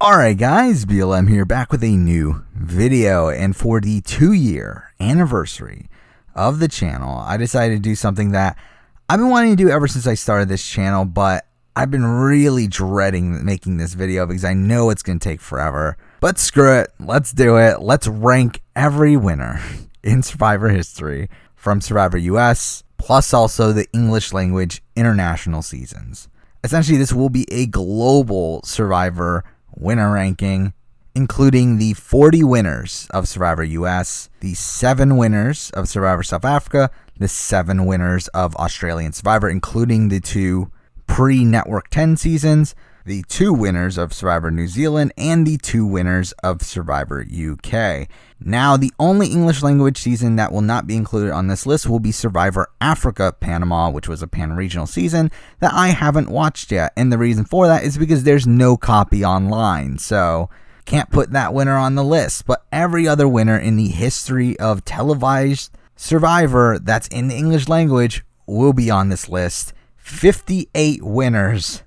Alright guys, BLM here, back with a new video, and for the 2-year anniversary of the channel, I decided to do something that I've been wanting to do ever since I started this channel, but I've been really dreading making this video because I know it's going to take forever. But screw it, let's do it. Let's rank every winner in Survivor history from Survivor US, plus also the English language international seasons. Essentially, this will be a global Survivor winner ranking, including the 40 winners of Survivor US, the 7 winners of Survivor South Africa, the 7 winners of Australian Survivor, including the 2 pre-Network 10 seasons, the 2 winners of Survivor New Zealand, and the 2 winners of Survivor UK. Now, the only English language season that will not be included on this list will be Survivor Africa Panama, which was a pan-regional season that I haven't watched yet. And the reason for that is because there's no copy online, so can't put that winner on the list. But every other winner in the history of televised Survivor that's in the English language will be on this list. 58 winners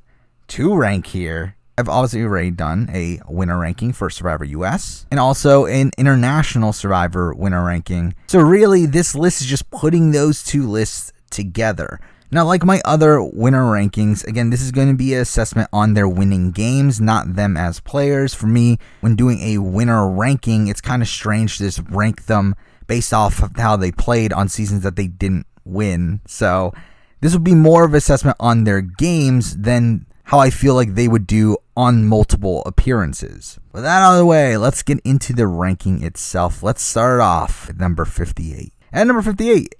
to rank here. I've obviously already done a winner ranking for Survivor US and also an international Survivor winner ranking. So really, this list is just putting those 2 lists together. Now, like my other winner rankings, again, this is going to be an assessment on their winning games, not them as players. For me, when doing a winner ranking, it's kind of strange to just rank them based off of how they played on seasons that they didn't win. So this will be more of an assessment on their games than how I feel like they would do on multiple appearances. With that out of the way, let's get into the ranking itself. Let's start off at number 58. At number 58,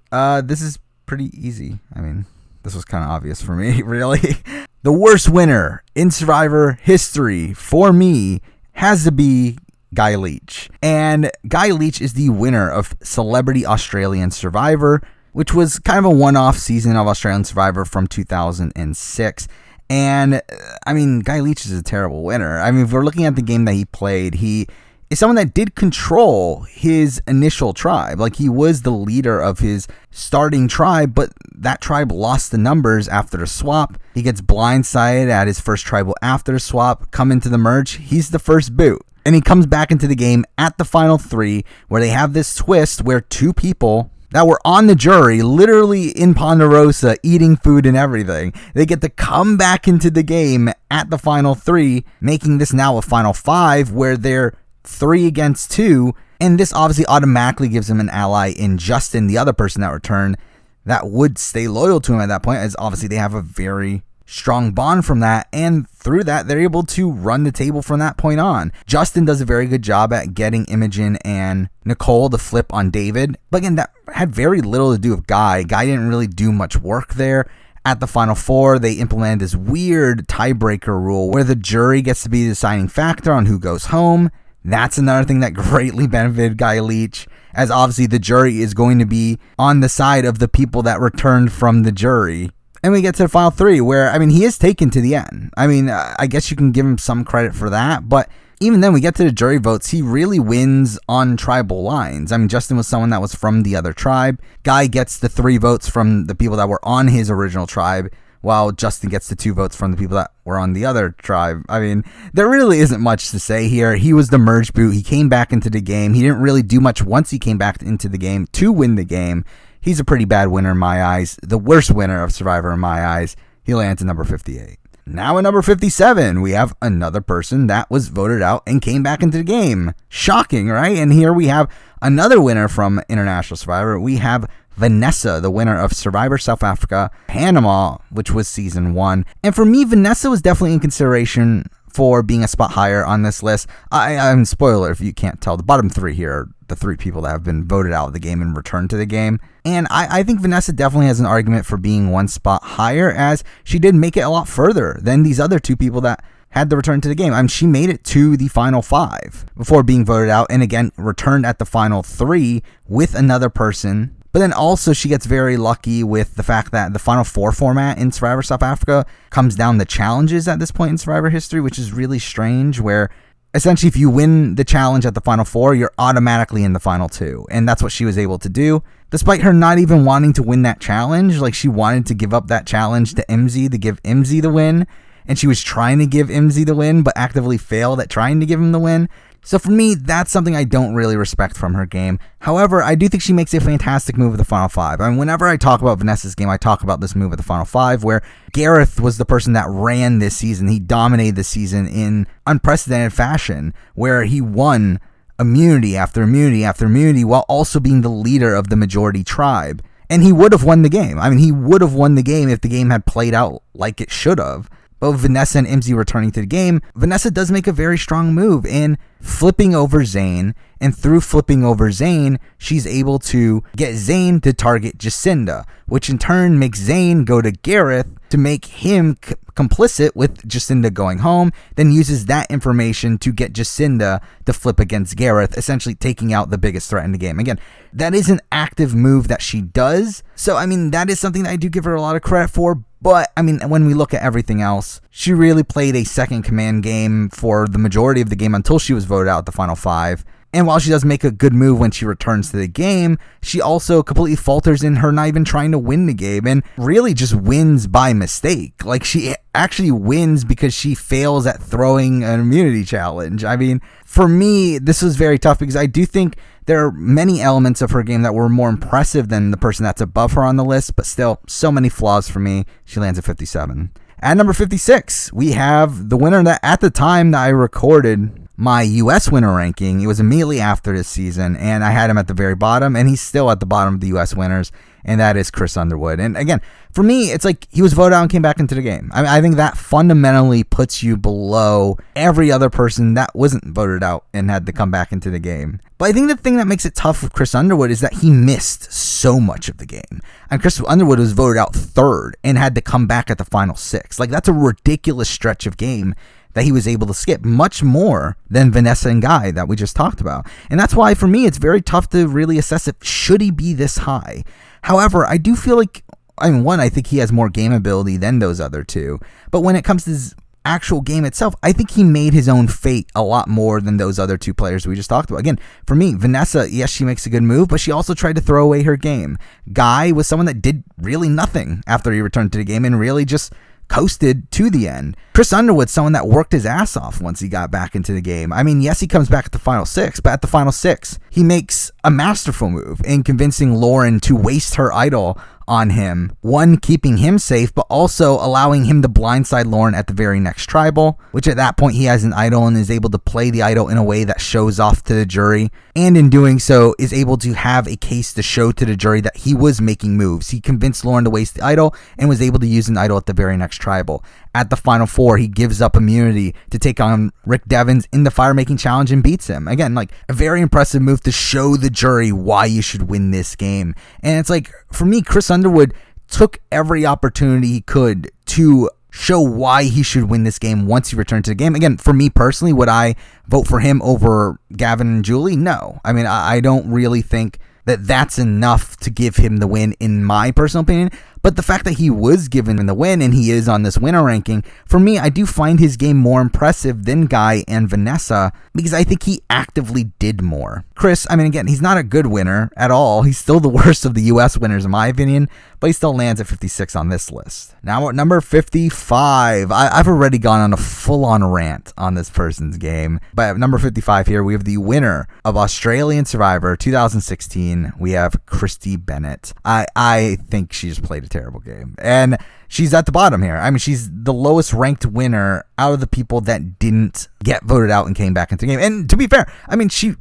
this is pretty easy. I mean, this was kind of obvious for me, really. The worst winner in Survivor history for me has to be Guy Leach. And Guy Leach is the winner of Celebrity Australian Survivor, which was kind of a one-off season of Australian Survivor from 2006. And, I mean, Guy Leach is a terrible winner. I mean, if we're looking at the game that he played, he is someone that did control his initial tribe. Like, he was the leader of his starting tribe, but that tribe lost the numbers after the swap. He gets blindsided at his first tribal after the swap, come into the merge, he's the first boot. And he comes back into the game at the final 3, where they have this twist where 2 people that were on the jury, literally in Ponderosa, eating food and everything, they get to come back into the game at the final 3, making this now a final 5 where they're 3 against 2. And this obviously automatically gives him an ally in Justin, the other person that returned, that would stay loyal to him at that point, as obviously they have a very strong bond from that, and through that they're able to run the table from that point on. Justin does a very good job at getting Imogen and Nicole to flip on David, but again, that had very little to do with Guy. Guy didn't really do much work there. At the final 4, they implemented this weird tiebreaker rule where the jury gets to be the deciding factor on who goes home. That's another thing that greatly benefited Guy Leach, as obviously the jury is going to be on the side of the people that returned from the jury. And we get to the final 3 where, I mean, he is taken to the end. I mean, I guess you can give him some credit for that. But even then, we get to the jury votes. He really wins on tribal lines. I mean, Justin was someone that was from the other tribe. Guy gets the 3 votes from the people that were on his original tribe, while Justin gets the 2 votes from the people that were on the other tribe. I mean, there really isn't much to say here. He was the merge boot. He came back into the game. He didn't really do much once he came back into the game to win the game. He's a pretty bad winner in my eyes. The worst winner of Survivor in my eyes. He lands at number 58. Now at number 57, we have another person that was voted out and came back into the game. Shocking, right? And here we have another winner from International Survivor. We have Vanessa, the winner of Survivor South Africa Panama, which was season 1. And for me, Vanessa was definitely in consideration for being a spot higher on this list. I'm spoiler if you can't tell. The bottom 3 here are the 3 people that have been voted out of the game and returned to the game. And I think Vanessa definitely has an argument for being 1 spot higher, as she did make it a lot further than these other 2 people that had to return to the game. I mean, she made it to the final 5 before being voted out, and again, returned at the final 3 with another person. But then also she gets very lucky with the fact that the Final 4 format in Survivor South Africa comes down to challenges at this point in Survivor history, which is really strange, where essentially if you win the challenge at the Final 4, you're automatically in the Final 2. And that's what she was able to do. Despite her not even wanting to win that challenge, like she wanted to give up that challenge to MZ to give MZ the win. and she was trying to give Imzi the win, but actively failed at trying to give him the win. So for me, that's something I don't really respect from her game. However, I do think she makes a fantastic move at the Final 5. I mean, whenever I talk about Vanessa's game, I talk about this move at the Final 5, where Gareth was the person that ran this season. He dominated this season in unprecedented fashion, where he won immunity after immunity after immunity while also being the leader of the majority tribe. And he would have won the game. I mean, he would have won the game if the game had played out like it should have. But with Vanessa and Imzi returning to the game, Vanessa does make a very strong move in flipping over Zane, and through flipping over Zane, she's able to get Zane to target Jacinda, which in turn makes Zane go to Gareth to make him complicit with Jacinda going home, then uses that information to get Jacinda to flip against Gareth, essentially taking out the biggest threat in the game. Again, that is an active move that she does, so I mean, that is something that I do give her a lot of credit for. But, I mean, when we look at everything else, she really played a second command game for the majority of the game until she was voted out at the Final 5. And while she does make a good move when she returns to the game, she also completely falters in her not even trying to win the game and really just wins by mistake. Like, she actually wins because she fails at throwing an immunity challenge. I mean, for me, this was very tough because I do think there are many elements of her game that were more impressive than the person that's above her on the list, but still, so many flaws for me. She lands at 57. At number 56, we have the winner that at the time that I recorded my U.S. winner ranking, it was immediately after this season, and I had him at the very bottom, and he's still at the bottom of the U.S. winners, and that is Chris Underwood. And again, for me, it's like he was voted out and came back into the game. I mean, I think that fundamentally puts you below every other person that wasn't voted out and had to come back into the game. But I think the thing that makes it tough with Chris Underwood is that he missed so much of the game. And Chris Underwood was voted out third and had to come back at the final 6. Like, that's a ridiculous stretch of game that he was able to skip, much more than Vanessa and Guy that we just talked about. And that's why, for me, it's very tough to really assess if should he be this high. However, I do feel like, I mean, one, I think he has more game ability than those other two. But when it comes to his actual game itself, I think he made his own fate a lot more than those other two players we just talked about. Again, for me, Vanessa, yes, she makes a good move, but she also tried to throw away her game. Guy was someone that did really nothing after he returned to the game and really just coasted to the end. Chris Underwood, someone that worked his ass off once he got back into the game. I mean, yes, he comes back at the final 6, but at the final 6, he makes a masterful move in convincing Lauren to waste her idol on him. One, keeping him safe, but also allowing him to blindside Lauren at the very next tribal, which at that point he has an idol and is able to play the idol in a way that shows off to the jury, and in doing so is able to have a case to show to the jury that he was making moves. He convinced Lauren to waste the idol and was able to use an idol at the very next tribal. At the final 4, he gives up immunity to take on Rick Devens in the fire-making challenge and beats him. Again, like, a very impressive move to show the jury why you should win this game. And it's like, for me, Chris Underwood took every opportunity he could to show why he should win this game once he returned to the game. Again, for me personally, would I vote for him over Gavin and Julie? No. I mean, I don't really think that that's enough to give him the win, in my personal opinion. But the fact that he was given the win and he is on this winner ranking, for me, I do find his game more impressive than Guy and Vanessa because I think he actively did more. Chris, I mean, again, he's not a good winner at all. He's still the worst of the U.S. winners in my opinion, but he still lands at 56 on this list. Now at number 55, I've already gone on a full-on rant on this person's game. But at number 55 here, we have the winner of Australian Survivor 2016. We have Christy Bennett. I think she just played a terrible game. And she's at the bottom here. I mean, she's the lowest ranked winner out of the people that didn't get voted out and came back into the game. And to be fair, I mean, she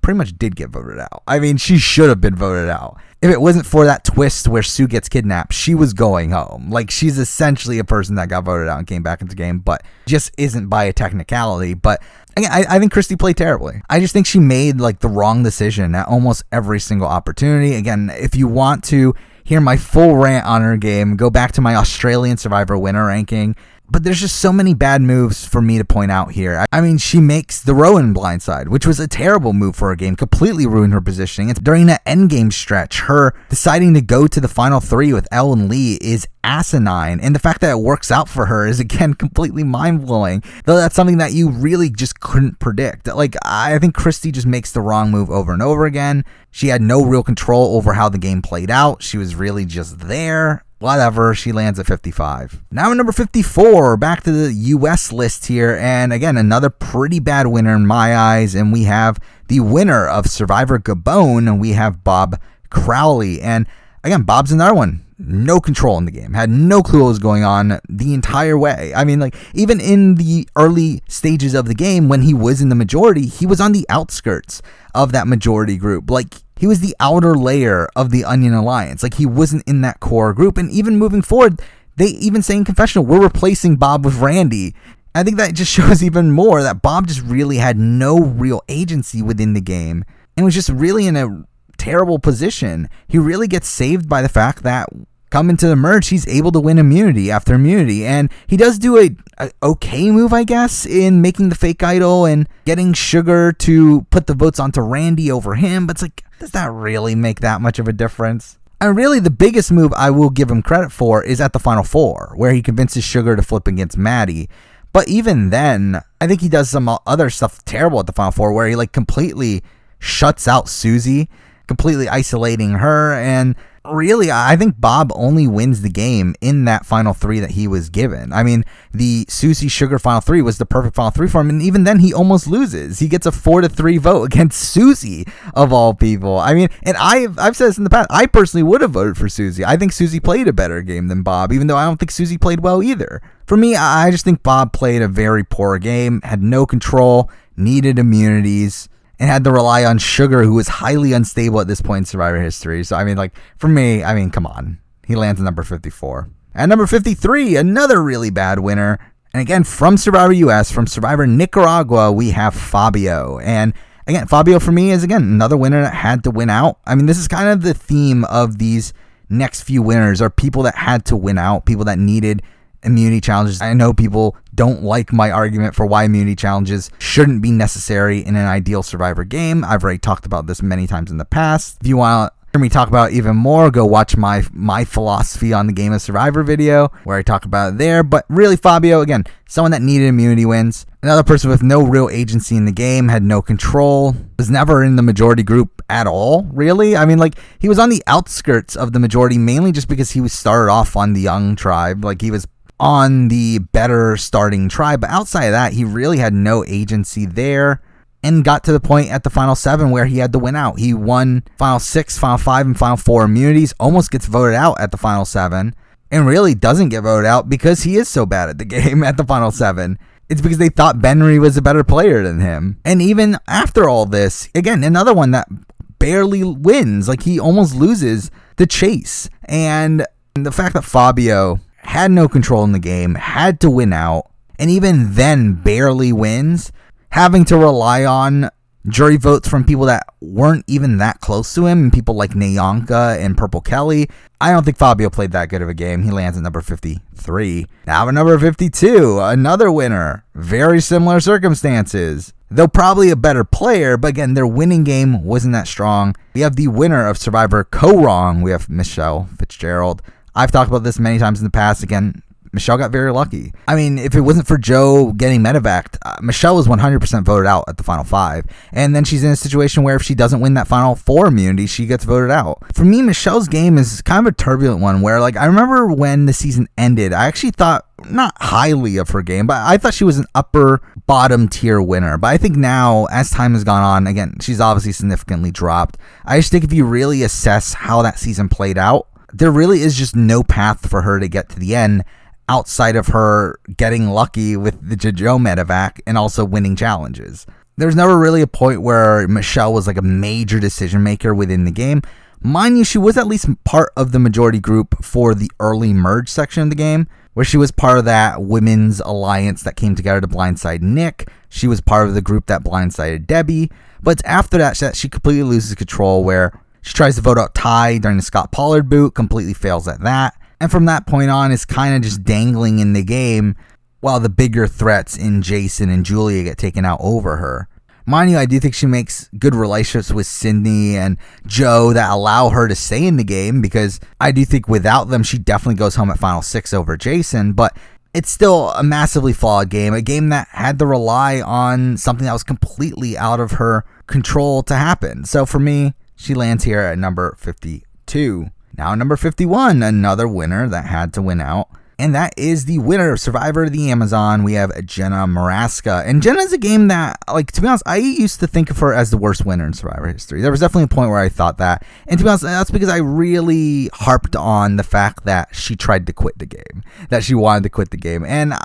pretty much did get voted out. I mean, she should have been voted out. If it wasn't for that twist where Sue gets kidnapped, she was going home. Like, she's essentially a person that got voted out and came back into the game, but just isn't by a technicality. But again, I think Christy played terribly. I just think she made, like, the wrong decision at almost every single opportunity. Again, if you want to hear my full rant on her game, go back to my Australian Survivor winner ranking. But there's just so many bad moves for me to point out here. I mean, she makes the Rowan blindside, which was a terrible move for her game, completely ruined her positioning. It's during that endgame stretch, her deciding to go to the final 3 with Elle and Lee is asinine, and the fact that it works out for her is, again, completely mind-blowing, though that's something that you really just couldn't predict. Like, I think Christy just makes the wrong move over and over again. She had no real control over how the game played out. She was really just there, whatever, she lands at 55. Now at number 54, back to the US list here, and again, another pretty bad winner in my eyes, and we have the winner of Survivor Gabon, and we have Bob Crowley. And again, Bob's another one. No control in the game. Had no clue what was going on the entire way. I mean, like, even in the early stages of the game, when he was in the majority, he was on the outskirts of that majority group. Like, he was the outer layer of the Onion Alliance. Like, he wasn't in that core group. And even moving forward, they even say in confessional, we're replacing Bob with Randy. I think that just shows even more that Bob just really had no real agency within the game and was just really in a terrible position. He really gets saved by the fact that coming to the merge, he's able to win immunity after immunity, and he does do a okay move, I guess, in making the fake idol and getting Sugar to put the votes onto Randy over him, but it's like, does that really make that much of a difference? And really, the biggest move I will give him credit for is at the Final Four, where he convinces Sugar to flip against Maddie. But even then, I think he does some other stuff terrible at the Final Four, where he like completely shuts out Susie, completely isolating her, and really, I think Bob only wins the game in that final three that he was given. I mean, the Susie Sugar final three was the perfect final three for him, and even then he almost loses. He gets a 4-3 vote against Susie, of all people. I mean, and I've said this in the past, I personally would have voted for Susie. I think Susie played a better game than Bob, even though I don't think Susie played well either. For me, I just think Bob played a very poor game, had no control, needed immunities, and had to rely on Sugar, who was highly unstable at this point in Survivor history. So, I mean, like, for me, I mean, come on. He lands at number 54. At number 53, another really bad winner. And again, from Survivor US, from Survivor Nicaragua, we have Fabio. And again, Fabio for me is, again, another winner that had to win out. I mean, this is kind of the theme of these next few winners, are people that had to win out, people that needed immunity challenges. I know people don't like my argument for why immunity challenges shouldn't be necessary in an ideal Survivor game. I've already talked about this many times in the past. If you want to hear me talk about it even more, go watch my philosophy on the Game of Survivor video, where I talk about it there. But really, Fabio, again, someone that needed immunity wins. Another person with no real agency in the game, had no control, was never in the majority group at all, really. I mean, like, he was on the outskirts of the majority, mainly just because he was started off on the young tribe. Like, he was on the better starting tribe, but outside of that, he really had no agency there, and got to the point at the final 7 where he had to win out. He won final 6, final 5, and final 4 immunities, almost gets voted out at the final 7, and really doesn't get voted out because he is so bad at the game at the final 7. It's because they thought Benry was a better player than him. And even after all this, again, another one that barely wins. Like, he almost loses the chase. And the fact that Fabio had no control in the game, had to win out, and even then barely wins, having to rely on jury votes from people that weren't even that close to him, and people like Nyanka and Purple Kelly. I don't think Fabio played that good of a game. He lands at number 53. Now at number 52, another winner. Very similar circumstances, though probably a better player, but again, their winning game wasn't that strong. We have the winner of Survivor Co-Wrong. We have Michelle Fitzgerald. I've talked about this many times in the past. Again, Michelle got very lucky. I mean, if it wasn't for Joe getting medevaced, Michelle was 100% voted out at the final 5. And then she's in a situation where if she doesn't win that final 4 immunity, she gets voted out. For me, Michelle's game is kind of a turbulent one where, like, I remember when the season ended, I actually thought not highly of her game, but I thought she was an upper bottom tier winner. But I think now, as time has gone on, again, she's obviously significantly dropped. I just think if you really assess how that season played out, there really is just no path for her to get to the end outside of her getting lucky with the Joe medevac and also winning challenges. There's never really a point where Michelle was like a major decision maker within the game. Mind you, she was at least part of the majority group for the early merge section of the game, where she was part of that women's alliance that came together to blindside Nick. She was part of the group that blindsided Debbie. But it's after that she completely loses control, where she tries to vote out Ty during the Scott Pollard boot, completely fails at that. And from that point on, is kind of just dangling in the game while the bigger threats in Jason and Julia get taken out over her. Mind you, I do think she makes good relationships with Sydney and Joe that allow her to stay in the game, because I do think without them, she definitely goes home at final 6 over Jason. But it's still a massively flawed game, a game that had to rely on something that was completely out of her control to happen. So for me, she lands here at number 52. Now number 51, another winner that had to win out. And that is the winner of Survivor of the Amazon. We have Jenna Maraska. And Jenna's a game that, like, to be honest, I used to think of her as the worst winner in Survivor history. There was definitely a point where I thought that. And to be honest, that's because I really harped on the fact that she tried to quit the game, that she wanted to quit the game. And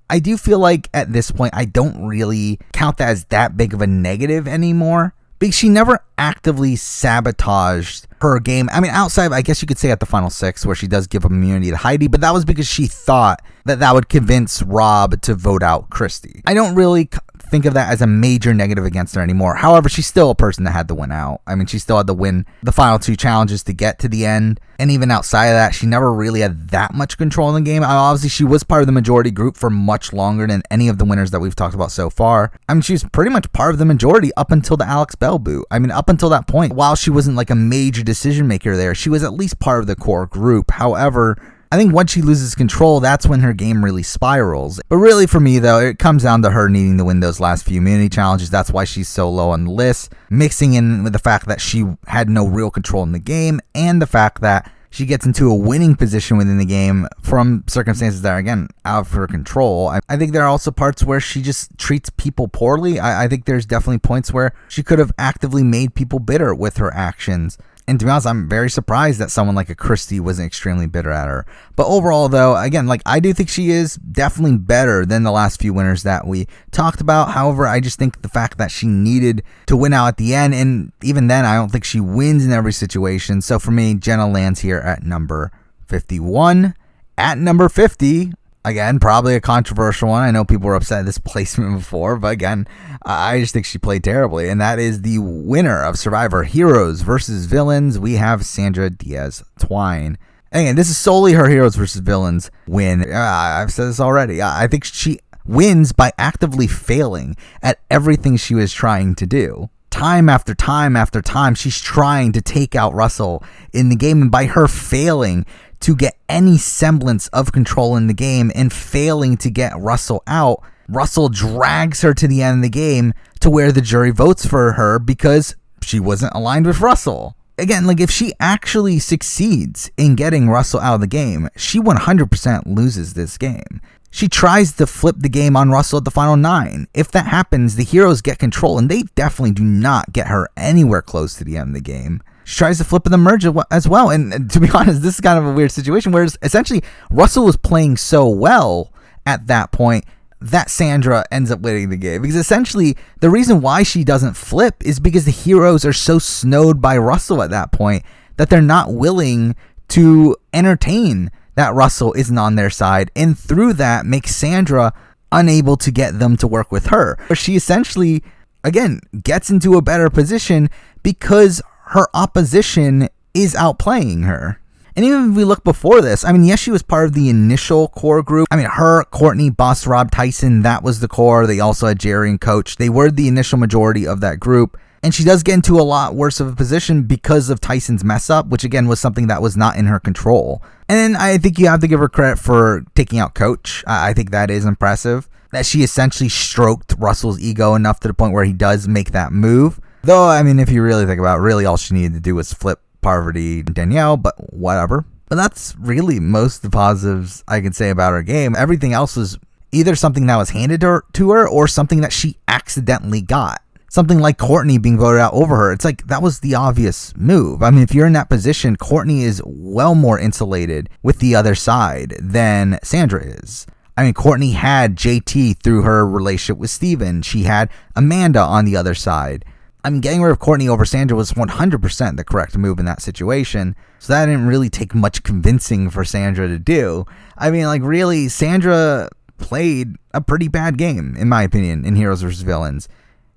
I do feel like at this point, I don't really count that as that big of a negative anymore, because she never actively sabotaged her game. I mean, outside, I guess you could say at the final 6, where she does give immunity to Heidi, but that was because she thought that that would convince Rob to vote out Christy. I don't really think of that as a major negative against her anymore. However, she's still a person that had to win out. I mean, she still had to win the final 2 challenges to get to the end. And even outside of that, she never really had that much control in the game. Obviously, she was part of the majority group for much longer than any of the winners that we've talked about so far. I mean, she was pretty much part of the majority up until the Alex Bell boot. I mean, up until that point, while she wasn't like a major decision maker there, she was at least part of the core group. However, I think once she loses control, that's when her game really spirals. But really for me, though, it comes down to her needing to win those last few immunity challenges. That's why she's so low on the list, mixing in with the fact that she had no real control in the game and the fact that she gets into a winning position within the game from circumstances that are, again, out of her control. I think there are also parts where she just treats people poorly. I think there's definitely points where she could have actively made people bitter with her actions. And to be honest, I'm very surprised that someone like a Christy wasn't extremely bitter at her. But overall, though, again, like, I do think she is definitely better than the last few winners that we talked about. However, I just think the fact that she needed to win out at the end, and even then, I don't think she wins in every situation. So for me, Jenna lands here at number 51. At number 50, again, probably a controversial one. I know people were upset at this placement before, but again, I just think she played terribly. And that is the winner of Survivor Heroes versus Villains. We have Sandra Diaz Twine. And again, this is solely her Heroes versus Villains win. I've said this already. I think she wins by actively failing at everything she was trying to do. Time after time after time, she's trying to take out Russell in the game. And by her failing to get any semblance of control in the game and failing to get Russell out, Russell drags her to the end of the game to where the jury votes for her because she wasn't aligned with Russell. Again, like, if she actually succeeds in getting Russell out of the game, she 100% loses this game. She tries to flip the game on Russell at the final 9. If that happens, the heroes get control, and they definitely do not get her anywhere close to the end of the game. She tries to flip in the merge as well. And to be honest, this is kind of a weird situation, whereas essentially Russell was playing so well at that point that Sandra ends up winning the game. Because essentially the reason why she doesn't flip is because the heroes are so snowed by Russell at that point that they're not willing to entertain that Russell isn't on their side. And through that makes Sandra unable to get them to work with her. She essentially, again, gets into a better position because her opposition is outplaying her. And even if we look before this, I mean, yes, she was part of the initial core group. I mean, her, Courtney, Boss Rob, Tyson, that was the core. They also had Jerry and Coach. They were the initial majority of that group. And she does get into a lot worse of a position because of Tyson's mess up, which again was something that was not in her control. And then I think you have to give her credit for taking out Coach. I think that is impressive. That she essentially stroked Russell's ego enough to the point where he does make that move. Though, I mean, if you really think about it, really all she needed to do was flip Parvati and Danielle, but whatever. But that's really most of the positives I can say about her game. Everything else was either something that was handed to her or something that she accidentally got. Something like Courtney being voted out over her. It's like, that was the obvious move. I mean, if you're in that position, Courtney is well more insulated with the other side than Sandra is. I mean, Courtney had JT through her relationship with Steven. She had Amanda on the other side. I mean, getting rid of Courtney over Sandra was 100% the correct move in that situation. So that didn't really take much convincing for Sandra to do. I mean, like, really, Sandra played a pretty bad game, in my opinion, in Heroes vs. Villains.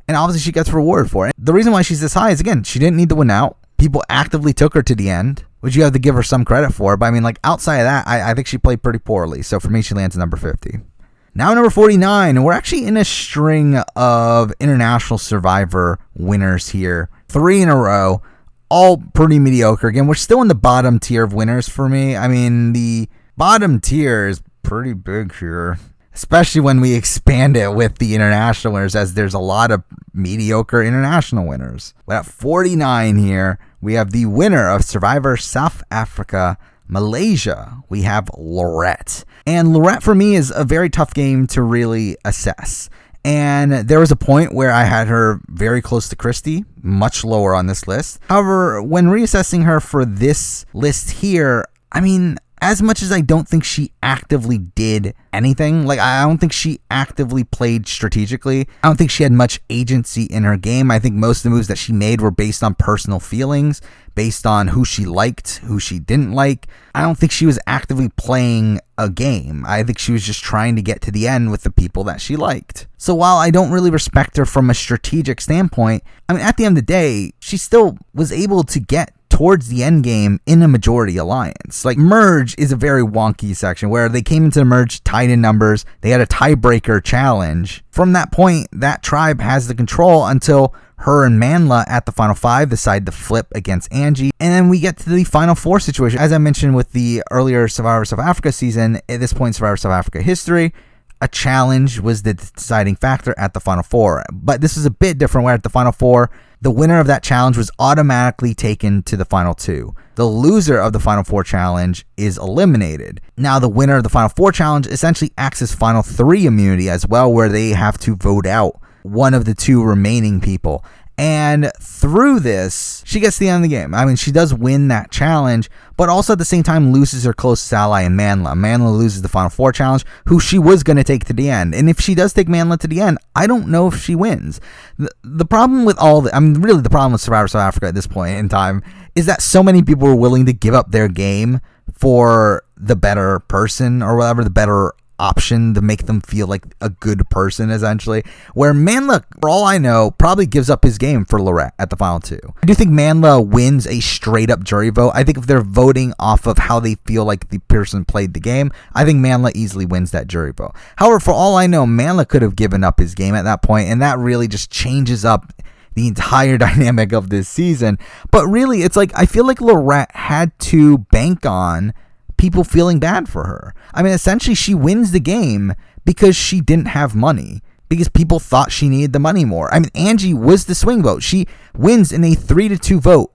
And obviously she gets rewarded for it. The reason why she's this high is, again, she didn't need to win out. People actively took her to the end, which you have to give her some credit for. But I mean, like, outside of that, I think she played pretty poorly. So for me, she lands at number 50. Now number 49, and we're actually in a string of International Survivor winners here. 3 in a row, all pretty mediocre. Again, we're still in the bottom tier of winners for me. I mean, the bottom tier is pretty big here, especially when we expand it with the international winners, as there's a lot of mediocre international winners. But at 49 here, we have the winner of Survivor South Africa, Malaysia. We have Lorette. And Lorette for me is a very tough game to really assess. And there was a point where I had her very close to Christy, much lower on this list. However, when reassessing her for this list here, I mean, as much as I don't think she actively did anything, like I don't think she actively played strategically. I don't think she had much agency in her game. I think most of the moves that she made were based on personal feelings, based on who she liked, who she didn't like. I don't think she was actively playing a game. I think she was just trying to get to the end with the people that she liked. So while I don't really respect her from a strategic standpoint, I mean, at the end of the day, she still was able to get towards the end game in a majority alliance. Like, merge is a very wonky section where they came into the merge tied in numbers. They had a tiebreaker challenge. From that point, that tribe has the control until her and Manla at the final 5 decide to flip against Angie. And then we get to the final 4 situation. As I mentioned with the earlier Survivor South Africa season, at this point in Survivor South Africa history, a challenge was the deciding factor at the final 4. But this is a bit different where at the final 4, the winner of that challenge was automatically taken to the final 2. The loser of the final 4 challenge is eliminated. Now, the winner of the final 4 challenge essentially acts as final 3 immunity as well, where they have to vote out one of the 2 remaining people. And through this, she gets to the end of the game. I mean, she does win that challenge, but also at the same time loses her closest ally in Manla. Manla loses the final 4 challenge, who she was going to take to the end. And if she does take Manla to the end, I don't know if she wins. The problem with really the problem with Survivor South Africa at this point in time is that so many people were willing to give up their game for the better person or whatever, the better option to make them feel like a good person, essentially. Where Manla, for all I know, probably gives up his game for Lorette at the final 2. I do think Manla wins a straight up jury vote. I think if they're voting off of how they feel like the person played the game, I think Manla easily wins that jury vote. However, for all I know, Manla could have given up his game at that point, and that really just changes up the entire dynamic of this season. But really, it's like I feel like Lorette had to bank on people feeling bad for her. I mean, essentially, she wins the game because she didn't have money, because people thought she needed the money more. I mean, Angie was the swing vote. She wins in a 3-2 vote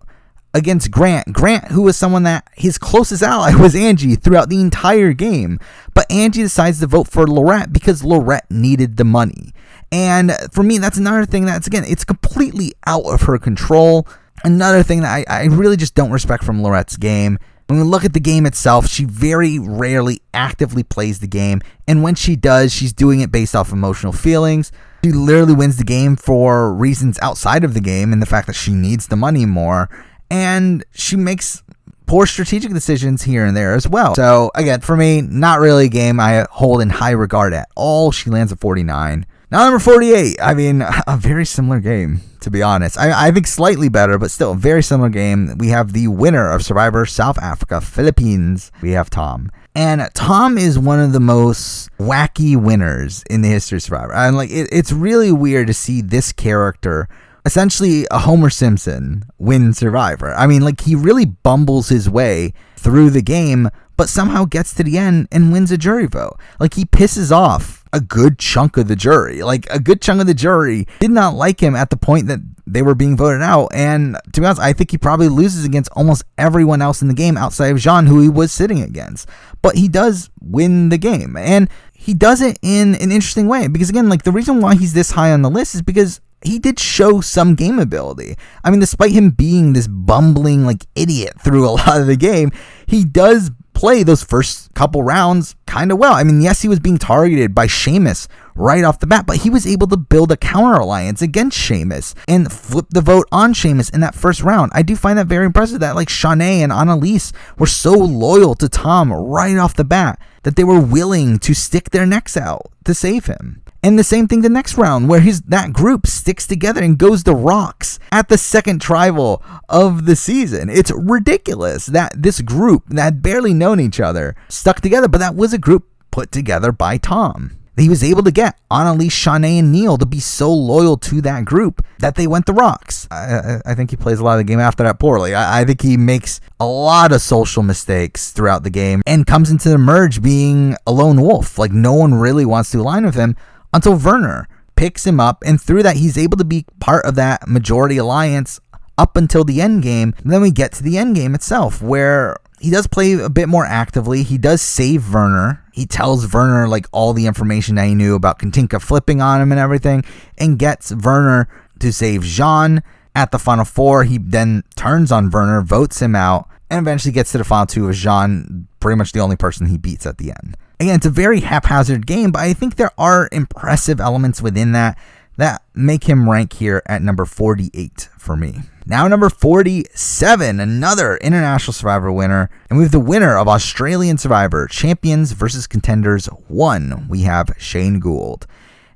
against Grant. Grant, who was someone that his closest ally was Angie throughout the entire game. But Angie decides to vote for Lorette because Lorette needed the money. And for me, that's another thing that's, again, it's completely out of her control. Another thing that I really just don't respect from Lorette's game. When we look at the game itself, she very rarely actively plays the game. And when she does, she's doing it based off emotional feelings. She literally wins the game for reasons outside of the game and the fact that she needs the money more. And she makes poor strategic decisions here and there as well. So again, for me, not really a game I hold in high regard at all. She lands at 49. Now, number 48, I mean, a very similar game, to be honest. I think slightly better, but still a very similar game. We have the winner of Survivor South Africa, Philippines. We have Tom. And Tom is one of the most wacky winners in the history of Survivor. And like, it's really weird to see this character, essentially a Homer Simpson, win Survivor. I mean, like, he really bumbles his way through the game, but somehow gets to the end and wins a jury vote. Like, he pisses off a good chunk of the jury. Like, a good chunk of the jury did not like him at the point that they were being voted out. And to be honest, I think he probably loses against almost everyone else in the game outside of Jean, who he was sitting against. But he does win the game. And he does it in an interesting way. Because again, like, the reason why he's this high on the list is because he did show some game ability. I mean, despite him being this bumbling, like, idiot through a lot of the game, he does play those first couple rounds kind of well. I mean, yes, he was being targeted by Sheamus right off the bat, but he was able to build a counter alliance against Sheamus and flip the vote on Sheamus in that first round. I do find that very impressive that, like, Shanae and Annalise were so loyal to Tom right off the bat that they were willing to stick their necks out to save him. And the same thing the next round, where that group sticks together and goes to Rocks at the second tribal of the season. It's ridiculous that this group that had barely known each other stuck together, but that was a group put together by Tom. He was able to get Annalise, Shanae, and Neil to be so loyal to that group that they went to Rocks. I think he plays a lot of the game after that poorly. I think he makes a lot of social mistakes throughout the game and comes into the merge being a lone wolf. Like, no one really wants to align with him until Werner picks him up, and through that, he's able to be part of that majority alliance up until the end game. And then we get to the end game itself, where he does play a bit more actively. He does save Werner. He tells Werner like all the information that he knew about Katinka flipping on him and everything, and gets Werner to save Jean. At the final 4, he then turns on Werner, votes him out, and eventually gets to the final 2 with Jean, pretty much the only person he beats at the end. Again, it's a very haphazard game, but I think there are impressive elements within that make him rank here at number 48 for me. Now number 47, another International Survivor winner, and we have the winner of Australian Survivor Champions versus Contenders 1. We have Shane Gould.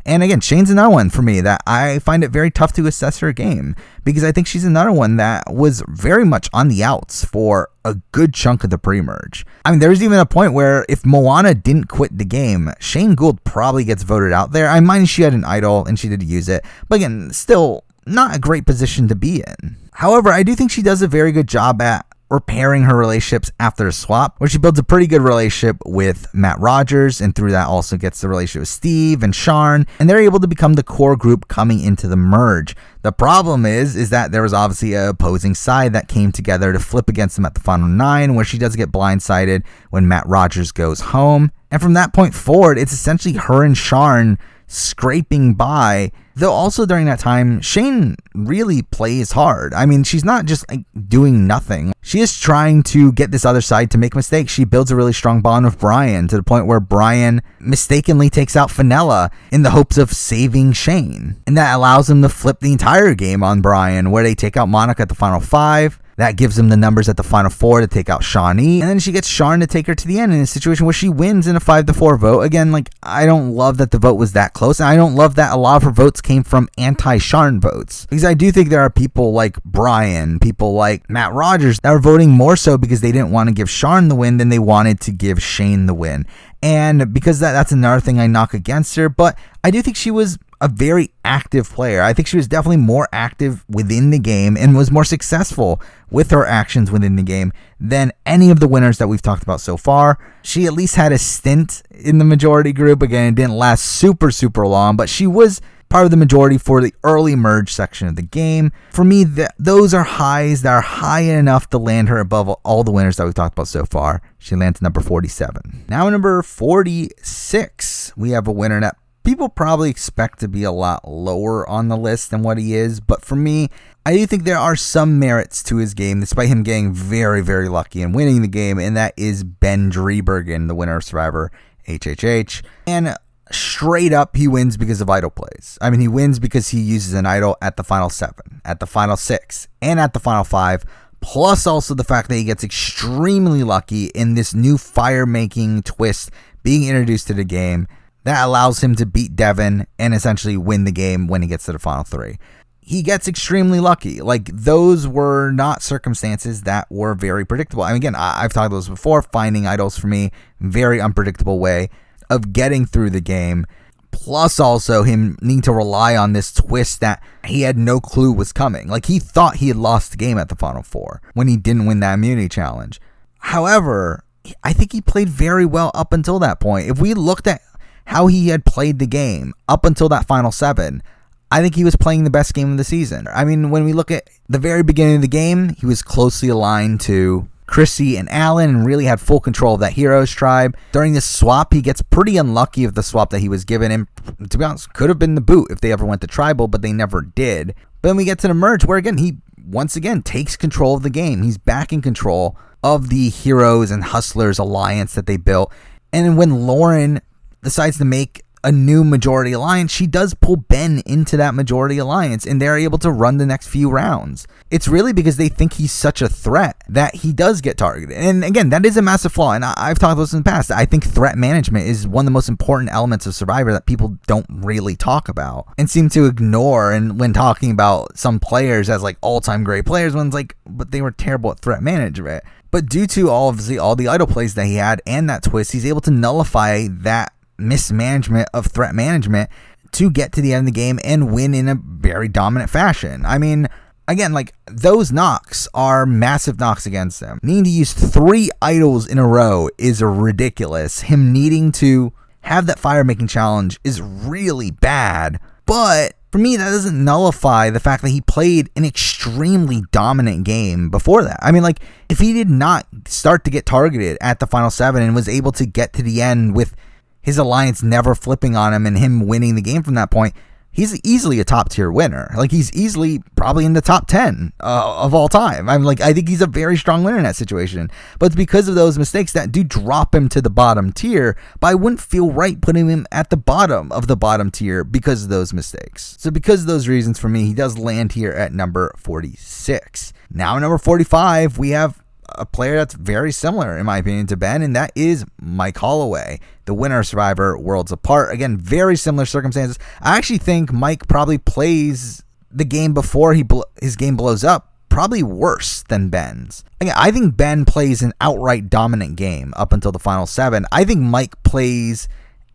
And again, Shane's another one for me that I find it very tough to assess her game, because I think she's another one that was very much on the outs for a good chunk of the pre-merge. I mean, there was even a point where if Moana didn't quit the game, Shane Gould probably gets voted out there. I mind she had an idol and she did use it, but again, still not a great position to be in. However, I do think she does a very good job at repairing her relationships after a swap, where she builds a pretty good relationship with Matt Rogers, and through that also gets the relationship with Steve and Sharn, and they're able to become the core group coming into the merge. The problem is that there was obviously an opposing side that came together to flip against them at the final 9, where she does get blindsided when Matt Rogers goes home. And from that point forward, it's essentially her and Sharn scraping by, though also during that time, Shane really plays hard. I mean, she's not just like doing nothing. She is trying to get this other side to make mistakes. She builds a really strong bond with Brian, to the point where Brian mistakenly takes out Fenella in the hopes of saving Shane. And that allows them to flip the entire game on Brian, where they take out Monica at the final 5. That gives them the numbers at the final 4 to take out Shawnee. And then she gets Sharn to take her to the end in a situation where she wins in a 5-4 vote. Again, like, I don't love that the vote was that close. And I don't love that a lot of her votes came from anti-Sharn votes. Because I do think there are people like Brian, people like Matt Rogers, that are voting more so because they didn't want to give Sharn the win than they wanted to give Shane the win. And because that's another thing I knock against her. But I do think she was a very active player. I think she was definitely more active within the game and was more successful with her actions within the game than any of the winners that we've talked about so far. She at least had a stint in the majority group. Again, it didn't last super long, but she was part of the majority for the early merge section of the game. For me, those are highs that are high enough to land her above all the winners that we've talked about so far. She lands number 47. Now number 46, we have a winner that people probably expect to be a lot lower on the list than what he is, but for me, I do think there are some merits to his game, despite him getting very lucky and winning the game, and that is Ben Driebergen, the winner of Survivor HHH. And straight up, he wins because of idol plays. I mean, he wins because he uses an idol at the final 7, at the final 6, and at the final 5, plus also the fact that he gets extremely lucky in this new fire-making twist being introduced to the game that allows him to beat Devin and essentially win the game when he gets to the final 3. He gets extremely lucky. Like, those were not circumstances that were very predictable. I mean, again, I've talked about this before. Finding idols for me, very unpredictable way of getting through the game. Plus also him needing to rely on this twist that he had no clue was coming. Like, he thought he had lost the game at the final 4 when he didn't win that immunity challenge. However, I think he played very well up until that point. If we looked at how he had played the game up until that final 7, I think he was playing the best game of the season. I mean, when we look at the very beginning of the game, he was closely aligned to Chrissy and Alan and really had full control of that Heroes tribe. During this swap, he gets pretty unlucky with the swap that he was given, and to be honest, could have been the boot if they ever went to tribal, but they never did. But then we get to the merge where, again, he once again takes control of the game. He's back in control of the Heroes and Hustlers alliance that they built. And when Lauren decides to make a new majority alliance, she does pull Ben into that majority alliance, and they're able to run the next few rounds. It's really because they think he's such a threat that he does get targeted. And again, that is a massive flaw, and I've talked about this in the past. I think threat management is one of the most important elements of Survivor that people don't really talk about and seem to ignore. And when talking about some players as like all-time great players, one's like, but they were terrible at threat management. But due to all the idol plays that he had and that twist, he's able to nullify that mismanagement of threat management to get to the end of the game and win in a very dominant fashion. I mean, again, like, those knocks are massive knocks against him. Needing to use 3 idols in a row is ridiculous. Him needing to have that fire making challenge is really bad, but for me, that doesn't nullify the fact that he played an extremely dominant game before that. I mean, like, if he did not start to get targeted at the final 7 and was able to get to the end with his alliance never flipping on him and him winning the game from that point, he's easily a top tier winner. Like, he's easily probably in the top 10 of all time. I think he's a very strong winner in that situation. But it's because of those mistakes that do drop him to the bottom tier. But I wouldn't feel right putting him at the bottom of the bottom tier because of those mistakes. So because of those reasons, for me, he does land here at number 46. Now, number 45, we have a player that's very similar, in my opinion, to Ben, and that is Mike Holloway, the winner of Survivor Worlds Apart. Again, very similar circumstances. I actually think Mike probably plays the game before his game blows up probably worse than Ben's. Again, I think Ben plays an outright dominant game up until the final 7. I think Mike plays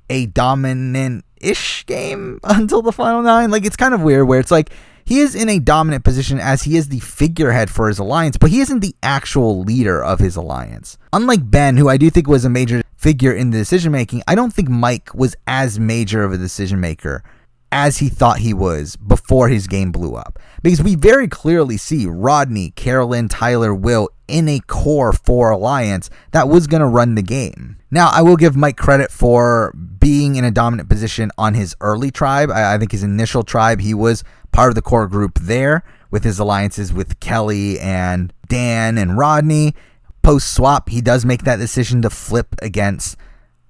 a dominant-ish game until the final 9. Like, it's kind of weird where it's like, he is in a dominant position as he is the figurehead for his alliance, but he isn't the actual leader of his alliance. Unlike Ben, who I do think was a major figure in the decision-making, I don't think Mike was as major of a decision-maker as he thought he was before his game blew up. Because we very clearly see Rodney, Carolyn, Tyler, Will in a core 4 alliance that was going to run the game. Now, I will give Mike credit for being in a dominant position on his early tribe. I think his initial tribe, he was part of the core group there with his alliances with Kelly and Dan and Rodney. Post-swap, he does make that decision to flip against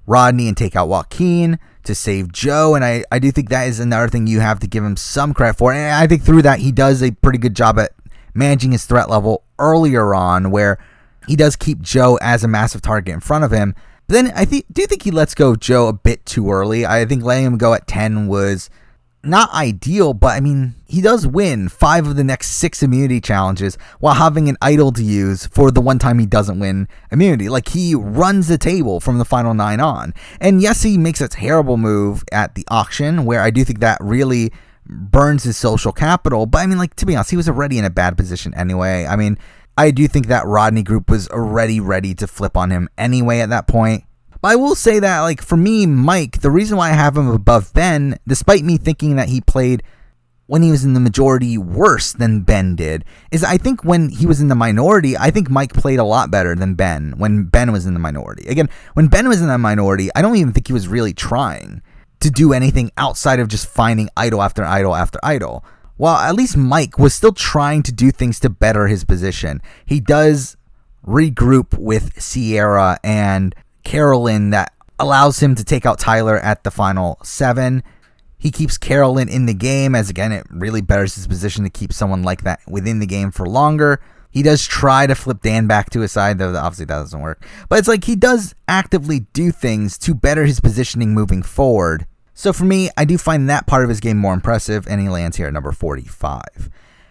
Rodney and take out Joaquin to save Joe, and I do think that is another thing you have to give him some credit for, and I think through that he does a pretty good job at managing his threat level earlier on, where he does keep Joe as a massive target in front of him. But then I do think he lets go of Joe a bit too early. I think letting him go at 10 was not ideal, but I mean, he does win 5 of the next 6 immunity challenges while having an idol to use for the one time he doesn't win immunity. Like, he runs the table from the final 9 on. And yes, he makes a terrible move at the auction, where I do think that really burns his social capital. But I mean, like, to be honest, he was already in a bad position anyway. I mean, I do think that Rodney group was already ready to flip on him anyway at that point. But I will say that, like, for me, Mike, the reason why I have him above Ben, despite me thinking that he played when he was in the majority worse than Ben did, is I think when he was in the minority, I think Mike played a lot better than Ben when Ben was in the minority. Again, when Ben was in the minority, I don't even think he was really trying to do anything outside of just finding idol after idol after idol. While at least Mike was still trying to do things to better his position. He does regroup with Sierra and Carolyn that allows him to take out Tyler at the final 7. He keeps Carolyn in the game, as again, it really betters his position to keep someone like that within the game for longer. He does try to flip Dan back to his side, though obviously that doesn't work. But it's like he does actively do things to better his positioning moving forward. So for me, I do find that part of his game more impressive, and he lands here at number 45.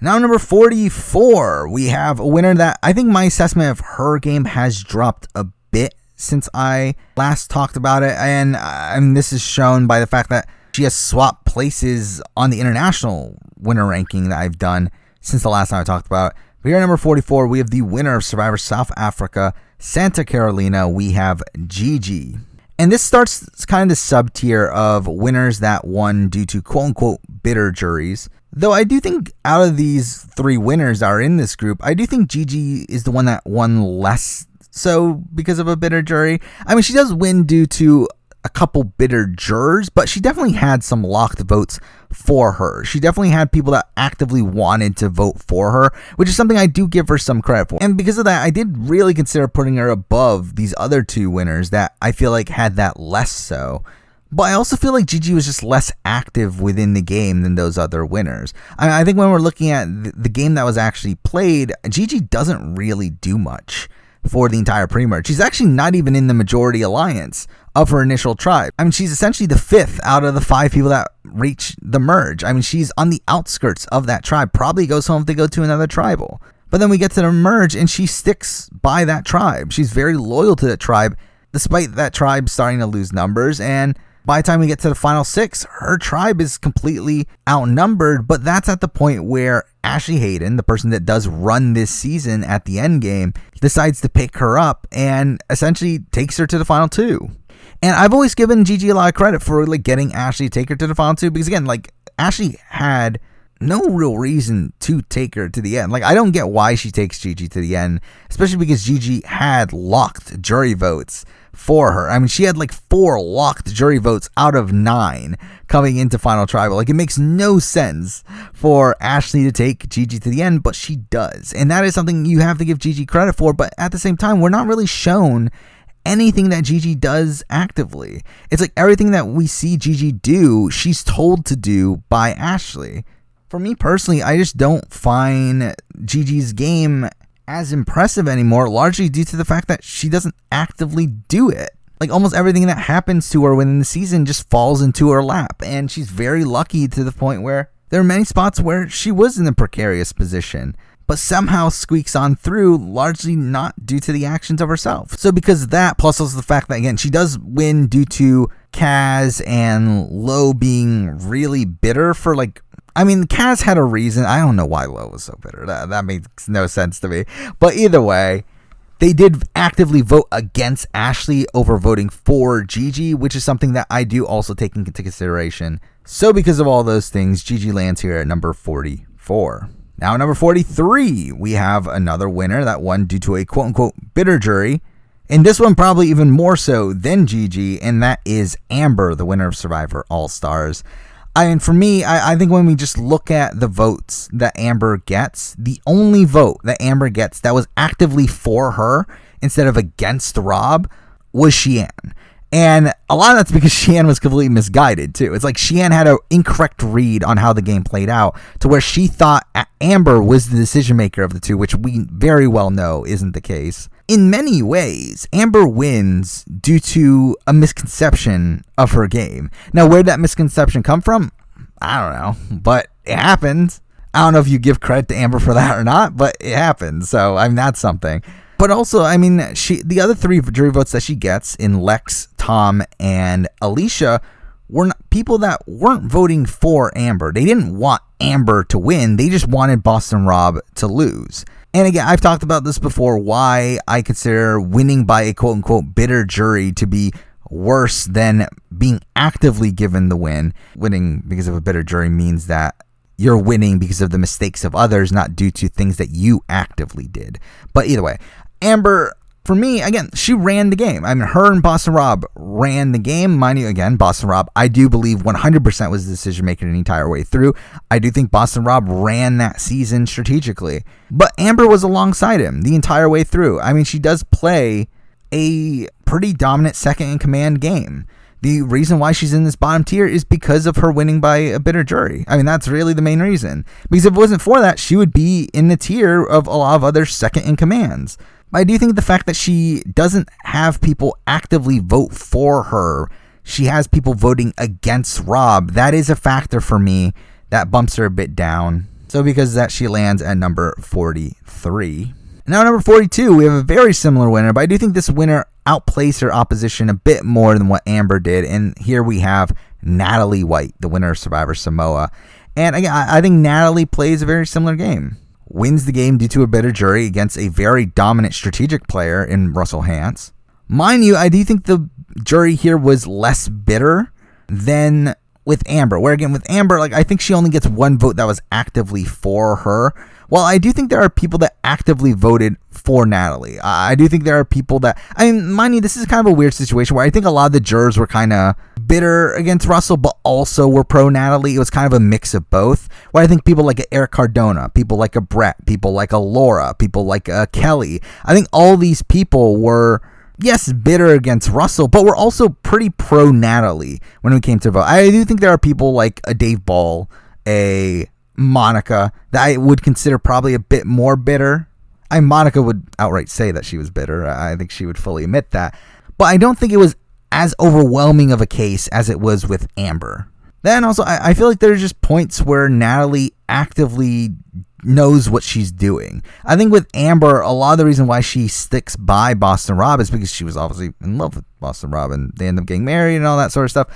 Now, number 44, we have a winner that I think my assessment of her game has dropped a bit since I last talked about it, and this is shown by the fact that she has swapped places on the international winner ranking that I've done since the last time I talked about it. But here at number 44, we have the winner of Survivor South Africa, Santa Carolina. We have Gigi. And this starts kind of the sub-tier of winners that won due to quote-unquote bitter juries. Though I do think out of these 3 winners that are in this group, I do think Gigi is the one that won less so because of a bitter jury. I mean, she does win due to a couple bitter jurors, but she definitely had some locked votes for her. She definitely had people that actively wanted to vote for her, which is something I do give her some credit for. And because of that, I did really consider putting her above these other 2 winners that I feel like had that less so. But I also feel like Gigi was just less active within the game than those other winners. I think when we're looking at the game that was actually played, Gigi doesn't really do much for the entire pre-merge. She's actually not even in the majority alliance of her initial tribe. I mean, she's essentially the 5th out of the 5 people that reach the merge. I mean, she's on the outskirts of that tribe. Probably goes home if they go to another tribal. But then we get to the merge and she sticks by that tribe. She's very loyal to that tribe, despite that tribe starting to lose numbers. And by the time we get to the final 6, her tribe is completely outnumbered, but that's at the point where Ashley Hayden, the person that does run this season at the end game, decides to pick her up and essentially takes her to the final 2. And I've always given Gigi a lot of credit for like getting Ashley to take her to the final 2 because again, like Ashley had no real reason to take her to the end. Like, I don't get why she takes Gigi to the end, especially because Gigi had locked jury votes for her. I mean, she had like 4 locked jury votes out of 9 coming into Final Tribal. Like, it makes no sense for Ashley to take Gigi to the end, but she does. And that is something you have to give Gigi credit for. But at the same time, we're not really shown anything that Gigi does actively. It's like everything that we see Gigi do, she's told to do by Ashley. For me personally, I just don't find Gigi's game as impressive anymore, largely due to the fact that she doesn't actively do it. Like, almost everything that happens to her within the season just falls into her lap, and she's very lucky to the point where there are many spots where she was in a precarious position, but somehow squeaks on through, largely not due to the actions of herself. So because of that, plus also the fact that, again, she does win due to Kaz and Lo being really bitter for, like, I mean, Kaz had a reason. I don't know why Lo was so bitter. That makes no sense to me. But either way, they did actively vote against Ashley over voting for Gigi, which is something that I do also take into consideration. So because of all those things, Gigi lands here at number 44. Now, number 43, we have another winner that won due to a quote-unquote bitter jury. And this one probably even more so than Gigi, and that is Amber, the winner of Survivor All-Stars. I mean, for me, I think when we just look at the votes that Amber gets, the only vote that Amber gets that was actively for her instead of against Rob was Sheehan. And a lot of that's because Sheehan was completely misguided, too. It's like Sheehan had an incorrect read on how the game played out to where she thought Amber was the decision maker of the two, which we very well know isn't the case. In many ways, Amber wins due to a misconception of her game. Now, where'd that misconception come from? I don't know, but it happened. I don't know if you give credit to Amber for that or not, but it happened. So, I mean, that's something. But also, I mean, the other 3 jury votes that she gets in Lex, Tom, and Alicia were not people that weren't voting for Amber. They didn't want Amber to win. They just wanted Boston Rob to lose. And again, I've talked about this before, why I consider winning by a quote-unquote bitter jury to be worse than being actively given the win. Winning because of a bitter jury means that you're winning because of the mistakes of others, not due to things that you actively did. But either way, Amber, for me, again, she ran the game. I mean, her and Boston Rob ran the game. Mind you, again, Boston Rob, I do believe 100% was the decision maker the entire way through. I do think Boston Rob ran that season strategically. But Amber was alongside him the entire way through. I mean, she does play a pretty dominant second-in-command game. The reason why she's in this bottom tier is because of her winning by a bitter jury. I mean, that's really the main reason. Because if it wasn't for that, she would be in the tier of a lot of other second-in-commands. I do think the fact that she doesn't have people actively vote for her, she has people voting against Rob, that is a factor for me that bumps her a bit down. So because of that, she lands at number 43. Now, number 42, we have a very similar winner, but I do think this winner outplays her opposition a bit more than what Amber did. And here we have Natalie White, the winner of Survivor Samoa. And again, I think Natalie plays a very similar game. Wins the game due to a bitter jury against a very dominant strategic player in Russell Hantz. Mind you, I do think the jury here was less bitter than with Amber. Where again, with Amber, like, I think she only gets 1 vote that was actively for her. Well, I do think there are people that actively voted for Natalie. I do think there are people that, I mean, mind you, this is kind of a weird situation where I think a lot of the jurors were kind of bitter against Russell, but also were pro Natalie. It was kind of a mix of both. Where I think people like Eric Cardona, people like a Brett, people like a Laura, people like a Kelly, I think all these people were, yes, bitter against Russell, but were also pretty pro Natalie when it came to vote. I do think there are people like a Dave Ball, a Monica, that I would consider probably a bit more bitter. Monica would outright say that she was bitter. I think she would fully admit that. But I don't think it was as overwhelming of a case as it was with Amber. Then also, I feel like there's just points where Natalie actively knows what she's doing. I think with Amber, a lot of the reason why she sticks by Boston Rob is because she was obviously in love with Boston Rob and they end up getting married and all that sort of stuff.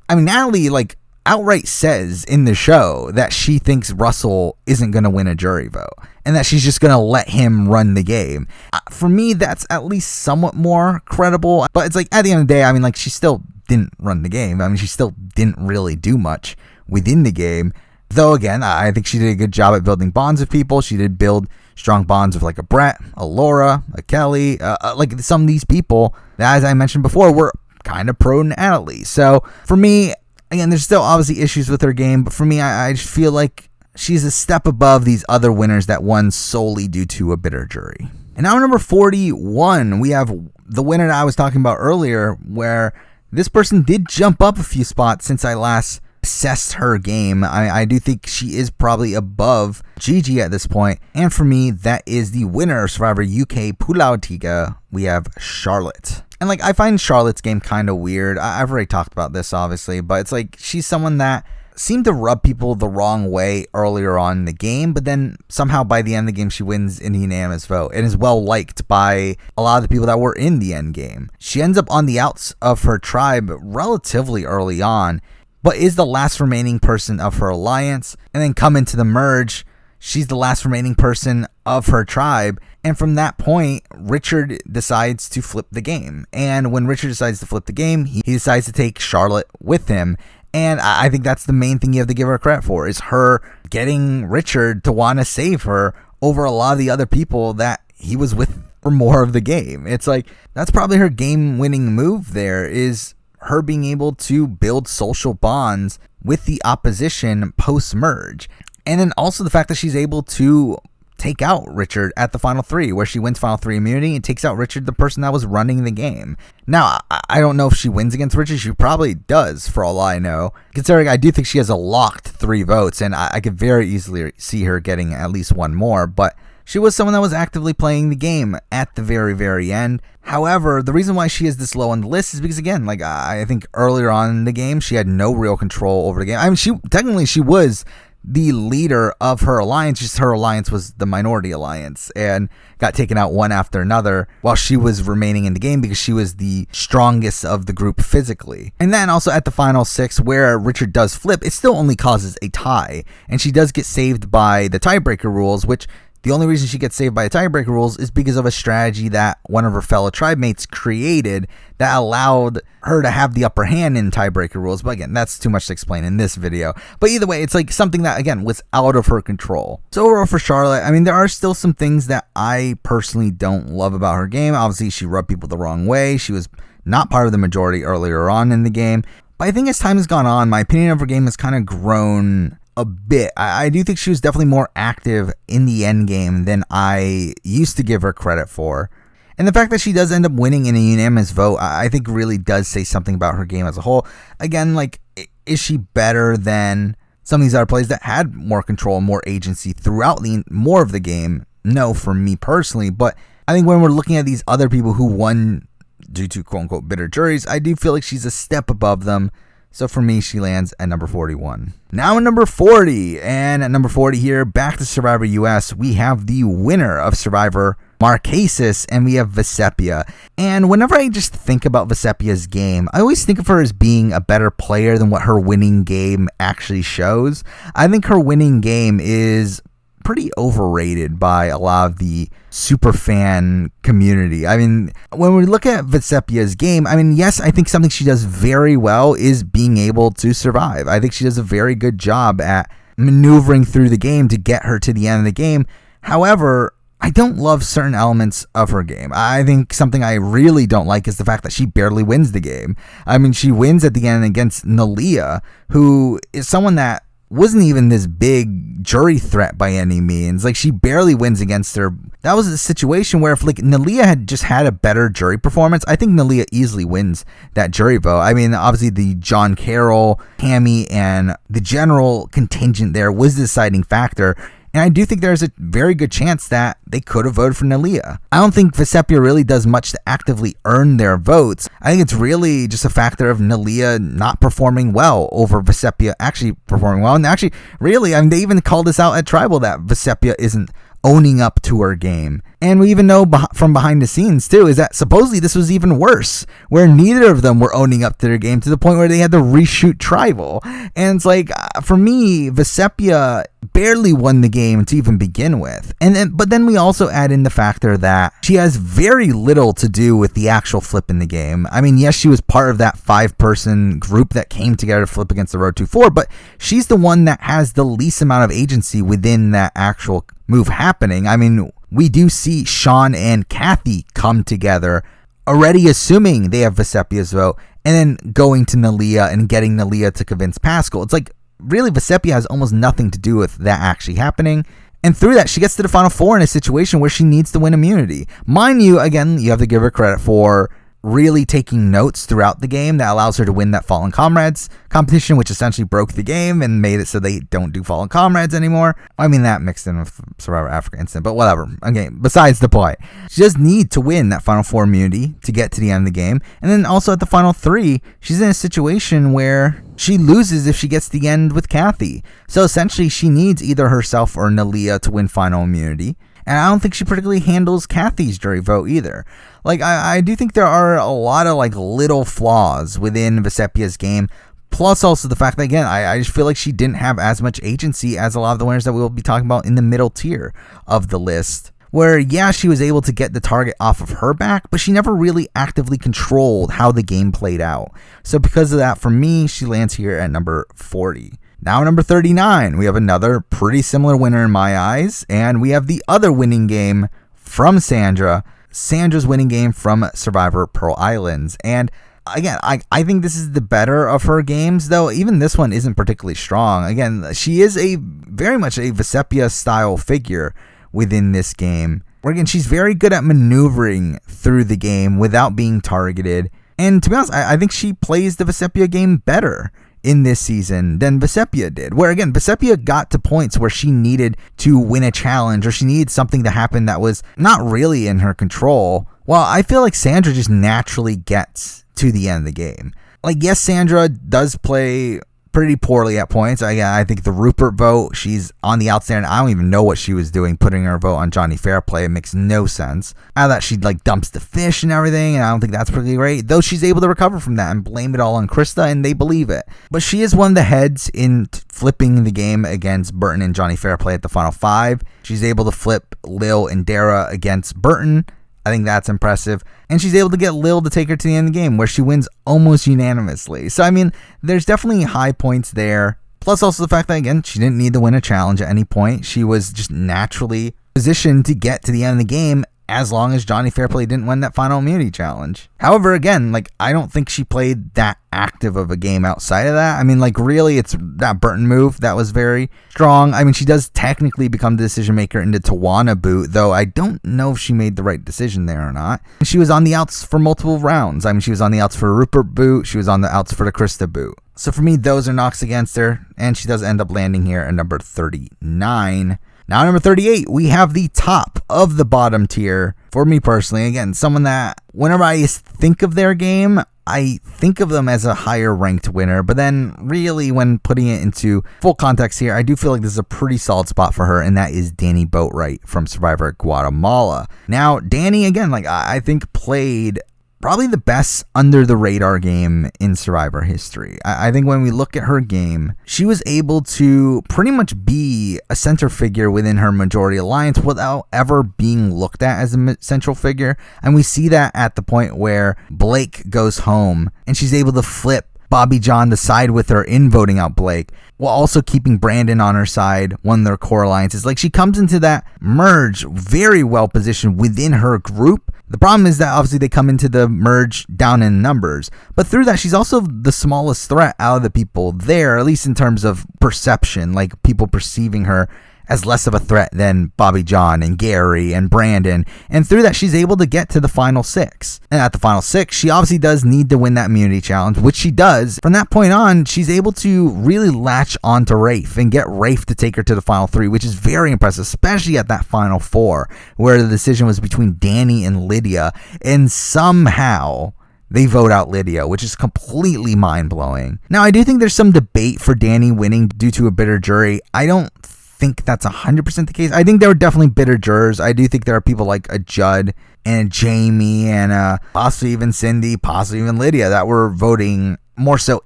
I mean, Natalie, like, outright says in the show that she thinks Russell isn't going to win a jury vote and that she's just going to let him run the game. For me, that's at least somewhat more credible, but it's like at the end of the day, I mean, like, she still didn't run the game. I mean, she still didn't really do much within the game. Though, again, I think she did a good job at building bonds with people. She did build strong bonds with like a Brett, a Laura, a Kelly, like some of these people that, as I mentioned before, were kind of pro Natalie. So for me, again, there's still obviously issues with her game, but for me, I just feel like she's a step above these other winners that won solely due to a bitter jury. And now number 41, we have the winner that I was talking about earlier, where this person did jump up a few spots since I last assessed her game. I do think she is probably above Gigi at this point. And for me, that is the winner of Survivor UK Pulau Tiga. We have Charlotte. And like, I find Charlotte's game kind of weird. I've already talked about this, obviously, but it's like she's someone that seemed to rub people the wrong way earlier on in the game, but then somehow by the end of the game she wins in a unanimous vote and is well liked by a lot of the people that were in the end game. She ends up on the outs of her tribe relatively early on, but is the last remaining person of her alliance, and then come into the merge, she's the last remaining person of her tribe, and from that point, Richard decides to flip the game. And when Richard decides to flip the game, he decides to take Charlotte with him. And I think that's the main thing you have to give her credit for, is her getting Richard to want to save her over a lot of the other people that he was with for more of the game. It's like, that's probably her game-winning move there, is her being able to build social bonds with the opposition post-merge. And then also the fact that she's able to take out Richard at the final three, where she wins final three immunity and takes out Richard, the person that was running the game. Now, I don't know if she wins against Richard. She probably does, for all I know, considering I do think she has a locked 3 votes, and I could very easily see her getting at least one more, but she was someone that was actively playing the game at the very, very end. However, the reason why she is this low on the list is because, again, like, I think earlier on in the game, she had no real control over the game. I mean, she was the leader of her alliance, just her alliance was the minority alliance and got taken out one after another while she was remaining in the game because she was the strongest of the group physically. And then also at the final 6, where Richard does flip, it still only causes a tie, and she does get saved by the tiebreaker rules, which the only reason she gets saved by the tiebreaker rules is because of a strategy that one of her fellow tribe mates created that allowed her to have the upper hand in tiebreaker rules. But again, that's too much to explain in this video. But either way, it's like something that, again, was out of her control. So overall for Charlotte, I mean, there are still some things that I personally don't love about her game. Obviously, she rubbed people the wrong way. She was not part of the majority earlier on in the game. But I think as time has gone on, my opinion of her game has kind of grown a bit. I do think she was definitely more active in the end game than I used to give her credit for. And the fact that she does end up winning in a unanimous vote, I think really does say something about her game as a whole. Again, like, is she better than some of these other players that had more control and more agency throughout more of the game? No, for me personally. But I think when we're looking at these other people who won due to quote-unquote bitter juries, I do feel like she's a step above them. So for me, she lands at number 41. Now at number 40, and at number 40 here, back to Survivor US, we have the winner of Survivor Marquesas, and we have Vesepia. And whenever I just think about Vesepia's game, I always think of her as being a better player than what her winning game actually shows. I think her winning game is pretty overrated by a lot of the super fan community. I mean, when we look at Vesepia's game, I mean, yes, I think something she does very well is being able to survive. I think she does a very good job at maneuvering through the game to get her to the end of the game. However, I don't love certain elements of her game. I think something I really don't like is the fact that she barely wins the game. I mean, she wins at the end against Nalia, who is someone that wasn't even this big jury threat by any means. Like, she barely wins against her. That was a situation where if, like, Nalia had just had a better jury performance, I think Nalia easily wins that jury vote. I mean, obviously the John Carroll, Tammy, and the general contingent there was the deciding factor. And I do think there's a very good chance that they could have voted for Nalia. I don't think Vesepia really does much to actively earn their votes. I think it's really just a factor of Nalia not performing well over Vesepia actually performing well. And actually, really, I mean, they even called this out at Tribal that Vesepia isn't owning up to her game. And we even know from behind the scenes, too, is that supposedly this was even worse, where neither of them were owning up to their game to the point where they had to reshoot Tribal. And it's like, for me, Vesepia barely won the game to even begin with. But then we also add in the factor that she has very little to do with the actual flip in the game. I mean, yes, she was part of that 5-person group that came together to flip against the Road 2-4, but she's the one that has the least amount of agency within that actual move happening. I mean, we do see Sean and Kathy come together, already assuming they have Vesepia's vote, and then going to Nalia and getting Nalia to convince Pascal. It's like, really, Vesepia has almost nothing to do with that actually happening. And through that, she gets to the Final Four in a situation where she needs to win immunity. Mind you, again, you have to give her credit for really taking notes throughout the game that allows her to win that Fallen Comrades competition, which essentially broke the game and made it so they don't do Fallen Comrades anymore. I mean, that mixed in with Survivor Africa Instant, but whatever. Okay, besides the point. She just needs to win that Final Four immunity to get to the end of the game. And then also at the Final 3, she's in a situation where she loses if she gets to the end with Kathy. So essentially, she needs either herself or Nalia to win final immunity. And I don't think she particularly handles Kathy's jury vote either. Like, I do think there are a lot of, like, little flaws within Vesepia's game. Plus also the fact that, again, I just feel like she didn't have as much agency as a lot of the winners that we'll be talking about in the middle tier of the list. Where, yeah, she was able to get the target off of her back, but she never really actively controlled how the game played out. So because of that, for me, she lands here at number 40. Now number 39, we have another pretty similar winner in my eyes, and we have the other winning game from Sandra, Sandra's winning game from Survivor Pearl Islands. And again, I think this is the better of her games, though even this one isn't particularly strong. Again, she is very much a Vesepia style figure within this game, where again, she's very good at maneuvering through the game without being targeted. And to be honest, I think she plays the Vesepia game better in this season than Vesepia did, where again, Vesepia got to points where she needed to win a challenge or she needed something to happen that was not really in her control. Well, I feel like Sandra just naturally gets to the end of the game. Like, yes, Sandra does play pretty poorly at points. I think the Rupert vote, she's on the outs there, and I don't even know what she was doing putting her vote on Johnny Fairplay. It makes no sense. I thought she like dumps the fish and everything, and I don't think that's particularly great, though she's able to recover from that and blame it all on Krista, and they believe it. But she is one of the heads in flipping the game against Burton and Johnny Fairplay at the Final 5. She's able to flip Lil and Dara against Burton. I think that's impressive. And she's able to get Lil to take her to the end of the game, where she wins almost unanimously. So, I mean, there's definitely high points there. Plus also the fact that, again, she didn't need to win a challenge at any point. She was just naturally positioned to get to the end of the game as long as Johnny Fairplay didn't win that final immunity challenge. However, again, like, I don't think she played that active of a game outside of that. I mean, like, really, it's that Burton move that was very strong. I mean, she does technically become the decision maker in the Tawana boot, though I don't know if she made the right decision there or not. She was on the outs for multiple rounds. I mean, she was on the outs for Rupert boot. She was on the outs for the Krista boot. So for me, those are knocks against her, and she does end up landing here at number 39. Now, number 38, we have the top of the bottom tier. For me personally, again, someone that whenever I think of their game, I think of them as a higher ranked winner. But then really when putting it into full context here, I do feel like this is a pretty solid spot for her, and that is Danny Boatwright from Survivor Guatemala. Now, Danny, again, like I think played probably the best under the radar game in Survivor history. I think when we look at her game, she was able to pretty much be a center figure within her majority alliance without ever being looked at as a central figure. And we see that at the point where Blake goes home and she's able to flip Bobby John to side with her in voting out Blake, while also keeping Brandon on her side, one of their core alliances. Like, she comes into that merge very well positioned within her group. The problem is that obviously they come into the merge down in numbers, but through that she's also the smallest threat out of the people there, at least in terms of perception, like people perceiving her as less of a threat than Bobby John and Gary and Brandon. And through that, she's able to get to the final 6. And at the final 6, she obviously does need to win that immunity challenge, which she does. From that point on, she's able to really latch onto Rafe and get Rafe to take her to the final 3, which is very impressive, especially at that final 4, where the decision was between Danny and Lydia. And somehow they vote out Lydia, which is completely mind-blowing. Now, I do think there's some debate for Danny winning due to a bitter jury. I don't think that's 100% the case. I think there were definitely bitter jurors. I do think there are people like a Judd and a Jamie and possibly even Cindy, possibly even Lydia that were voting more so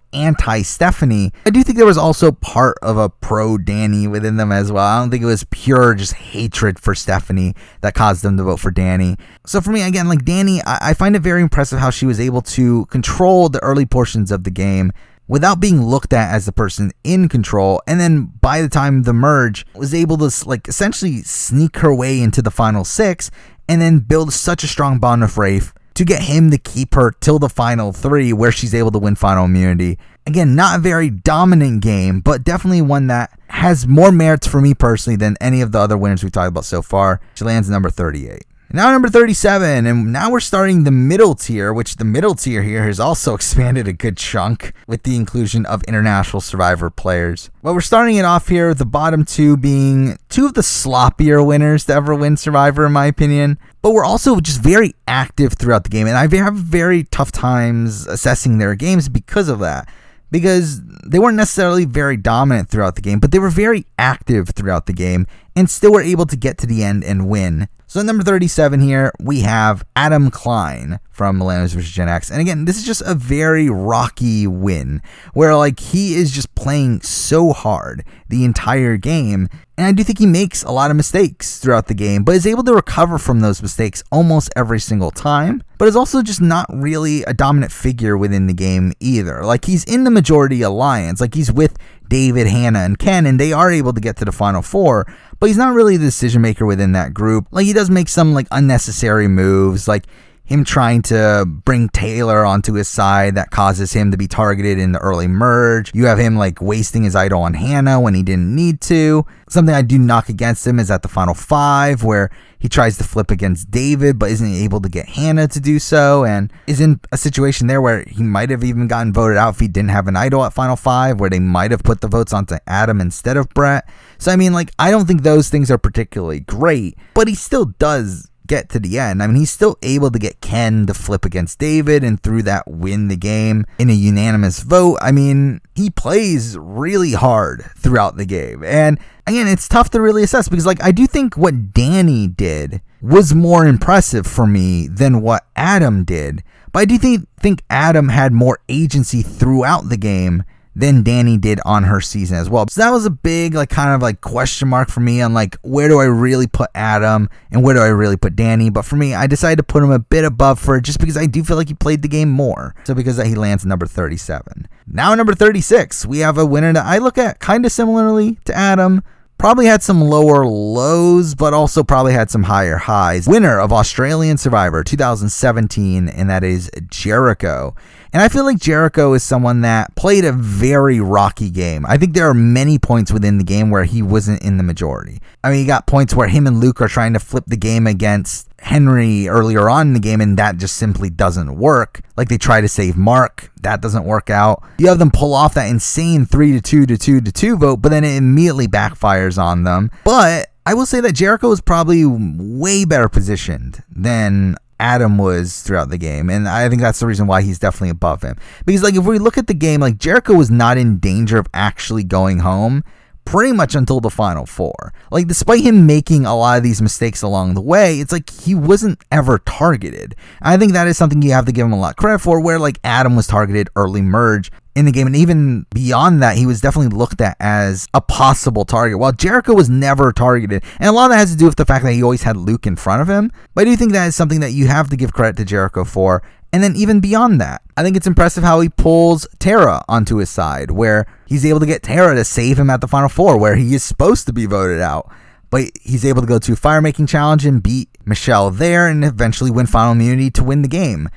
anti-Stephanie. I do think there was also part of a pro-Danny within them as well. I don't think it was pure just hatred for Stephanie that caused them to vote for Danny. So for me, again, like Danny, I find it very impressive how she was able to control the early portions of the game without being looked at as the person in control, and then by the time the merge, was able to like essentially sneak her way into the final 6 and then build such a strong bond with Rafe to get him to keep her till the final 3 where she's able to win final immunity. Again, not a very dominant game, but definitely one that has more merits for me personally than any of the other winners we've talked about so far. She lands number 38. Now number 37, and now we're starting the middle tier, which the middle tier here has also expanded a good chunk with the inclusion of International Survivor players. But we're starting it off here with the bottom 2 being 2 of the sloppier winners to ever win Survivor in my opinion. But we're also just very active throughout the game, and I have very tough times assessing their games because of that. Because they weren't necessarily very dominant throughout the game, but they were very active throughout the game and still were able to get to the end and win. So at number 37 here, we have Adam Klein from Millennials vs. Gen X. And again, this is just a very rocky win where like he is just playing so hard the entire game. And I do think he makes a lot of mistakes throughout the game, but is able to recover from those mistakes almost every single time. But is also just not really a dominant figure within the game either. Like he's in the majority alliance, like he's with David, Hannah, and Ken, and they are able to get to the final 4, but he's not really the decision maker within that group. Like he does make some like unnecessary moves, like him trying to bring Taylor onto his side that causes him to be targeted in the early merge. You have him like wasting his idol on Hannah when he didn't need to. Something I do knock against him is at the final 5 where he tries to flip against David but isn't able to get Hannah to do so, and is in a situation there where he might have even gotten voted out if he didn't have an idol at final 5, where they might have put the votes onto Adam instead of Brett. So I mean, like, I don't think those things are particularly great, but he still does get to the end. I mean, he's still able to get Ken to flip against David and through that win the game in a unanimous vote. I mean, he plays really hard throughout the game. And again, it's tough to really assess because like I do think what Danny did was more impressive for me than what Adam did. But I do think Adam had more agency throughout the game than Danny did on her season as well. So that was a big like kind of like question mark for me on like where do I really put Adam and where do I really put Danny. But for me, I decided to put him a bit above for just because I do feel like he played the game more. So because he lands number 37. Now number 36, we have a winner that I look at kind of similarly to Adam. Probably had some lower lows, but also probably had some higher highs. Winner of Australian Survivor 2017, and that is Jericho. And I feel like Jericho is someone that played a very rocky game. I think there are many points within the game where he wasn't in the majority. I mean, you got points where him and Luke are trying to flip the game against Henry earlier on in the game, and that just simply doesn't work. Like they try to save Mark, that doesn't work out. You have them pull off that insane 3-2 vote, but then it immediately backfires on them. But I will say that Jericho is probably way better positioned than Adam was throughout the game, and I think that's the reason why he's definitely above him. Because like if we look at the game, like Jericho was not in danger of actually going home pretty much until the final 4. Like despite him making a lot of these mistakes along the way, it's like he wasn't ever targeted. I think that is something you have to give him a lot of credit for, where like Adam was targeted early merge in the game, and even beyond that, he was definitely looked at as a possible target, while Jericho was never targeted. And a lot of that has to do with the fact that he always had Luke in front of him. But I do think that is something that you have to give credit to Jericho for. And then even beyond that, I think it's impressive how he pulls Tara onto his side, where he's able to get Tara to save him at the final 4, where he is supposed to be voted out. But he's able to go to a fire-making challenge and beat Michelle there and eventually win final immunity to win the game.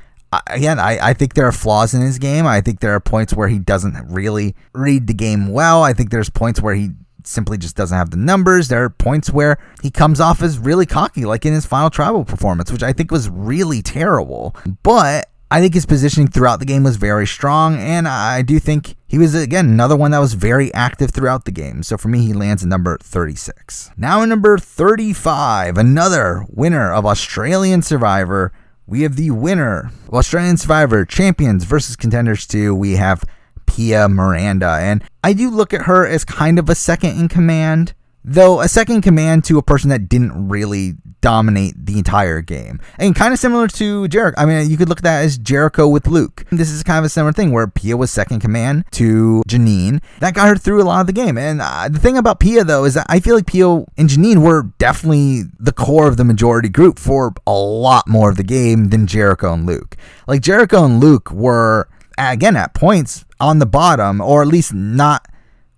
Again, I think there are flaws in his game. I think there are points where he doesn't really read the game well. I think there's points where he simply just doesn't have the numbers. There are points where he comes off as really cocky, like in his final tribal performance, which I think was really terrible. But I think his positioning throughout the game was very strong, and I do think he was, again, another one that was very active throughout the game. So for me, he lands at number 36. Now at number 35, another winner of Australian Survivor. We have the winner of Australian Survivor Champions versus Contenders 2. We have Pia Miranda, and I do look at her as kind of a second in command though a second command to a person that didn't really dominate the entire game. And kind of similar to Jericho. I mean, you could look at that as Jericho with Luke. This is kind of a similar thing where Pia was second command to Janine. That got her through a lot of the game. And the thing about Pia, though, is that I feel like Pia and Janine were definitely the core of the majority group for a lot more of the game than Jericho and Luke. Like, Jericho and Luke were, again, at points on the bottom, or at least not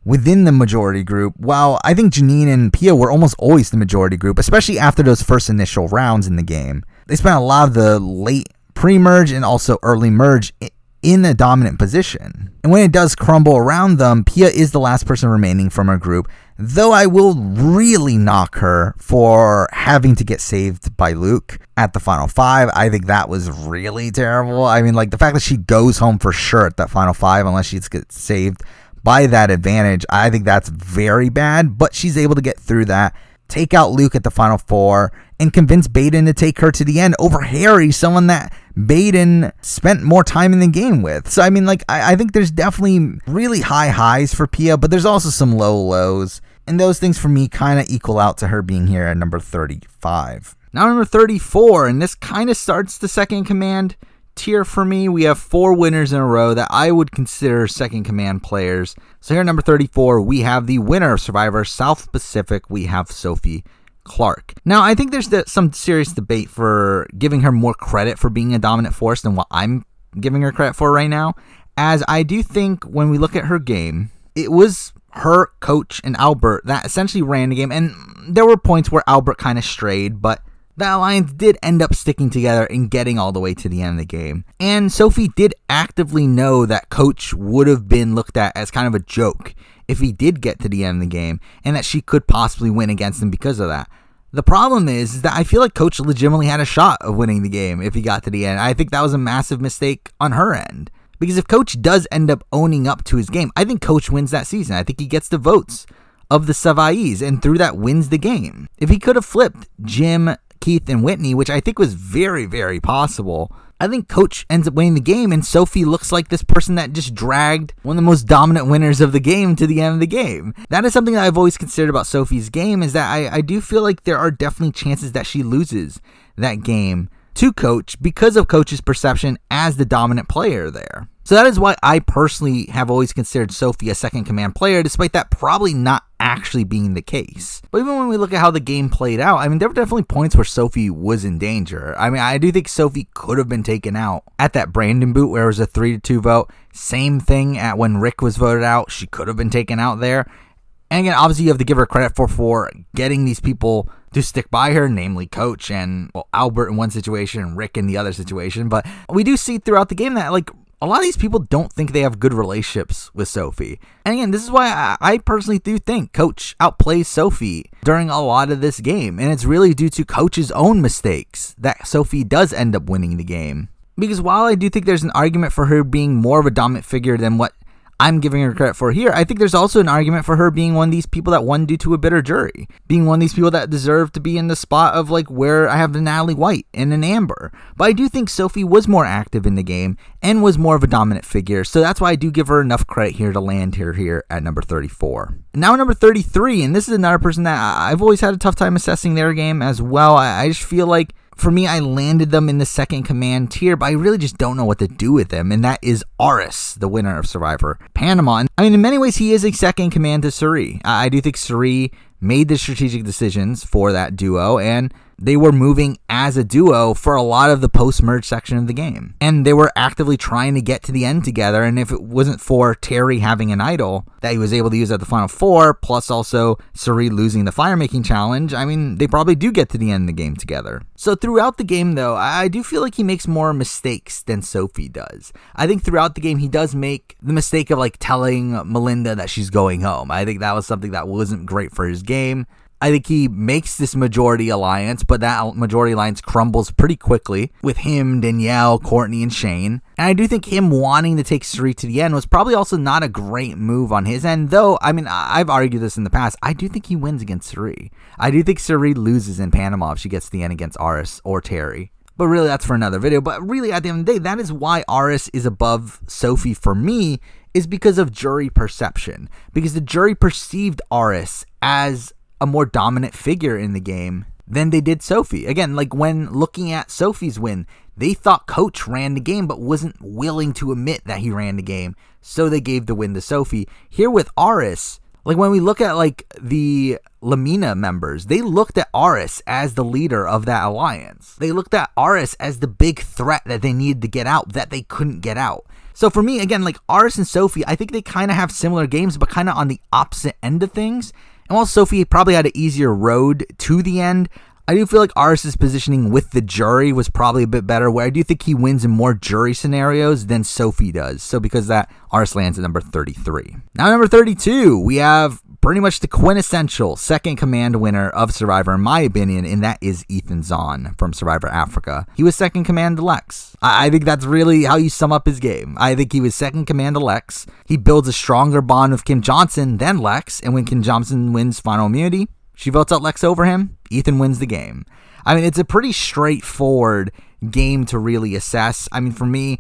within the majority group, while I think Janine and Pia were almost always the majority group, especially after those first initial rounds in the game. They spent a lot of the late pre-merge and also early merge in a dominant position. And when it does crumble around them, Pia is the last person remaining from her group, though I will really knock her for having to get saved by Luke at the final 5. I think that was really terrible. I mean, like, the fact that she goes home for sure at that final 5 unless she gets saved by that advantage, I think that's very bad, but she's able to get through that, take out Luke at the final 4, and convince Baden to take her to the end over Harry, someone that Baden spent more time in the game with. So, I mean, like, I think there's definitely really high highs for Pia, but there's also some low lows, and those things for me kind of equal out to her being here at number 35. Now, number 34, and this kind of starts the second command tier for me. We have 4 winners in a row that I would consider second command players. So here at number 34, we have the winner of Survivor South Pacific. We have Sophie Clark. Now, I think there's some serious debate for giving her more credit for being a dominant force than what I'm giving her credit for right now, as I do think when we look at her game, it was her coach and Albert that essentially ran the game, and there were points where Albert kind of strayed, but the alliance did end up sticking together and getting all the way to the end of the game. And Sophie did actively know that Coach would have been looked at as kind of a joke if he did get to the end of the game, and that she could possibly win against him because of that. The problem is that I feel like Coach legitimately had a shot of winning the game if he got to the end. I think that was a massive mistake on her end. Because if Coach does end up owning up to his game, I think Coach wins that season. I think he gets the votes of the Savais and through that wins the game. If he could have flipped Jim, Keith, and Whitney, which I think was very, very possible, I think Coach ends up winning the game, and Sophie looks like this person that just dragged one of the most dominant winners of the game to the end of the game. That is something that I've always considered about Sophie's game, is that I do feel like there are definitely chances that she loses that game to Coach because of Coach's perception as the dominant player there. So that is why I personally have always considered Sophie a second command player, despite that probably not actually being the case. But even when we look at how the game played out, I mean, there were definitely points where Sophie was in danger. I mean, I do think Sophie could have been taken out at that Brandon boot where it was a 3-2 vote. Same thing at when Rick was voted out. She could have been taken out there. And again, obviously you have to give her credit for getting these people to stick by her, namely Coach and, well, Albert in one situation and Rick in the other situation. But we do see throughout the game that, like, a lot of these people don't think they have good relationships with Sophie. And again, this is why I personally do think Coach outplays Sophie during a lot of this game. And it's really due to Coach's own mistakes that Sophie does end up winning the game. Because while I do think there's an argument for her being more of a dominant figure than what I'm giving her credit for here, I think there's also an argument for her being one of these people that won due to a bitter jury. Being one of these people that deserve to be in the spot of, like, where I have the Natalie White and an Amber. But I do think Sophie was more active in the game and was more of a dominant figure. So that's why I do give her enough credit here to land her here at number 34. Now number 33, and this is another person that I've always had a tough time assessing their game as well. I just feel like, for me, I landed them in the second command tier, but I really just don't know what to do with them, and that is Aras, the winner of Survivor Panama. I mean, in many ways, he is a second command to Suri. I do think Suri made the strategic decisions for that duo, and they were moving as a duo for a lot of the post-merge section of the game. And they were actively trying to get to the end together, and if it wasn't for Terry having an idol that he was able to use at the final 4, plus also Suri losing the fire-making challenge, I mean, they probably do get to the end of the game together. So throughout the game, though, I do feel like he makes more mistakes than Sophie does. I think throughout the game, he does make the mistake of, like, telling Melinda that she's going home. I think that was something that wasn't great for his game. I think he makes this majority alliance, but that majority alliance crumbles pretty quickly with him, Danielle, Courtney, and Shane. And I do think him wanting to take Suri to the end was probably also not a great move on his end, though, I mean, I've argued this in the past. I do think he wins against Suri. I do think Suri loses in Panama if she gets to the end against Aras or Terry. But really, that's for another video. But really, at the end of the day, that is why Aras is above Sophie for me, is because of jury perception. Because the jury perceived Aras as a more dominant figure in the game than they did Sophie. Again, like when looking at Sophie's win, they thought Coach ran the game but wasn't willing to admit that he ran the game, so they gave the win to Sophie. Here with Aras, like when we look at like the Lamina members, they looked at Aras as the leader of that alliance. They looked at Aras as the big threat that they needed to get out that they couldn't get out. So for me, again, like Aras and Sophie, I think they kind of have similar games, but kind of on the opposite end of things. And while Sophie probably had an easier road to the end, I do feel like Aras' positioning with the jury was probably a bit better, where I do think he wins in more jury scenarios than Sophie does. So because of that, Aras lands at number 33. Now number 32, we have pretty much the quintessential second command winner of Survivor, in my opinion, and that is Ethan Zahn from Survivor Africa. He was second command to Lex. I think that's really how you sum up his game. I think he was second command to Lex. He builds a stronger bond with Kim Johnson than Lex, and when Kim Johnson wins final immunity, she votes out Lex over him. Ethan wins the game. I mean, it's a pretty straightforward game to really assess. I mean, for me,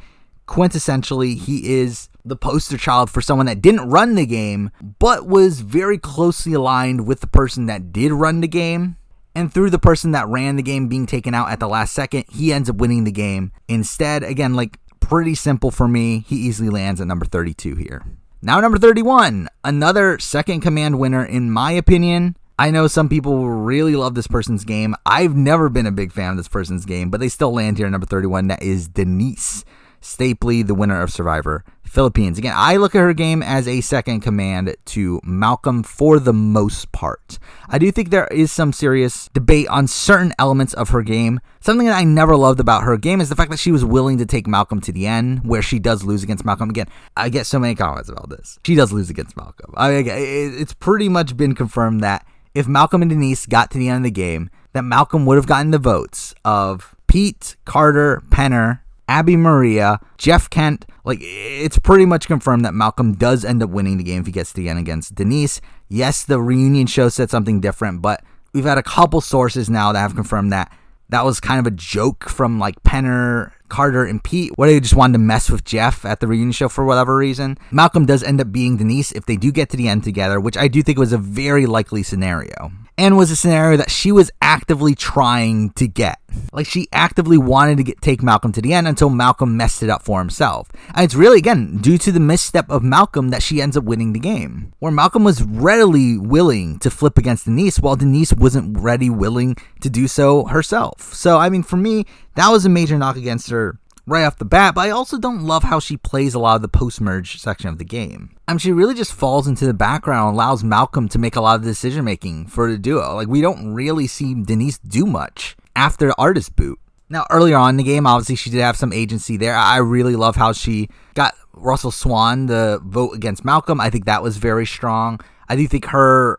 quintessentially, he is the poster child for someone that didn't run the game, but was very closely aligned with the person that did run the game. And through the person that ran the game being taken out at the last second, he ends up winning the game instead. Again, like pretty simple for me. He easily lands at number 32 here. Now number 31, another second command winner in my opinion. I know some people really love this person's game. I've never been a big fan of this person's game, but they still land here at number 31. That is Denise Stapley, the winner of Survivor Philippines. Again, I look at her game as a second command to Malcolm for the most part. I do think there is some serious debate on certain elements of her game. Something that I never loved about her game is the fact that she was willing to take Malcolm to the end, where she does lose against Malcolm. Again, I get so many comments about this. She does lose against Malcolm. It's pretty much been confirmed that if Malcolm and Denise got to the end of the game, that Malcolm would have gotten the votes of Pete, Carter, Penner, Abby Maria, Jeff Kent. Like, it's pretty much confirmed that Malcolm does end up winning the game if he gets to the end against Denise. Yes, the reunion show said something different, but we've had a couple sources now that have confirmed that that was kind of a joke from like Penner, Carter, and Pete, where they just wanted to mess with Jeff at the reunion show for whatever reason. Malcolm does end up being Denise if they do get to the end together, which I do think was a very likely scenario. And was a scenario that she was actively trying to get. Like, she actively wanted to take Malcolm to the end until Malcolm messed it up for himself. And it's really, again, due to the misstep of Malcolm that she ends up winning the game. Where Malcolm was readily willing to flip against Denise, while Denise wasn't willing to do so herself. So, I mean, for me, that was a major knock against her right off the bat, but I also don't love how she plays a lot of the post-merge section of the game. I mean, she really just falls into the background and allows Malcolm to make a lot of the decision-making for the duo. Like, we don't really see Denise do much after the artist boot. Now, earlier on in the game, obviously, she did have some agency there. I really love how she got Russell Swan to vote against Malcolm. I think that was very strong. I do think her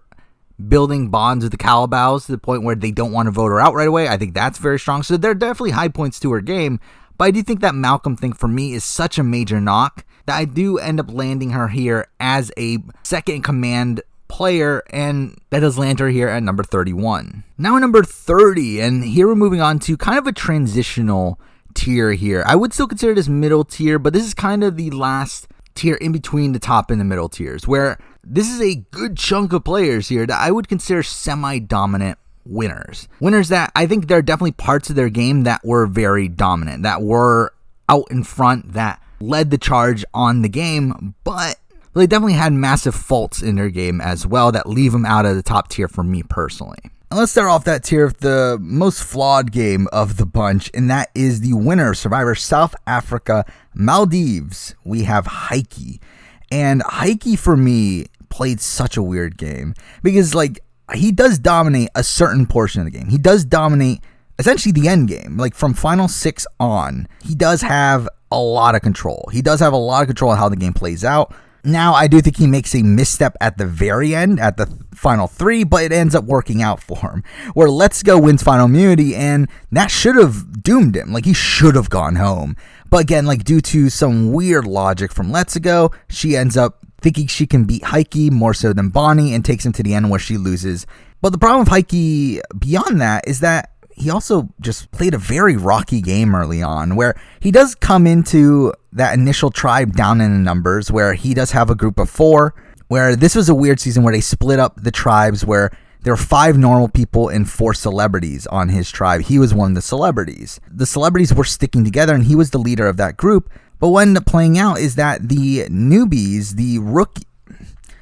building bonds with the Calabaos to the point where they don't want to vote her out right away, I think that's very strong. So there are definitely high points to her game. But I do think that Malcolm thing for me is such a major knock that I do end up landing her here as a second command player, and that does land her here at number 31. Now at number 30, and here we're moving on to kind of a transitional tier here. I would still consider this middle tier, but this is kind of the last tier in between the top and the middle tiers, where this is a good chunk of players here that I would consider semi-dominant winners that I think there are definitely parts of their game that were very dominant, that were out in front, that led the charge on the game, but they definitely had massive faults in their game as well that leave them out of the top tier for me personally. And let's start off that tier with the most flawed game of the bunch, and that is the winner of Survivor South Africa Maldives. We have Haiki, and Haiki for me played such a weird game because like he does dominate a certain portion of the game. He does dominate essentially the end game. Like from final 6 on, he does have a lot of control. He does have a lot of control on how the game plays out. Now, I do think he makes a misstep at the very end, at the final 3, but it ends up working out for him. Where Let's Go wins final immunity, and that should have doomed him. Like, he should have gone home. But again, like due to some weird logic from Let's Go, she ends up thinking she can beat Haiki more so than Bonnie and takes him to the end where she loses. But the problem with Haiki beyond that is that he also just played a very rocky game early on, where he does come into that initial tribe down in the numbers, where he does have a group of 4, where this was a weird season where they split up the tribes, where there were 5 normal people and 4 celebrities on his tribe. He was one of the celebrities. The celebrities were sticking together, and he was the leader of that group. But what ended up playing out is that the newbies,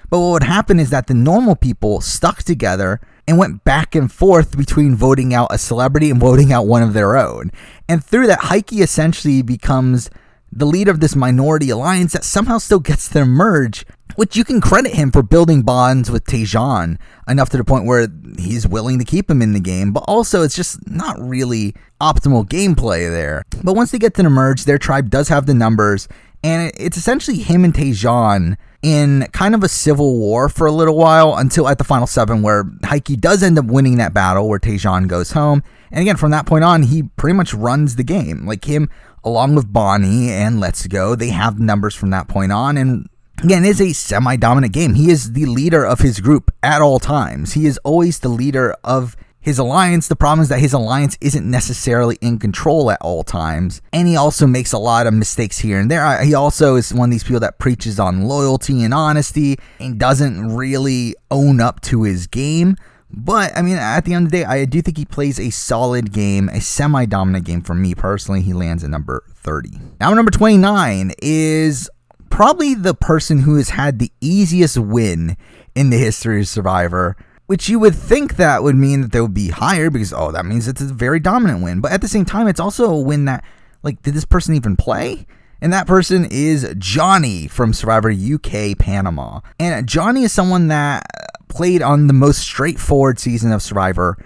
but what would happen is that the normal people stuck together and went back and forth between voting out a celebrity and voting out one of their own. And through that, Haiki essentially becomes the leader of this minority alliance that somehow still gets to merge, which you can credit him for building bonds with Tejan enough to the point where he's willing to keep him in the game, but also it's just not really optimal gameplay there. But once they get to the merge, their tribe does have the numbers, and it's essentially him and Tejan in kind of a civil war for a little while until at the final 7 where Haiki does end up winning that battle where Tejan goes home. And again, from that point on, he pretty much runs the game. Like him, along with Bonnie and Let's Go, they have numbers from that point on. And again, it is a semi-dominant game. He is the leader of his group at all times. He is always the leader of his alliance. The problem is that his alliance isn't necessarily in control at all times. And he also makes a lot of mistakes here and there. He also is one of these people that preaches on loyalty and honesty and doesn't really own up to his game. But, I mean, at the end of the day, I do think he plays a solid game, a semi-dominant game for me personally. He lands at number 30. Now, number 29 is probably the person who has had the easiest win in the history of Survivor, which you would think that would mean that they would be higher because, oh, that means it's a very dominant win. But at the same time, it's also a win that, like, did this person even play? And that person is Johnny from Survivor UK Panama. And Johnny is someone that played on the most straightforward season of Survivor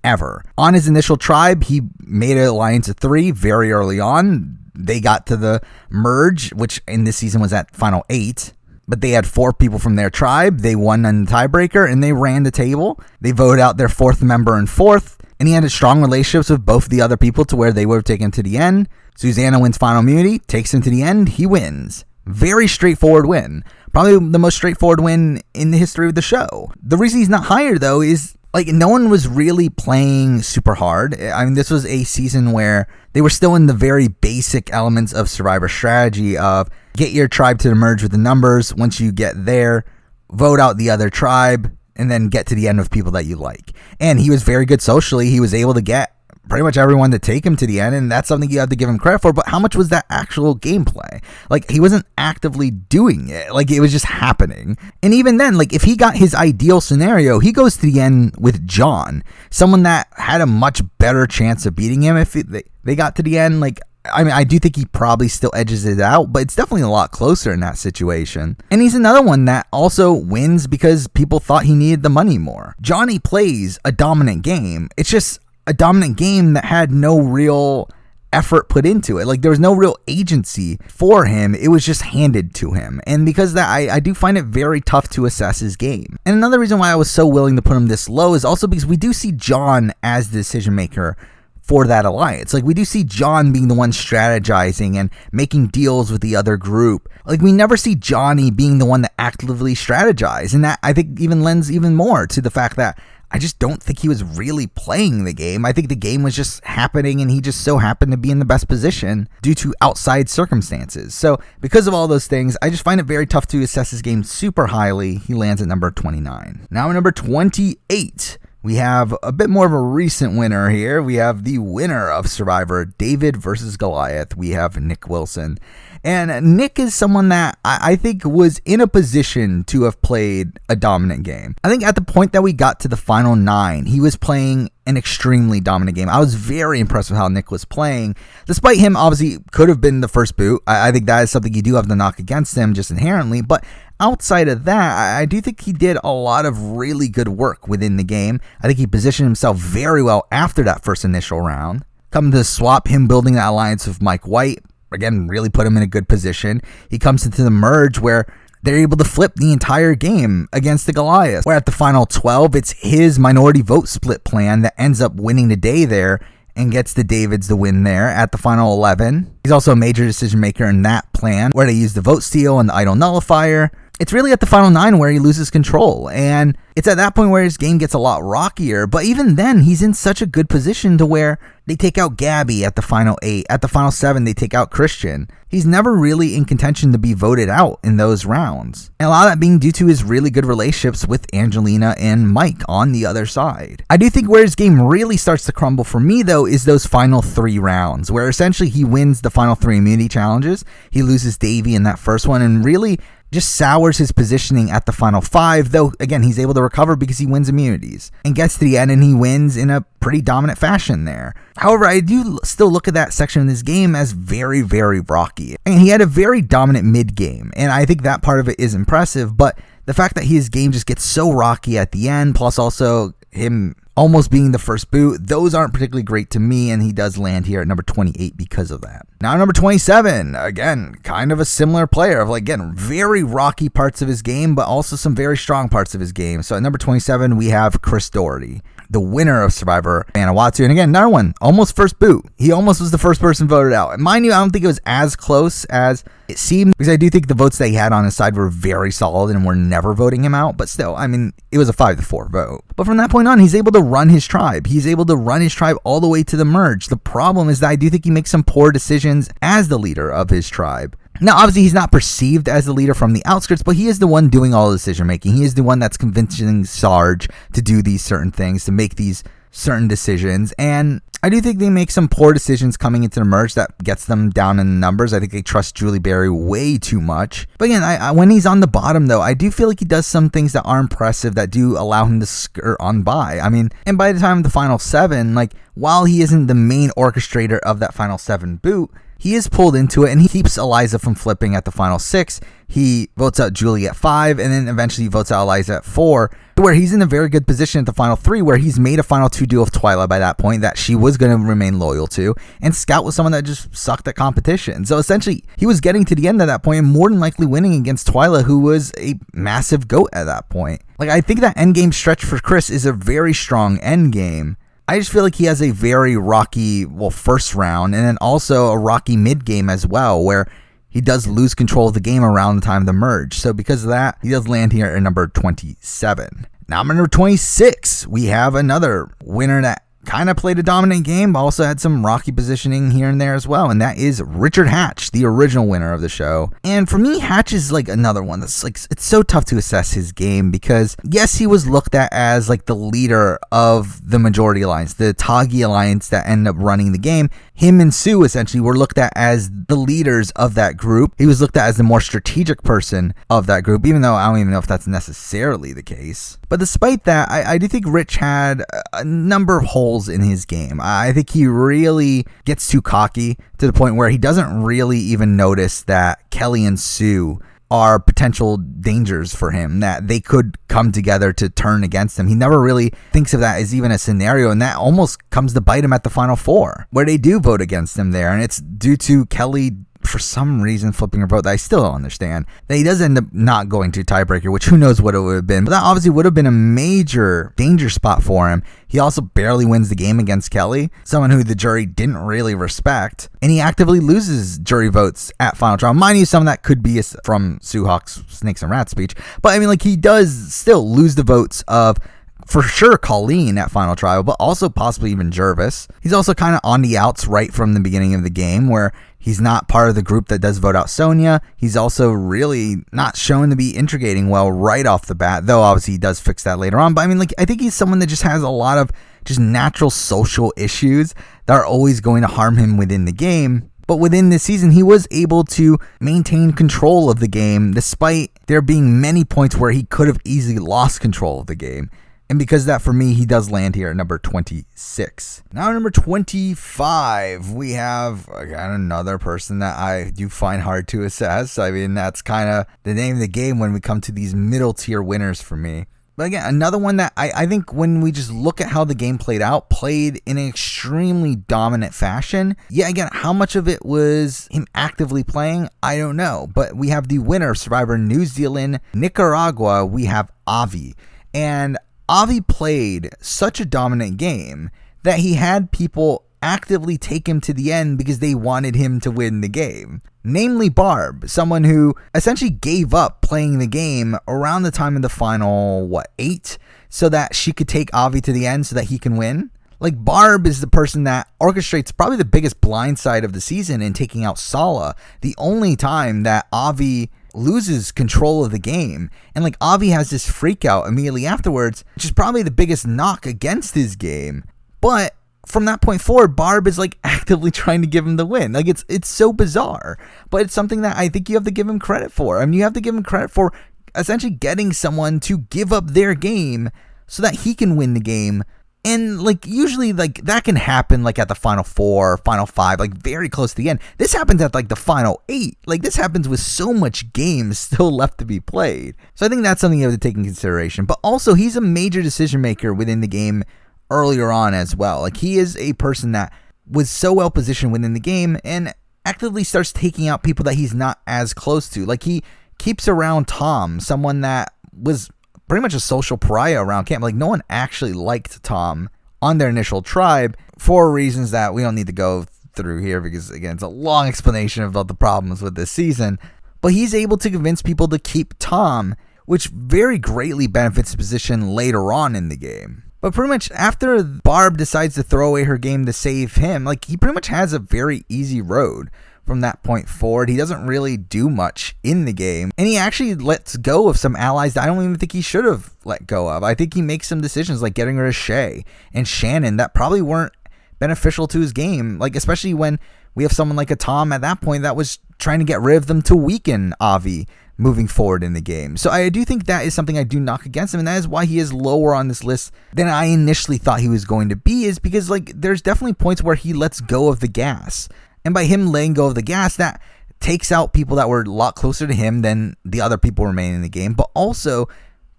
ever. On his initial tribe, he made an alliance of 3 very early on. They got to the merge, which in this season was at final 8. But they had 4 people from their tribe. They won on the tiebreaker, and they ran the table. They voted out their 4th member and 4th. And he had strong relationships with both the other people to where they would have taken him to the end. Susanna wins final immunity, takes him to the end. He wins. Very straightforward win. Probably the most straightforward win in the history of the show. The reason he's not higher, though, is like no one was really playing super hard. I mean, this was a season where they were still in the very basic elements of Survivor strategy of get your tribe to merge with the numbers. Once you get there, vote out the other tribe, and then get to the end with people that you like. And he was very good socially. He was able to get pretty much everyone to take him to the end, and that's something you have to give him credit for. But how much was that actual gameplay? Like, he wasn't actively doing it. Like, it was just happening. And even then, like, if he got his ideal scenario, he goes to the end with John, someone that had a much better chance of beating him if they got to the end. Like, I mean, I do think he probably still edges it out, but it's definitely a lot closer in that situation. And he's another one that also wins because people thought he needed the money more. Johnny plays a dominant game. It's just a dominant game that had no real effort put into it. Like, there was no real agency for him. It was just handed to him. And because of that, I do find it very tough to assess his game. And another reason why I was so willing to put him this low is also because we do see John as the decision maker for that alliance. Like, we do see John being the one strategizing and making deals with the other group. Like, we never see Johnny being the one that actively strategized. And that, I think, even lends even more to the fact that I just don't think he was really playing the game. I think the game was just happening and he just so happened to be in the best position due to outside circumstances. So because of all those things, I just find it very tough to assess his game super highly. He lands at number 29. Now at number 28, we have a bit more of a recent winner here. We have the winner of Survivor, David versus Goliath. We have Nick Wilson. And Nick is someone that I think was in a position to have played a dominant game. I think at the point that we got to the final 9, he was playing an extremely dominant game. I was very impressed with how Nick was playing. Despite him obviously could have been the first boot. I think that is something you do have to knock against him just inherently. But outside of that, I do think he did a lot of really good work within the game. I think he positioned himself very well after that first initial round. Come to swap, him building that alliance with Mike White, again, really put him in a good position. He comes into the merge where they're able to flip the entire game against the Goliath. Where at the final 12, it's his minority vote split plan that ends up winning the day there and gets the Davids the win there at the final 11. He's also a major decision maker in that plan where they use the vote steal and the idol nullifier. it's really at the final 9 where he loses control. And it's at that point where his game gets a lot rockier. But even then, he's in such a good position to where they take out Gabby at the final 8. At the final 7, they take out Christian. He's never really in contention to be voted out in those rounds. And a lot of that being due to his really good relationships with Angelina and Mike on the other side. I do think where his game really starts to crumble for me, though, is those final 3 rounds, where essentially he wins the final 3 immunity challenges. He loses Davey in that first one and really just sours his positioning at the final 5, though again he's able to recover because he wins immunities and gets to the end and he wins in a pretty dominant fashion there. However, I do still look at that section of this game as very, very rocky, and he had a very dominant mid game, and I think that part of it is impressive. But the fact that his game just gets so rocky at the end, plus also him almost being the first boot, those aren't particularly great to me, and he does land here at number 28 because of that. Now number 27, again, kind of a similar player of, like, again, very rocky parts of his game, but also some very strong parts of his game. So at number 27, we have Chris Doherty, the winner of Survivor Vanuatu. And again, another one, almost first boot. He almost was the first person voted out. And mind you, I don't think it was as close as it seemed, because I do think the votes that he had on his side were very solid and were never voting him out. But still, I mean, it was a 5-4 vote. But from that point on, he's able to run his tribe. He's able to run his tribe all the way to the merge. The problem is that I do think he makes some poor decisions as the leader of his tribe. Now, obviously, he's not perceived as the leader from the outskirts, but he is the one doing all the decision making. He is the one that's convincing Sarge to do these certain things, to make these certain decisions. And I do think they make some poor decisions coming into the merge that gets them down in the numbers. I think they trust Julie Berry way too much. But again, when he's on the bottom, though, I do feel like he does some things that are impressive that do allow him to skirt on by. I mean, and by the time of the final 7, like, while he isn't the main orchestrator of that final 7 boot, he is pulled into it, and he keeps Eliza from flipping at the final 6. He votes out Julie at 5, and then eventually votes out Eliza at 4, where he's in a very good position at the final 3, where he's made a final 2 deal with Twyla by that point that she was going to remain loyal to, and Scout was someone that just sucked at competition. So essentially, he was getting to the end of that point and more than likely winning against Twyla, who was a massive GOAT at that point. Like, I think that endgame stretch for Chris is a very strong endgame. I just feel like he has a very rocky, first round, and then also a rocky mid game as well, where he does lose control of the game around the time of the merge. So because of that, he does land here at number 27. Now, number 26, we have another winner that kind of played a dominant game, but also had some rocky positioning here and there as well, and that is Richard Hatch, the original winner of the show. And for me, Hatch is like another one that's like, it's so tough to assess his game, because yes, he was looked at as like the leader of the Majority Alliance, the Tagi Alliance that ended up running the game. Him and Sue essentially were looked at as the leaders of that group. He was looked at as the more strategic person of that group, even though I don't even know if that's necessarily the case. But despite that, I do think Rich had a number of holes in his game. I think he really gets too cocky to the point where he doesn't really even notice that Kelly and Sue are potential dangers for him, that they could come together to turn against him. He never really thinks of that as even a scenario, and that almost comes to bite him at the final 4, where they do vote against him there, and it's due to Kelly, for some reason, flipping her vote that I still don't understand, that he does end up not going to tiebreaker, which who knows what it would have been, but that obviously would have been a major danger spot for him. He also barely wins the game against Kelly, someone who the jury didn't really respect, and he actively loses jury votes at final trial. Mind you, some of that could be from Sue Hawk's Snakes and Rats speech, but I mean, like, he does still lose the votes of, for sure, Colleen at final trial, but also possibly even Jervis. He's also kind of on the outs right from the beginning of the game, where he's not part of the group that does vote out Sonia. He's also really not shown to be integrating well right off the bat, though obviously he does fix that later on. But I mean, like, I think he's someone that just has a lot of just natural social issues that are always going to harm him within the game. But within this season, he was able to maintain control of the game, despite there being many points where he could have easily lost control of the game. And because of that, for me, he does land here at number 26. Now, number 25, we have, again, another person that I do find hard to assess. I mean, that's kind of the name of the game when we come to these middle tier winners for me. But again, another one that I think when we just look at how the game played out, played in an extremely dominant fashion. Yeah, again, how much of it was him actively playing, I don't know. But we have the winner of Survivor New Zealand, Nicaragua. We have Avi. And Avi played such a dominant game that he had people actively take him to the end because they wanted him to win the game. Namely Barb, someone who essentially gave up playing the game around the time of the final, 8? So that she could take Avi to the end so that he can win. Like, Barb is the person that orchestrates probably the biggest blindside of the season in taking out Sala. The only time that Avi loses control of the game. And like, Avi has this freak out immediately afterwards, which is probably the biggest knock against his game. But from that point forward, Barb is like actively trying to give him the win. Like, it's so bizarre, but it's something that I think you have to give him credit for. I mean, you have to give him credit for essentially getting someone to give up their game so that he can win the game. And like, usually like that can happen like at the final 4, final 5, like very close to the end. This happens at like the final 8. Like, this happens with so much games still left to be played. So I think that's something you have to take in consideration. But also, he's a major decision maker within the game earlier on as well. Like, he is a person that was so well positioned within the game and actively starts taking out people that he's not as close to. Like, he keeps around Tom, someone that was pretty much a social pariah around camp. Like, no one actually liked Tom on their initial tribe for reasons that we don't need to go through here because, again, it's a long explanation about the problems with this season. But he's able to convince people to keep Tom, which very greatly benefits his position later on in the game. But pretty much after Barb decides to throw away her game to save him, like, he pretty much has a very easy road from that point forward. He doesn't really do much in the game, and he actually lets go of some allies that I don't even think he should have let go of. I think he makes some decisions like getting rid of Shay and Shannon that probably weren't beneficial to his game, like especially when we have someone like a Tom at that point that was trying to get rid of them to weaken Avi moving forward in the game. So I do think that is something I do knock against him, and that is why he is lower on this list than I initially thought he was going to be, is because like there's definitely points where he lets go of the gas. And by him letting go of the gas, that takes out people that were a lot closer to him than the other people remaining in the game, but also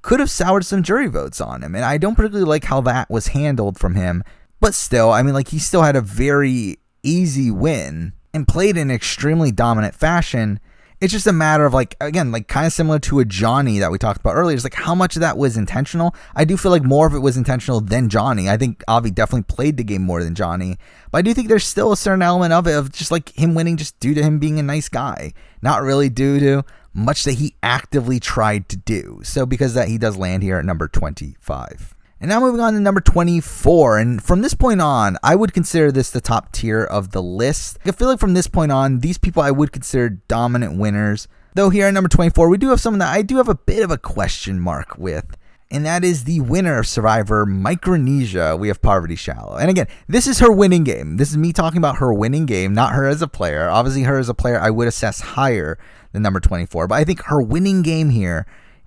could have soured some jury votes on him. And I don't particularly like how that was handled from him. But still, I mean, like, he still had a very easy win and played in extremely dominant fashion. It's just a matter of, like, again, like, kind of similar to a Johnny that we talked about earlier. It's like, how much of that was intentional? I do feel like more of it was intentional than Johnny. I think Avi definitely played the game more than Johnny. But I do think there's still a certain element of it of just, like, him winning just due to him being a nice guy. Not really due to much that he actively tried to do. So because of that, he does land here at number 25. And now moving on to number 24, and from this point on, I would consider this the top tier of the list. I feel like from this point on, these people I would consider dominant winners. Though here at number 24, we do have someone that I do have a bit of a question mark with, and that is the winner of Survivor Micronesia. We have Parvati Shallow. And again, this is her winning game. This is me talking about her winning game, not her as a player. Obviously, her as a player, I would assess higher than number 24, but I think her winning game here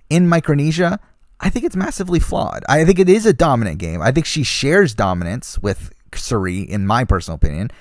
in Micronesia, I think it's massively flawed. I think it is a dominant game. I think she shares dominance with Suri, in my personal opinion.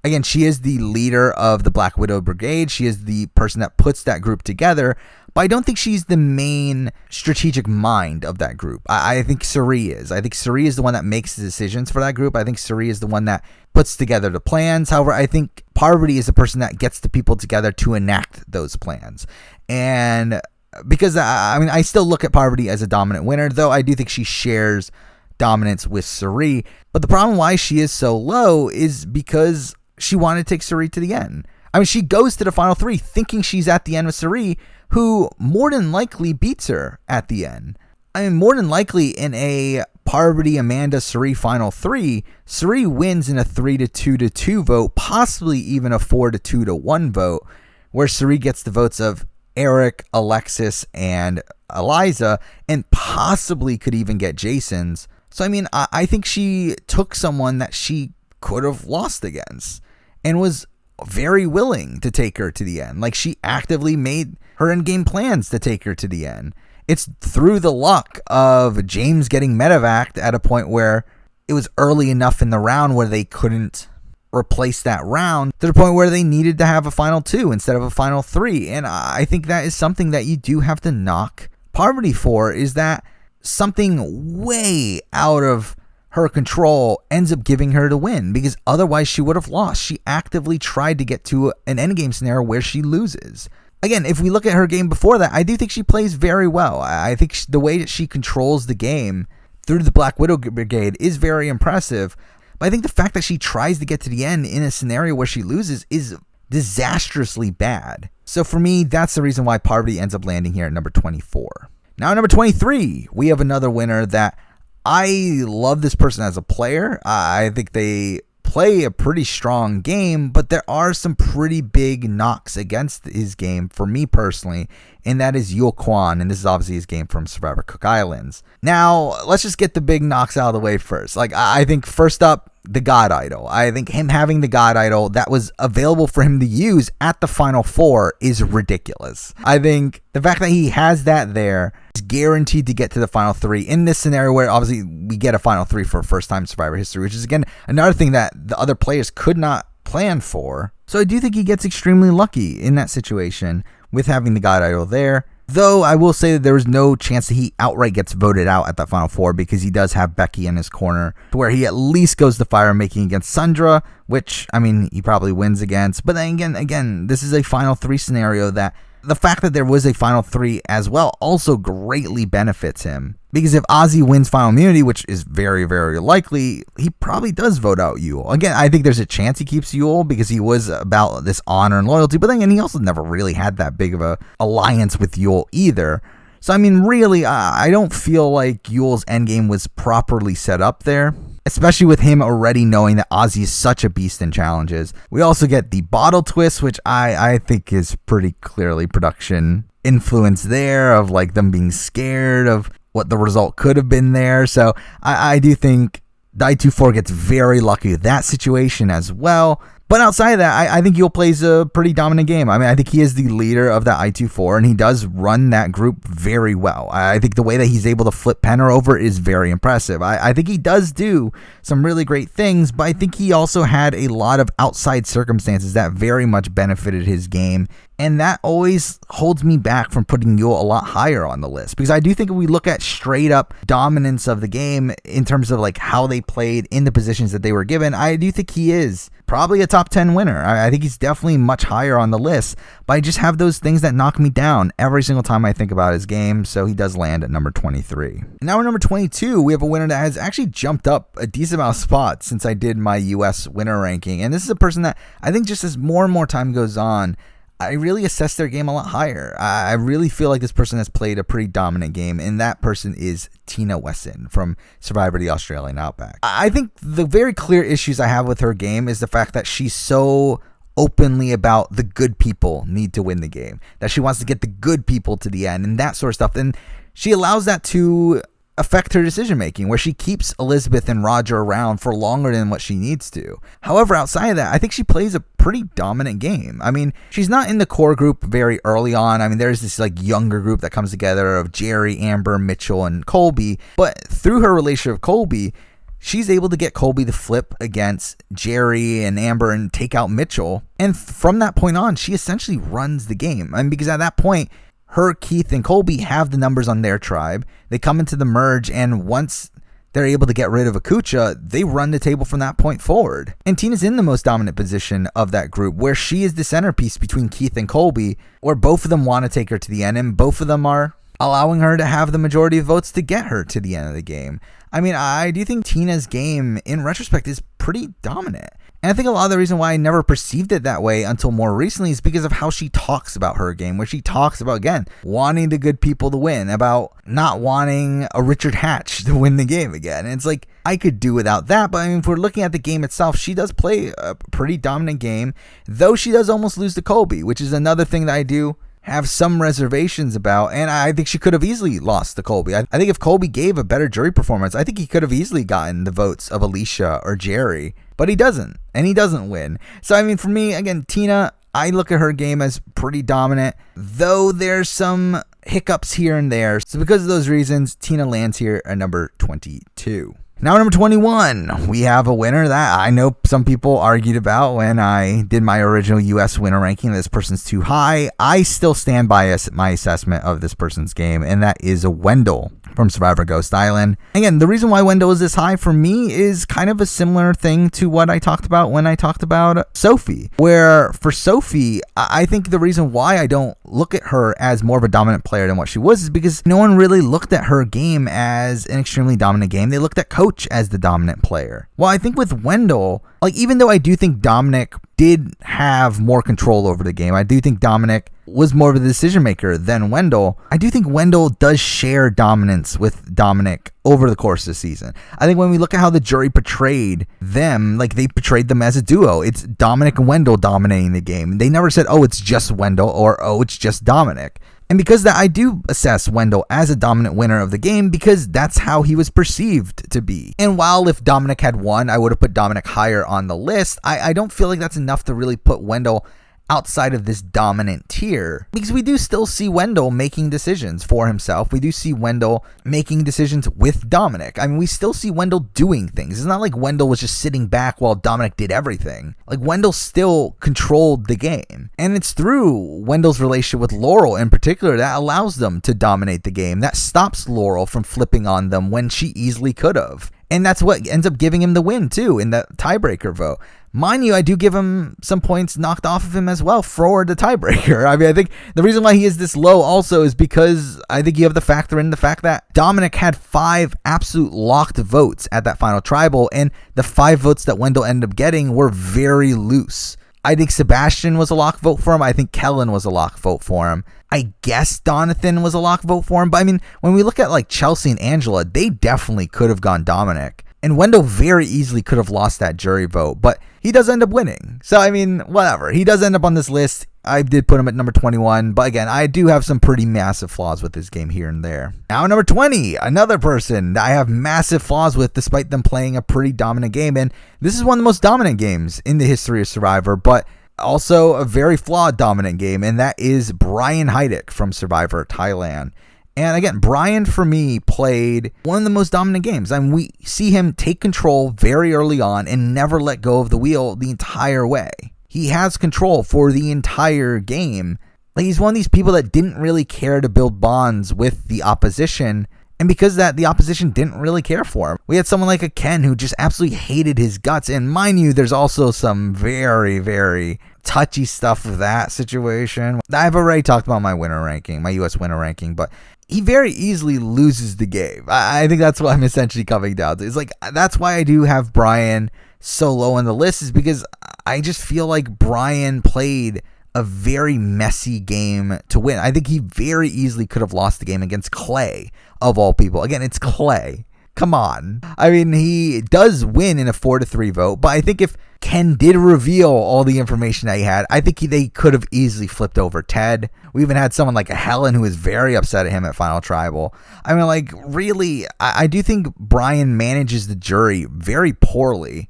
Again, she is the leader of the Black Widow Brigade. She is the person that puts that group together. But I don't think she's the main strategic mind of that group. I think Suri is. I think Suri is the one that makes the decisions for that group. I think Suri is the one that puts together the plans. However, I think Parvati is the person that gets the people together to enact those plans. And because, I mean, I still look at Parvati as a dominant winner, though I do think she shares dominance with Suri. But the problem why she is so low is because she wanted to take Suri to the end. I mean, she goes to the final 3 thinking she's at the end with Suri, who more than likely beats her at the end. I mean, more than likely in a Parvati, Amanda, Suri final 3, Suri wins in a 3-2-2 vote, possibly even a 4-2-1 vote, where Suri gets the votes of Eric, Alexis, and Eliza, and possibly could even get Jason's. So, I mean, I think she took someone that she could have lost against and was very willing to take her to the end. Like, she actively made her in-game plans to take her to the end. It's through the luck of James getting medevaced at a point where it was early enough in the round where they couldn't replace that round, to the point where they needed to have a final 2 instead of a final 3. And I think that is something that you do have to knock Parvati for, is that something way out of her control ends up giving her the win, because otherwise she would have lost. She actively tried to get to an endgame scenario where she loses. Again, if we look at her game before that, I do think she plays very well. I think the way that she controls the game through the Black Widow Brigade is very impressive. But I think the fact that she tries to get to the end in a scenario where she loses is disastrously bad. So for me, that's the reason why Parvati ends up landing here at number 24. Now, at number 23, we have another winner that I love this person as a player. I think they play a pretty strong game, but there are some pretty big knocks against his game for me personally, and that is Yul Kwan, and this is obviously his game from Survivor Cook Islands. Now, let's just get the big knocks out of the way first. Like, I think first up, the God Idol. I think him having the God Idol that was available for him to use at the Final Four is ridiculous. I think the fact that he has that there is guaranteed to get to the Final Three in this scenario where obviously we get a Final Three for first time Survivor history, which is again another thing that the other players could not plan for. So I do think he gets extremely lucky in that situation with having the God Idol there. Though I will say that there was no chance that he outright gets voted out at that Final Four because he does have Becky in his corner to where he at least goes to fire making against Sandra, which, I mean, he probably wins against. But then again, this is a Final Three scenario that the fact that there was a Final Three as well also greatly benefits him. Because if Ozzy wins Final Immunity, which is very, very likely, he probably does vote out Yul. Again, I think there's a chance he keeps Yul because he was about this honor and loyalty. But then again, he also never really had that big of a alliance with Yul either. So, I mean, really, I don't feel like Yul's endgame was properly set up there. Especially with him already knowing that Ozzy is such a beast in challenges. We also get the bottle twist, which I think is pretty clearly production influence there of like them being scared of what the result could have been there. So I do think the I-2-4 gets very lucky with that situation as well. But outside of that, I think Yul plays a pretty dominant game. I mean, I think he is the leader of that I-2-4, and he does run that group very well. I think the way that he's able to flip Penner over is very impressive. I think he does do some really great things, but I think he also had a lot of outside circumstances that very much benefited his game. And that always holds me back from putting Yul a lot higher on the list. Because I do think if we look at straight up dominance of the game in terms of like how they played in the positions that they were given, I do think he is probably a top 10 winner. I think he's definitely much higher on the list. But I just have those things that knock me down every single time I think about his game. So he does land at number 23. Now at number 22, we have a winner that has actually jumped up a decent amount of spots since I did my US winner ranking. And this is a person that I think just as more and more time goes on, I really assess their game a lot higher. I really feel like this person has played a pretty dominant game, and that person is Tina Wesson from Survivor the Australian Outback. I think the very clear issues I have with her game is the fact that she's so openly about the good people need to win the game, that she wants to get the good people to the end and that sort of stuff. And she allows that to affect her decision making, where she keeps Elizabeth and Roger around for longer than what she needs to. However, outside of that, I think she plays a pretty dominant game. I mean, she's not in the core group very early on. I mean, there's this like younger group that comes together of Jerry, Amber, Mitchell, and Colby. But through her relationship with Colby, she's able to get Colby to flip against Jerry and Amber and take out Mitchell. And from that point on, she essentially runs the game. I mean, because at that point, her, Keith, and Colby have the numbers on their tribe. They come into the merge, and once they're able to get rid of Akucha, they run the table from that point forward. And Tina's in the most dominant position of that group, where she is the centerpiece between Keith and Colby, where both of them want to take her to the end, and both of them are allowing her to have the majority of votes to get her to the end of the game. I mean, I do think Tina's game, in retrospect, is pretty dominant. And I think a lot of the reason why I never perceived it that way until more recently is because of how she talks about her game, where she talks about, again, wanting the good people to win, about not wanting a Richard Hatch to win the game again. And it's like, I could do without that, but I mean, if we're looking at the game itself, she does play a pretty dominant game, though she does almost lose to Colby, which is another thing that I do have some reservations about, and I think she could have easily lost to Colby. I think if Colby gave a better jury performance, I think he could have easily gotten the votes of Alicia or Jerry, but he doesn't, and he doesn't win. So I mean, for me, again, Tina, I look at her game as pretty dominant, though there's some hiccups here and there. So because of those reasons, Tina lands here at number 22. Now, number 21, we have a winner that I know some people argued about when I did my original U.S. winner ranking. This person's too high. I still stand by my assessment of this person's game, and that is Wendell from Survivor Ghost Island. Again, the reason why Wendell is this high for me is kind of a similar thing to what I talked about when I talked about Sophie, where for Sophie, I think the reason why I don't look at her as more of a dominant player than what she was is because no one really looked at her game as an extremely dominant game. They looked at Coach as the dominant player. Well, I think with Wendell, like, even though I do think Dominic did have more control over the game, I do think Dominic was more of a decision maker than Wendell. I do think Wendell does share dominance with Dominic over the course of the season. I think when we look at how the jury portrayed them, like, they portrayed them as a duo. It's Dominic and Wendell dominating the game. They never said, oh, it's just Wendell, or oh, it's just Dominic. And because of that, I do assess Wendell as a dominant winner of the game because that's how he was perceived to be. And while if Dominic had won, I would have put Dominic higher on the list, I don't feel like that's enough to really put Wendell outside of this dominant tier, because we do still see Wendell making decisions for himself. We do see Wendell making decisions with Dominic. I mean, we still see Wendell doing things. It's not like Wendell was just sitting back while Dominic did everything. Like, Wendell still controlled the game. And it's through Wendell's relationship with Laurel in particular that allows them to dominate the game. That stops Laurel from flipping on them when she easily could have. And that's what ends up giving him the win, too, in that tiebreaker vote. Mind you, I do give him some points knocked off of him as well for the tiebreaker. I mean, I think the reason why he is this low also is because I think you have to factor in the fact that Dominic had 5 absolute locked votes at that final tribal, and the 5 votes that Wendell ended up getting were very loose. I think Sebastian was a lock vote for him. I think Kellen was a lock vote for him. I guess Donathan was a lock vote for him. But I mean, when we look at like Chelsea and Angela, they definitely could have gone Dominic. And Wendell very easily could have lost that jury vote, but he does end up winning. So, I mean, whatever. He does end up on this list. I did put him at number 21, but again, I do have some pretty massive flaws with this game here and there. Now, number 20, another person that I have massive flaws with despite them playing a pretty dominant game. And this is one of the most dominant games in the history of Survivor, but also a very flawed dominant game, and that is Brian Heidik from Survivor Thailand. And again, Brian, for me, played one of the most dominant games. I mean, we see him take control very early on and never let go of the wheel the entire way. He has control for the entire game. Like, he's one of these people that didn't really care to build bonds with the opposition. And because of that, the opposition didn't really care for him. We had someone like a Ken who just absolutely hated his guts. And mind you, there's also some very, very touchy stuff with that situation. I've already talked about my winner ranking, my US winner ranking, but he very easily loses the game. I think that's what I'm essentially coming down to. It's like, that's why I do have Brian so low on the list, is because I just feel like Brian played a very messy game to win. I think he very easily could have lost the game against Clay, of all people. Again, it's Clay. Come on. I mean, he does win in a 4-3 vote, but I think if Ken did reveal all the information that he had, I think they could have easily flipped over Ted. We even had someone like a Helen who was very upset at him at Final Tribal. I mean, like, really, I do think Brian manages the jury very poorly.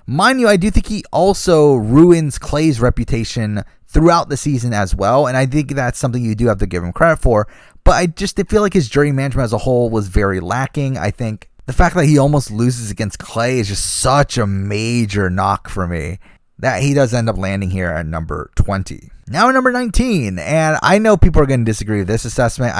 Mind you, I do think he also ruins Clay's reputation throughout the season as well, and I think that's something you do have to give him credit for. But I just feel like his jury management as a whole was very lacking. I think the fact that he almost loses against Clay is just such a major knock for me that he does end up landing here at number 20. Now at number 19, and I know people are going to disagree with this assessment.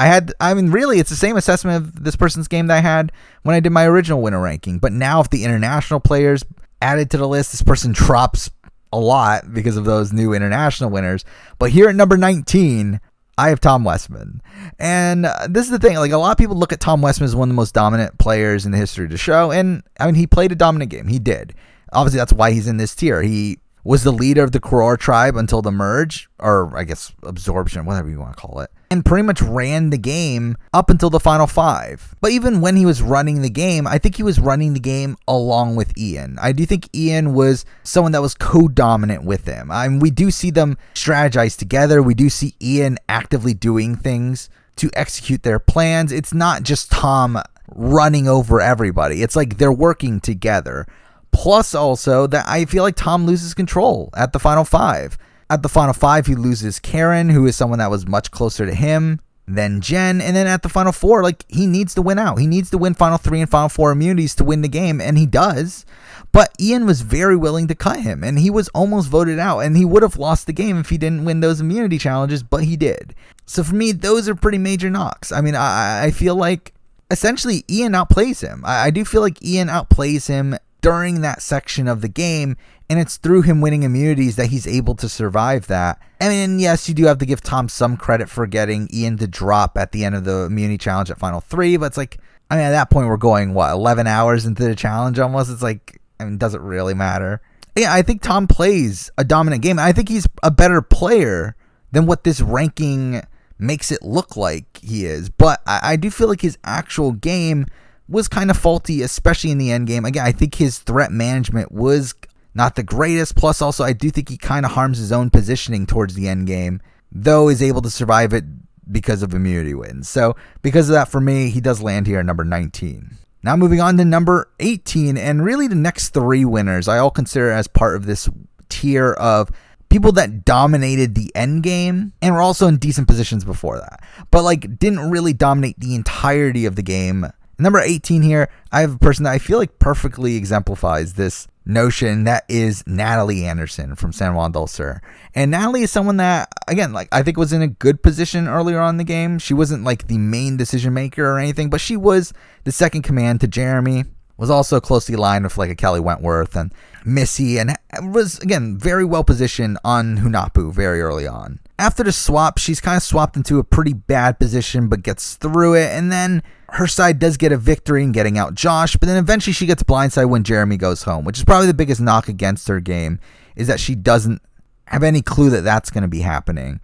Really, it's the same assessment of this person's game that I had when I did my original winner ranking. But now if the international players added to the list, this person drops a lot because of those new international winners. But here at number 19, I have Tom Westman. And this is the thing, like, a lot of people look at Tom Westman as one of the most dominant players in the history of the show. And I mean, he played a dominant game. He did. Obviously, that's why he's in this tier. He was the leader of the Koror tribe until the merge, or I guess absorption, whatever you want to call it, and pretty much ran the game up until the final 5. But even when he was running the game, I think he was running the game along with Ian. I do think Ian was someone that was co-dominant with him. I mean, we do see them strategize together. We do see Ian actively doing things to execute their plans. It's not just Tom running over everybody. It's like they're working together. Plus also that I feel like Tom loses control at the final 5. At the final 5, he loses Karen, who is someone that was much closer to him than Jen. And then at the final 4, like, he needs to win out. He needs to win final 3 and final 4 immunities to win the game, and he does. But Ian was very willing to cut him, and he was almost voted out, and he would have lost the game if he didn't win those immunity challenges, but he did. So for me, those are pretty major knocks. I mean, I feel like essentially Ian outplays him. I do feel like Ian outplays him during that section of the game, and it's through him winning immunities that he's able to survive that. I mean, yes, you do have to give Tom some credit for getting Ian to drop at the end of the immunity challenge at Final 3, but it's like, I mean, at that point, we're going, 11 hours into the challenge almost? It's like, I mean, does it really matter? Yeah, I think Tom plays a dominant game. I think he's a better player than what this ranking makes it look like he is. But I do feel like his actual game was kind of faulty, especially in the end game. Again, I think his threat management was not the greatest. Plus, also, I do think he kind of harms his own positioning towards the end game, though is able to survive it because of immunity wins. So because of that, for me, he does land here at number 19. Now moving on to number 18, and really the next three winners I all consider as part of this tier of people that dominated the end game and were also in decent positions before that, but like didn't really dominate the entirety of the game. Number 18 here, I have a person that I feel like perfectly exemplifies this notion. That is Natalie Anderson from San Juan del Sur. And Natalie is someone that, again, like I think was in a good position earlier on in the game. She wasn't like the main decision maker or anything, but she was the second command to Jeremy, was also closely aligned with like a Kelly Wentworth and Missy, and was, again, very well positioned on Hunahpu very early on. After the swap, she's kind of swapped into a pretty bad position, but gets through it, and then her side does get a victory in getting out Josh, but then eventually she gets blindsided when Jeremy goes home, which is probably the biggest knock against her game, is that she doesn't have any clue that that's going to be happening.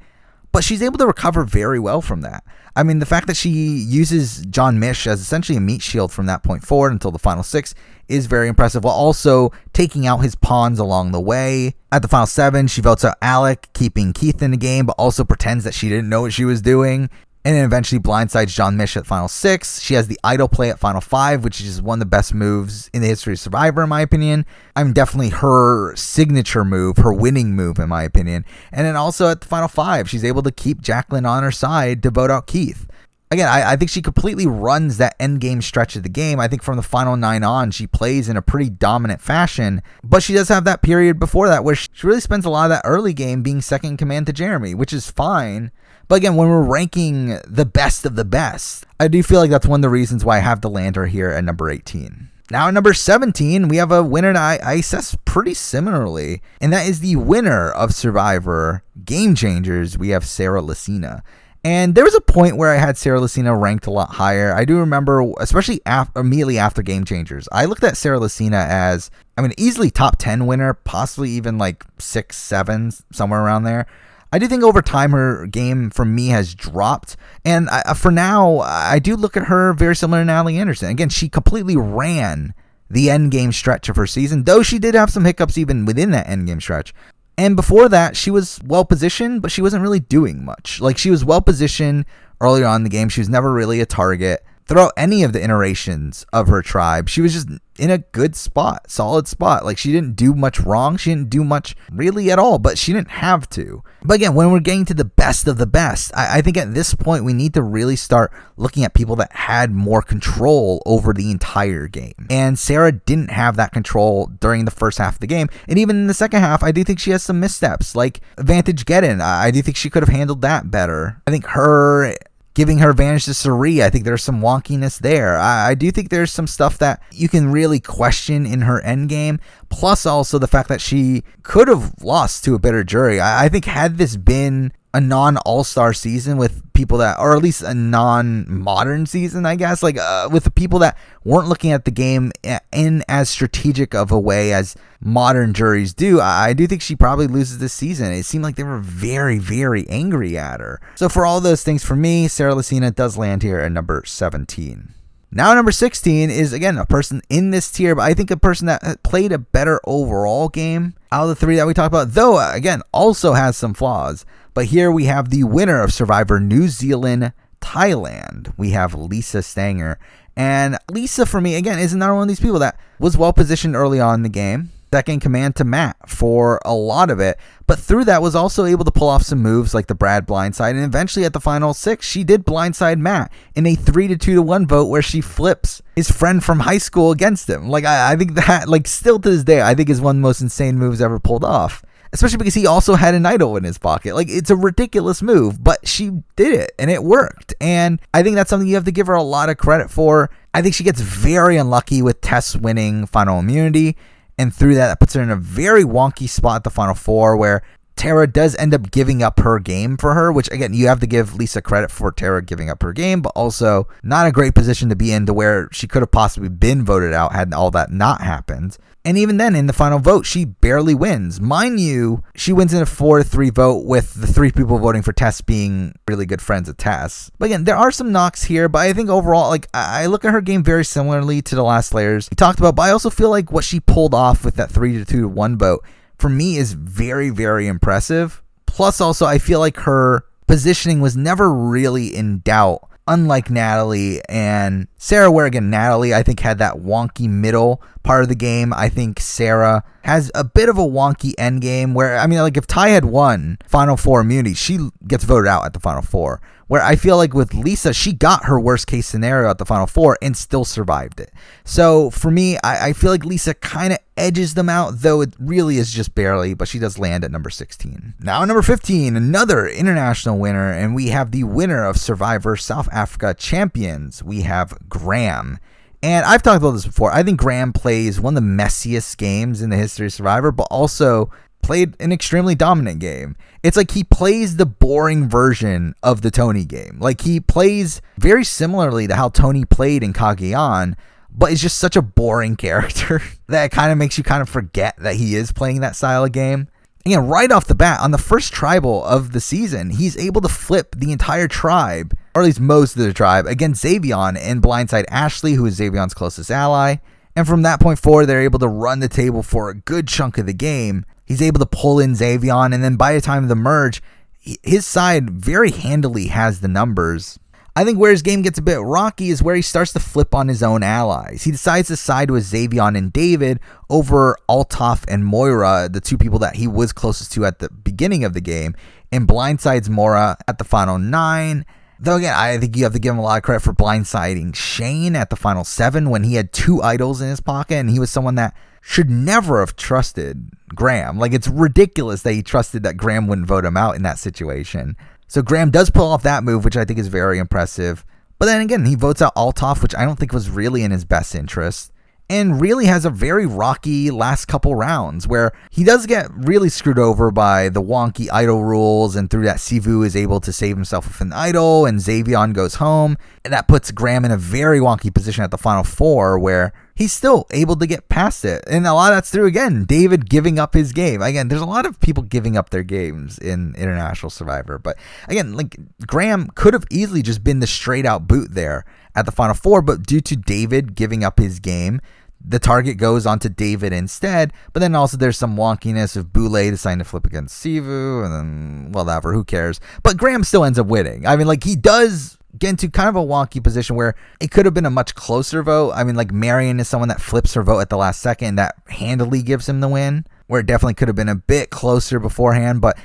But she's able to recover very well from that. I mean, the fact that she uses John Mish as essentially a meat shield from that point forward until the final 6 is very impressive, while also taking out his pawns along the way. At the final 7, she votes out Alec, keeping Keith in the game, but also pretends that she didn't know what she was doing, and then eventually blindsides John Mish at final 6. She has the idle play at final 5, which is one of the best moves in the history of Survivor, in my opinion. I mean, definitely her signature move, her winning move, in my opinion. And then also at the final 5, she's able to keep Jacqueline on her side to vote out Keith. Again, I think she completely runs that endgame stretch of the game. I think from the final 9 on, she plays in a pretty dominant fashion. But she does have that period before that where she really spends a lot of that early game being second in command to Jeremy, which is fine. But again, when we're ranking the best of the best, I do feel like that's one of the reasons why I have to land her here at number 18. Now at number 17, we have a winner that I assess pretty similarly, and that is the winner of Survivor Game Changers. We have Sarah Lacina. And there was a point where I had Sarah Lacina ranked a lot higher. I do remember, especially immediately after Game Changers, I looked at Sarah Lacina as, I mean, easily top 10 winner, possibly even like 6, 7, somewhere around there. I do think over time her game for me has dropped, and for now I do look at her very similar to Natalie Anderson. Again, she completely ran the endgame stretch of her season, though she did have some hiccups even within that endgame stretch. And before that, she was well positioned, but she wasn't really doing much. Like, she was well positioned earlier on in the game. She was never really a target. Throughout any of the iterations of her tribe, she was just in a good spot, solid spot. Like, she didn't do much wrong. She didn't do much really at all, but she didn't have to. But again, when we're getting to the best of the best, I think at this point we need to really start looking at people that had more control over the entire game. And Sarah didn't have that control during the first half of the game. And even in the second half, I do think she has some missteps, like Advantage Get-In. I do think she could have handled that better. I think her giving her advantage to Sari, I think there's some wonkiness there. I do think there's some stuff that you can really question in her endgame, plus also the fact that she could have lost to a better jury. I think had this been a non-all-star season with people that, or at least a non-modern season, I guess, like with the people that weren't looking at the game in as strategic of a way as modern juries do, I do think she probably loses this season. It seemed like they were very, very angry at her. So for all those things, for me, Sarah Lacina does land here at number 17. Now number 16 is, again, a person in this tier, but I think a person that played a better overall game out of the three that we talked about, though, again, also has some flaws. But here we have the winner of Survivor New Zealand, Thailand. We have Lisa Stanger. And Lisa, for me, again, is another one of these people that was well positioned early on in the game. Second command to Matt for a lot of it. But through that was also able to pull off some moves like the Brad blindside. And eventually at the final 6, she did blindside Matt in a 3-2-1 vote where she flips his friend from high school against him. Like, I think that, like, still to this day, I think is one of the most insane moves ever pulled off. especially because he also had an idol in his pocket. Like, it's a ridiculous move, but she did it and it worked. And I think that's something you have to give her a lot of credit for. I think she gets very unlucky with Tess winning final immunity, and through that puts her in a very wonky spot at the final four where Tara does end up giving up her game for her, which, again, you have to give Lisa credit for Tara giving up her game, but also not a great position to be in to where she could have possibly been voted out had all that not happened. And even then, in the final vote, she barely wins. Mind you, she wins in a 4-3 vote with the 3 people voting for Tess being really good friends of Tess. But again, there are some knocks here, but I think overall, like, I look at her game very similarly to the last layers we talked about, but I also feel like what she pulled off with that 3-2-1 vote for me is very, very impressive. Plus, also, I feel like her positioning was never really in doubt, unlike Natalie and Sarah, where, again, Natalie, I think, had that wonky middle part of the game. I think Sarah has a bit of a wonky end game where, I mean, like, if Ty had won Final Four immunity, she gets voted out at the Final Four. Where I feel like with Lisa, she got her worst case scenario at the Final Four and still survived it. So for me, I feel like Lisa kind of edges them out, though it really is just barely, but she does land at number 16. Now number 15, another international winner, and we have the winner of Survivor South Africa Champions. We have Graham. And I've talked about this before. I think Graham plays one of the messiest games in the history of Survivor, but also played an extremely dominant game. It's like he plays the boring version of the Tony game. Like, he plays very similarly to how Tony played in Cagayan, but it's just such a boring character that it kind of makes you kind of forget that he is playing that style of game. And right off the bat, on the first tribal of the season, he's able to flip the entire tribe, or at least most of the tribe, against Xavion and blindside Ashley, who is Xavion's closest ally. And from that point forward, they're able to run the table for a good chunk of the game. He's able to pull in Xavion, and then by the time of the merge, his side very handily has the numbers. I think where his game gets a bit rocky is where he starts to flip on his own allies. He decides to side with Xavion and David over Althoff and Moira, the 2 people that he was closest to at the beginning of the game, and blindsides Moira at the final 9. Though again, I think you have to give him a lot of credit for blindsiding Shane at the final 7 when he had 2 idols in his pocket, and he was someone that should never have trusted Graham. Like, it's ridiculous that he trusted that Graham wouldn't vote him out in that situation. So Graham does pull off that move, which I think is very impressive. But then again, he votes out Althoff, which I don't think was really in his best interest. And really has a very rocky last couple rounds where he does get really screwed over by the wonky idol rules, and through that Sivu is able to save himself with an idol and Xavion goes home, and that puts Graham in a very wonky position at the final 4 where he's still able to get past it. And a lot of that's through, again, David giving up his game. Again, there's a lot of people giving up their games in International Survivor, but again, like, Graham could have easily just been the straight out boot there at the final 4, but due to David giving up his game, the target goes onto David instead. But then also there's some wonkiness of Boulay deciding to flip against Sivu, and then, whatever, who cares? But Graham still ends up winning. I mean, like, he does get into kind of a wonky position where it could have been a much closer vote. I mean, like, Marion is someone that flips her vote at the last second that handily gives him the win, where it definitely could have been a bit closer beforehand. But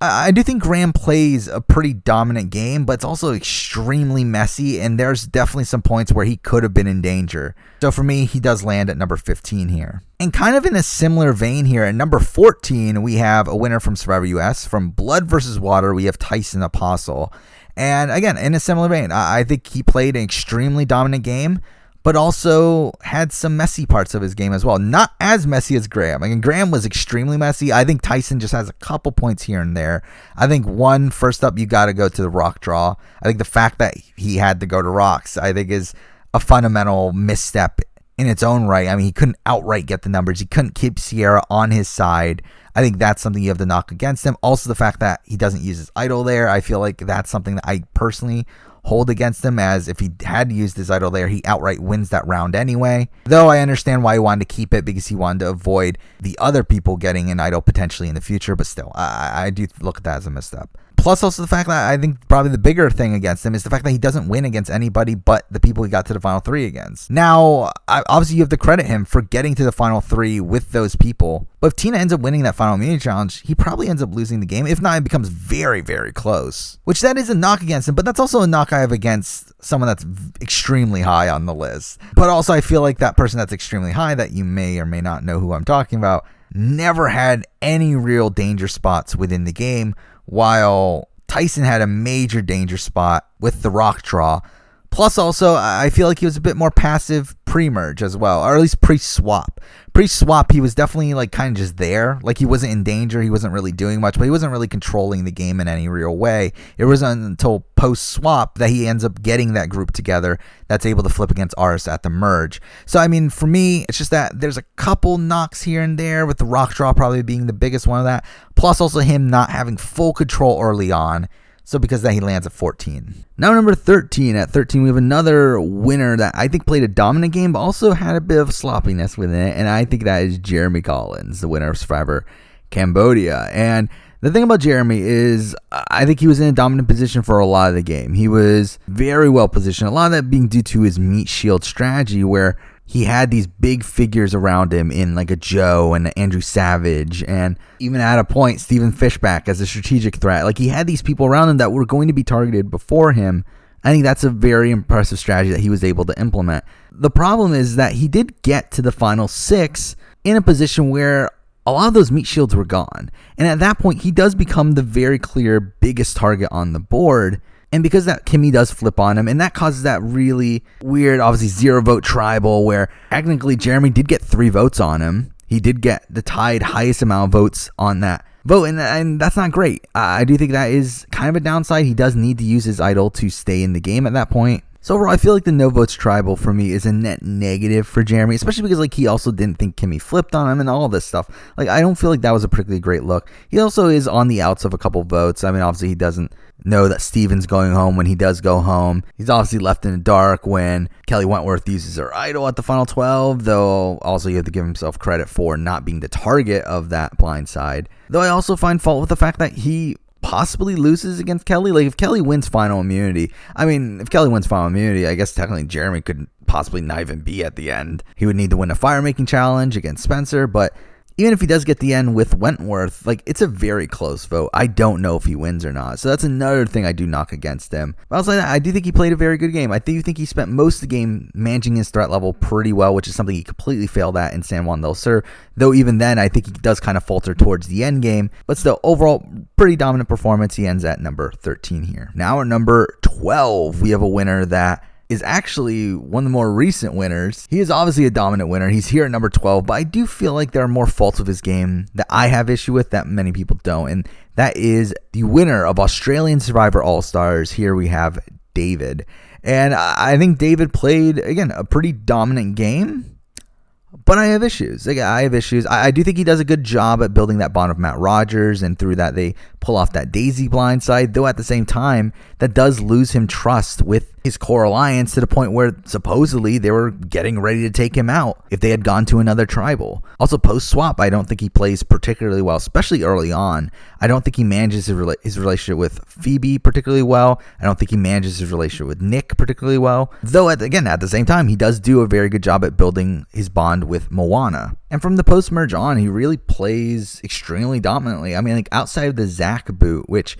I do think Graham plays a pretty dominant game, but it's also extremely messy, and there's definitely some points where he could have been in danger. So for me, he does land at number 15 here. And kind of in a similar vein here, at number 14, we have a winner from Survivor US. From Blood vs. Water, we have Tyson Apostle. And again, in a similar vein, I think he played an extremely dominant game, but also had some messy parts of his game as well. Not as messy as Graham. I mean, Graham was extremely messy. I think Tyson just has a couple points here and there. I think one, first up, you got to go to the rock draw. I think the fact that he had to go to rocks, I think, is a fundamental misstep in its own right. I mean, he couldn't outright get the numbers. He couldn't keep Sierra on his side. I think that's something you have to knock against him. Also, the fact that he doesn't use his idol there, I feel like that's something that I personally hold against him, as if he had used his idol there, he outright wins that round anyway. Though I understand why he wanted to keep it, because he wanted to avoid the other people getting an idol potentially in the future, but still, I do look at that as a misstep. Plus also the fact that I think probably the bigger thing against him is the fact that he doesn't win against anybody but the people he got to the final 3 against. Now, obviously you have to credit him for getting to the final 3 with those people, but if Tina ends up winning that final immunity challenge, he probably ends up losing the game. If not, it becomes very, very close, which that is a knock against him, but that's also a knock I have against someone that's extremely high on the list. But also I feel like that person that's extremely high, that you may or may not know who I'm talking about, never had any real danger spots within the game, while Tyson had a major danger spot with the rock draw. Plus, also, I feel like he was a bit more passive pre-merge as well, or at least pre-swap. Pre-swap, he was definitely like kind of just there. Like, he wasn't in danger. He wasn't really doing much, but he wasn't really controlling the game in any real way. It wasn't until post-swap that he ends up getting that group together that's able to flip against Aras at the merge. So, I mean, for me, it's just that there's a couple knocks here and there, with the rock draw probably being the biggest one of that. Plus, also him not having full control early on. So because of that, he lands at 14. Now number 13. At 13, we have another winner that I think played a dominant game, but also had a bit of sloppiness within it. And I think that is Jeremy Collins, the winner of Survivor Cambodia. And the thing about Jeremy is I think he was in a dominant position for a lot of the game. He was very well positioned. A lot of that being due to his meat shield strategy, where he had these big figures around him in like a Joe and Andrew Savage, and even at a point, Stephen Fishback as a strategic threat. Like, he had these people around him that were going to be targeted before him. I think that's a very impressive strategy that he was able to implement. The problem is that he did get to the final 6 in a position where a lot of those meat shields were gone. And at that point, he does become the very clear biggest target on the board. And because that Kimmy does flip on him, and that causes that really weird, obviously 0 vote tribal, where technically Jeremy did get 3 votes on him. He did get the tied highest amount of votes on that vote, and that's not great. I do think that is kind of a downside. He does need to use his idol to stay in the game at that point. So overall, I feel like the no votes tribal for me is a net negative for Jeremy, especially because like he also didn't think Kimmy flipped on him and all this stuff. Like, I don't feel like that was a particularly great look. He also is on the outs of a couple votes. I mean, obviously he doesn't know that Steven's going home when he does go home. He's obviously left in the dark when Kelly Wentworth uses her idol at the final 12, though also you have to give himself credit for not being the target of that blind side. Though I also find fault with the fact that he possibly loses against Kelly. Like, if Kelly wins final immunity, I guess technically Jeremy could possibly not even be at the end. He would need to win a fire making challenge against Spencer, but even if he does get the end with Wentworth, like, it's a very close vote. I don't know if he wins or not. So that's another thing I do knock against him. But outside that, I do think he played a very good game. I do think he spent most of the game managing his threat level pretty well, which is something he completely failed at in San Juan del Sur. Though even then, I think he does kind of falter towards the end game. But still, overall, pretty dominant performance. He ends at number 13 here. Now at number 12, we have a winner that is actually one of the more recent winners. He is obviously a dominant winner. He's here at number 12, but I do feel like there are more faults of his game that I have issue with that many people don't, and that is the winner of Australian Survivor All-Stars. Here we have David, and I think David played, again, a pretty dominant game. But I have issues. I do think he does a good job at building that bond with Matt Rogers, and through that they pull off that Daisy blindside, though at the same time, that does lose him trust with his core alliance to the point where supposedly they were getting ready to take him out if they had gone to another tribal. Also, post-swap, I don't think he plays particularly well, especially early on. I don't think he manages his relationship with Phoebe particularly well. I don't think he manages his relationship with Nick particularly well. Though, at the same time, he does do a very good job at building his bond with Moana. And from the post-merge on, he really plays extremely dominantly. I mean, like, outside of the Zach boot, which,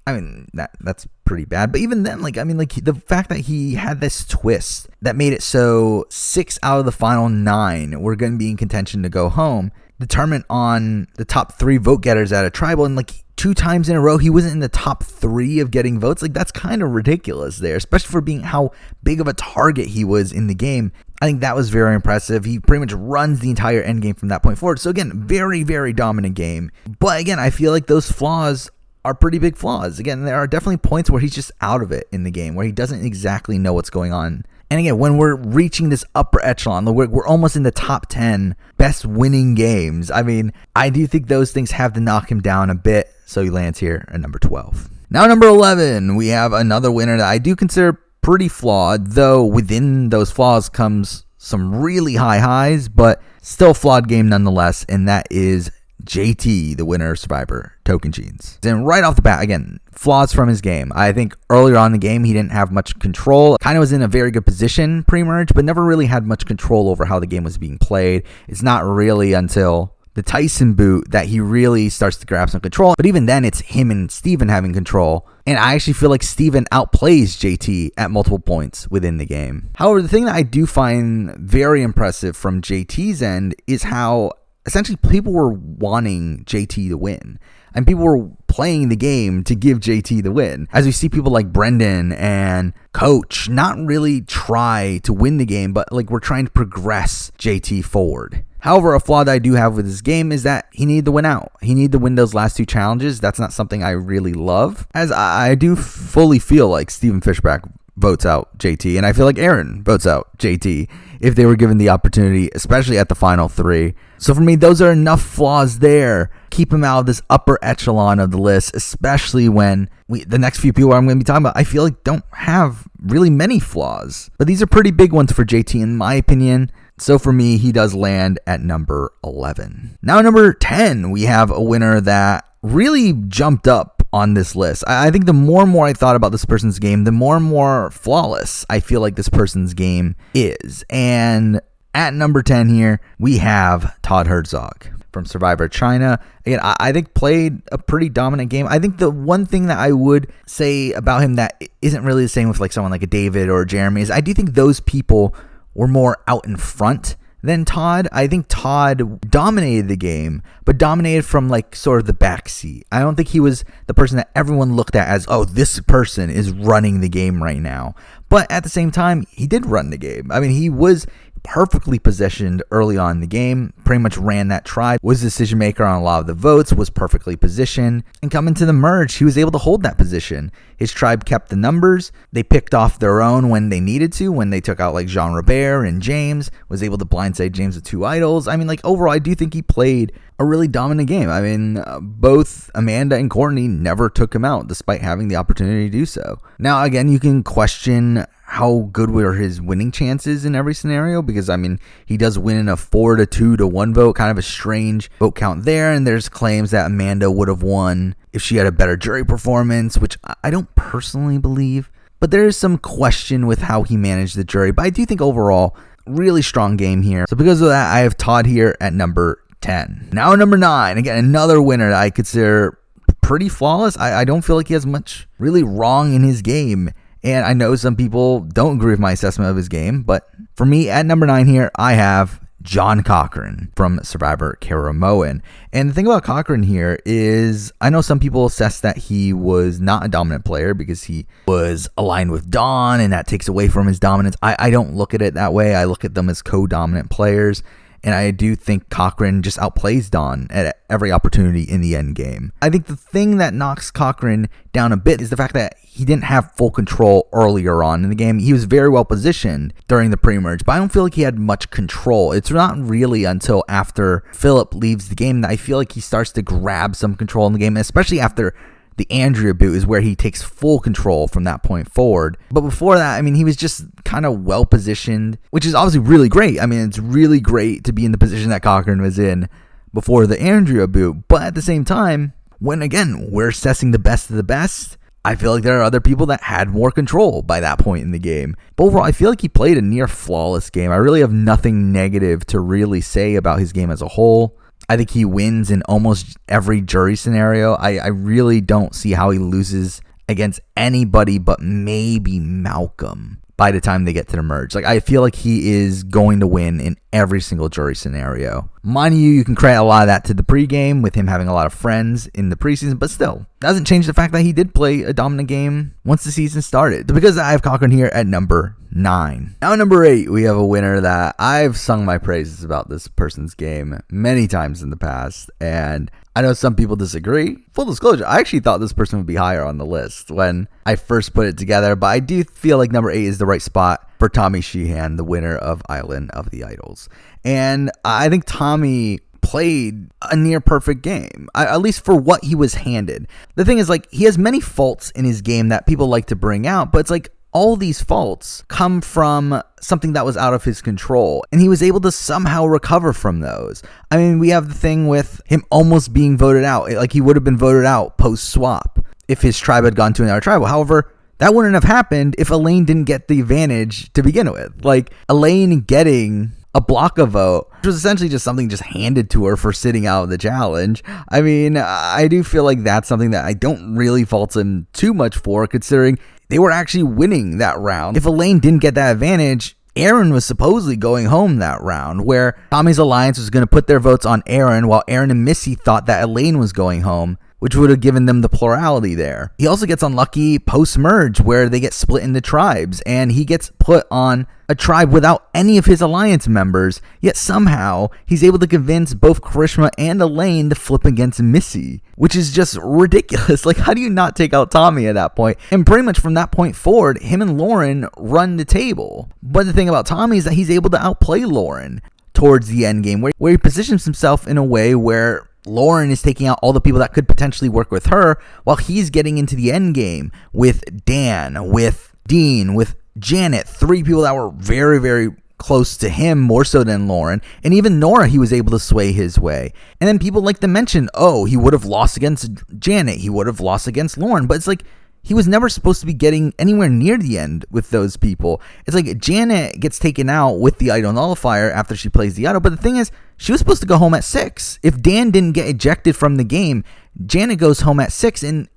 I mean, that's pretty bad. But even then, the fact that he had this twist that made it so 6 out of the final 9 were going to be in contention to go home, determined on the top 3 vote getters at a tribal, and 2 times in a row he wasn't in the top 3 of getting votes. Like, that's kind of ridiculous there, especially for being how big of a target he was in the game. I think that was very impressive. He pretty much runs the entire end game from that point forward. So again, very, very dominant game. But again, I feel like those flaws are pretty big flaws. Again, there are definitely points where he's just out of it in the game, where he doesn't exactly know what's going on. And again, when we're reaching this upper echelon, we're almost in the top 10 best winning games. I mean, I do think those things have to knock him down a bit. So he lands here at number 12. Now, number 11, we have another winner that I do consider pretty flawed, though within those flaws comes some really high highs, but still flawed game nonetheless, and that is JT, the winner of Survivor Token Jeans. And right off the bat, again, flaws from his game. I think earlier on in the game, he didn't have much control. Kind of was in a very good position pre-merge, but never really had much control over how the game was being played. It's not really until the Tyson boot that he really starts to grab some control. But even then, it's him and Steven having control. And I actually feel like Steven outplays JT at multiple points within the game. However, the thing that I do find very impressive from JT's end is how essentially people were wanting JT to win. And people were playing the game to give JT the win. As we see people like Brendan and Coach not really try to win the game, but like we're trying to progress JT forward. However, a flaw that I do have with this game is that he needed to win out. He needed to win those last 2 challenges. That's not something I really love, as I do fully feel like Steven Fishback votes out JT, and I feel like Aaron votes out JT if they were given the opportunity, especially at the final 3. So for me, those are enough flaws there. Keep him out of this upper echelon of the list, especially when the next few people I'm going to be talking about, I feel like don't have really many flaws. But these are pretty big ones for JT in my opinion. So for me, he does land at number 11. Now, number 10, we have a winner that really jumped up on this list. I think the more and more I thought about this person's game, the more and more flawless I feel like this person's game is. And at number 10 here, we have Todd Herzog from Survivor China. Again, I think played a pretty dominant game. I think the one thing that I would say about him that isn't really the same with like someone like a David or a Jeremy is I do think those people were more out in front than Todd. I think Todd dominated the game, but dominated from like sort of the backseat. I don't think he was the person that everyone looked at as, oh, this person is running the game right now. But at the same time, he did run the game. I mean, he was perfectly positioned early on in the game, pretty much ran that tribe, was decision maker on a lot of the votes, was perfectly positioned, and coming to the merge, he was able to hold that position. His tribe kept the numbers. They picked off their own when they needed to, when they took out like Jean Robert and James, was able to blindside James with 2 idols. I mean, like overall, I do think he played a really dominant game. I mean, both Amanda and Courtney never took him out despite having the opportunity to do so. Now, again, you can question how good were his winning chances in every scenario, because I mean, he does win in a 4-2 to 1 vote, kind of a strange vote count there, and there's claims that Amanda would have won if she had a better jury performance, which I don't personally believe, but there is some question with how he managed the jury. But I do think overall, really strong game here. So because of that, I have Todd here at number 10. Now number 9, again, another winner that I consider pretty flawless. I don't feel like he has much really wrong in his game. And I know some people don't agree with my assessment of his game, but for me at number 9 here, I have John Cochran from Survivor Karamoan. And the thing about Cochran here is I know some people assess that he was not a dominant player because he was aligned with Dawn and that takes away from his dominance. I don't look at it that way. I look at them as co-dominant players. And I do think Cochran just outplays Dawn at every opportunity in the end game. I think the thing that knocks Cochran down a bit is the fact that he didn't have full control earlier on in the game. He was very well positioned during the pre-merge, but I don't feel like he had much control. It's not really until after Philip leaves the game that I feel like he starts to grab some control in the game, especially after the Andrea boot is where he takes full control from that point forward. But before that, I mean, he was just kind of well positioned, which is obviously really great. I mean, it's really great to be in the position that Cochran was in before the Andrea boot. But at the same time, when again, we're assessing the best of the best, I feel like there are other people that had more control by that point in the game. But overall, I feel like he played a near flawless game. I really have nothing negative to really say about his game as a whole. I think he wins in almost every jury scenario. I really don't see how he loses against anybody but maybe Malcolm by the time they get to the merge. Like, I feel like he is going to win in every single jury scenario. Mind you can credit a lot of that to the pregame with him having a lot of friends in the preseason, but still, doesn't change the fact that he did play a dominant game once the season started. Because I have Cochran here at number 9. Now, number 8, we have a winner that I've sung my praises about this person's game many times in the past, and I know some people disagree. Full disclosure, I actually thought this person would be higher on the list when I first put it together, but I do feel like number 8 is the right spot for Tommy Sheehan, the winner of Island of the Idols. And I think Tommy played a near perfect game, at least for what he was handed. The thing is, like, he has many faults in his game that people like to bring out, but it's like all these faults come from something that was out of his control, and he was able to somehow recover from those. I mean, we have the thing with him almost being voted out. Like, he would have been voted out post-swap if his tribe had gone to another tribe. However, that wouldn't have happened if Elaine didn't get the advantage to begin with. Like, Elaine getting a block a vote, which was essentially just something just handed to her for sitting out of the challenge. I mean, I do feel like that's something that I don't really fault him too much for, considering they were actually winning that round. If Elaine didn't get that advantage, Aaron was supposedly going home that round, where Tommy's alliance was going to put their votes on Aaron, while Aaron and Missy thought that Elaine was going home, which would have given them the plurality there. He also gets unlucky post-merge, where they get split into tribes, and he gets put on a tribe without any of his alliance members, yet somehow he's able to convince both Karishma and Elaine to flip against Missy, which is just ridiculous. Like, how do you not take out Tommy at that point? And pretty much from that point forward, him and Lauren run the table. But the thing about Tommy is that he's able to outplay Lauren towards the end game, where he positions himself in a way where Lauren is taking out all the people that could potentially work with her, while he's getting into the end game with Dan, with Dean, with Janet, 3 people that were very, very close to him, more so than Lauren, and even Nora he was able to sway his way. And then people like to mention, oh, he would have lost against Janet, he would have lost against Lauren, but it's like, he was never supposed to be getting anywhere near the end with those people. It's like Janet gets taken out with the idol nullifier after she plays the idol, but the thing is, she was supposed to go home at 6. If Dan didn't get ejected from the game, Janet goes home at 6, and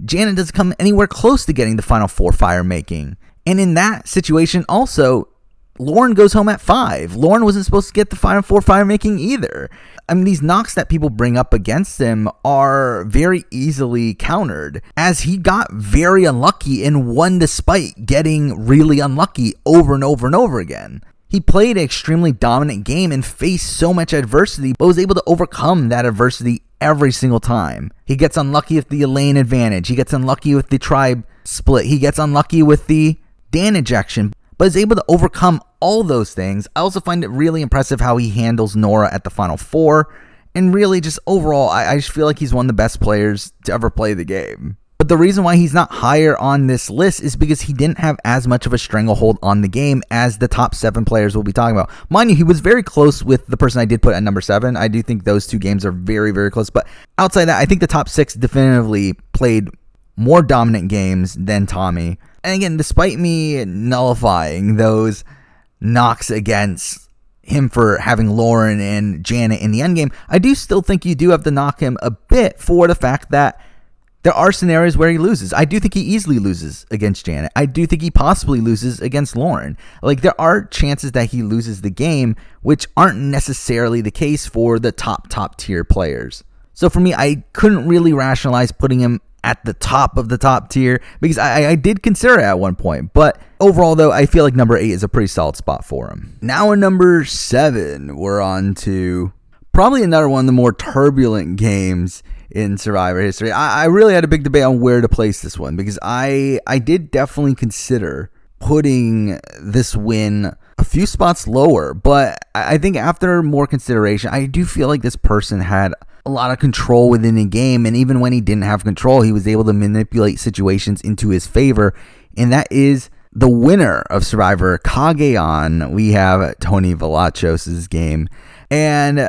Janet doesn't come anywhere close to getting the final 4 fire making. And in that situation also, Lauren goes home at 5. Lauren wasn't supposed to get the final 4 fire making either. I mean, these knocks that people bring up against him are very easily countered, as he got very unlucky and won despite getting really unlucky over and over and over again. He played an extremely dominant game and faced so much adversity, but was able to overcome that adversity every single time. He gets unlucky with the Elaine advantage. He gets unlucky with the tribe split. He gets unlucky with the Dan ejection, but is able to overcome all those things. I also find it really impressive how he handles Nora at the final 4, and really just overall, I just feel like he's one of the best players to ever play the game. But the reason why he's not higher on this list is because he didn't have as much of a stranglehold on the game as the top 7 players we'll be talking about. Mind you, he was very close with the person I did put at number 7. I do think those 2 games are very, very close, but outside that, I think the top 6 definitively played more dominant games than Tommy. And again, despite me nullifying those knocks against him for having Lauren and Janet in the endgame, I do still think you do have to knock him a bit for the fact that there are scenarios where he loses. I do think he easily loses against Janet. I do think he possibly loses against Lauren. Like, there are chances that he loses the game, which aren't necessarily the case for the top tier players. So for me, I couldn't really rationalize putting him at the top of the top tier, because I did consider it at one point, but overall though, I feel like number 8 is a pretty solid spot for him. Now in number 7, we're on to probably another one of the more turbulent games in Survivor history. I really had a big debate on where to place this one, because I did definitely consider putting this win a few spots lower, but I think after more consideration, I do feel like this person had a lot of control within the game, and even when he didn't have control, he was able to manipulate situations into his favor, and that is the winner of Survivor, Cagayan. We have Tony Velachos' game, and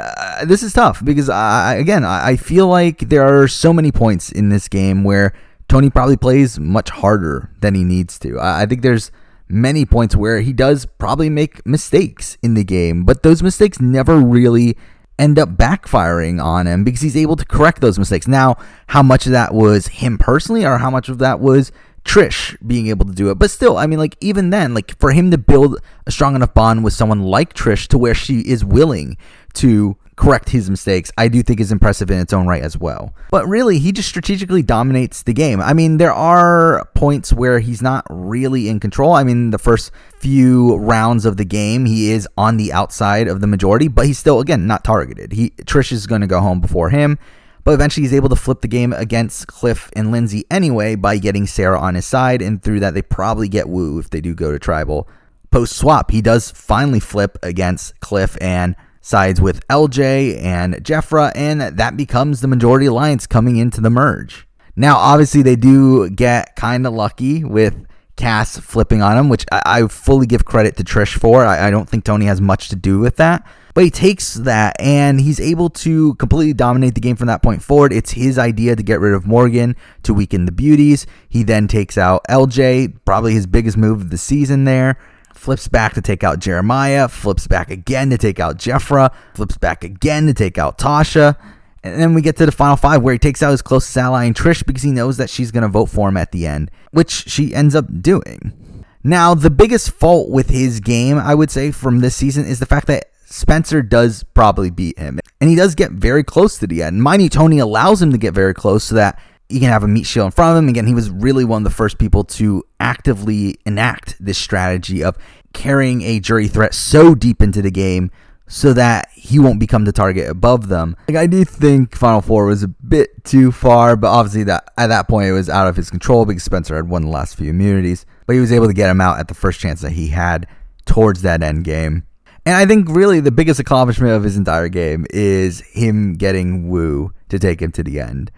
this is tough, because I feel like there are so many points in this game where Tony probably plays much harder than he needs to. I think there's many points where he does probably make mistakes in the game, but those mistakes never really end up backfiring on him because he's able to correct those mistakes. Now, how much of that was him personally, or how much of that was Trish being able to do it? But still, I mean, like, even then, like, for him to build a strong enough bond with someone like Trish to where she is willing to correct his mistakes, I do think is impressive in its own right as well. But really, he just strategically dominates the game. I mean, there are points where he's not really in control. I mean, the first few rounds of the game, he is on the outside of the majority, but he's still, again, not targeted. Trish is going to go home before him, but eventually he's able to flip the game against Cliff and Lindsay anyway by getting Sarah on his side, and through that, they probably get Woo if they do go to Tribal. Post-swap, he does finally flip against Cliff and sides with LJ and Jeffra, and that becomes the majority alliance coming into the merge. Now, obviously, they do get kind of lucky with Cass flipping on him, which I fully give credit to Trish for. I don't think Tony has much to do with that, but he takes that and he's able to completely dominate the game from that point forward. It's his idea to get rid of Morgan to weaken the beauties. He then takes out LJ, probably his biggest move of the season there. Flips back to take out Jeremiah, flips back again to take out Jeffra, flips back again to take out Tasha, and then we get to the final 5 where he takes out his closest ally in Trish because he knows that she's going to vote for him at the end, which she ends up doing. Now, the biggest fault with his game, I would say, from this season is the fact that Spencer does probably beat him. And he does get very close to the end. Mind you, Tony allows him to get very close so that he can have a meat shield in front of him. Again, he was really one of the first people to actively enact this strategy of carrying a jury threat so deep into the game so that he won't become the target above them. Like, I do think Final Four was a bit too far, but obviously that at that point it was out of his control because Spencer had won the last few immunities. But he was able to get him out at the first chance that he had towards that end game. And I think really the biggest accomplishment of his entire game is him getting Wu to take him to the end.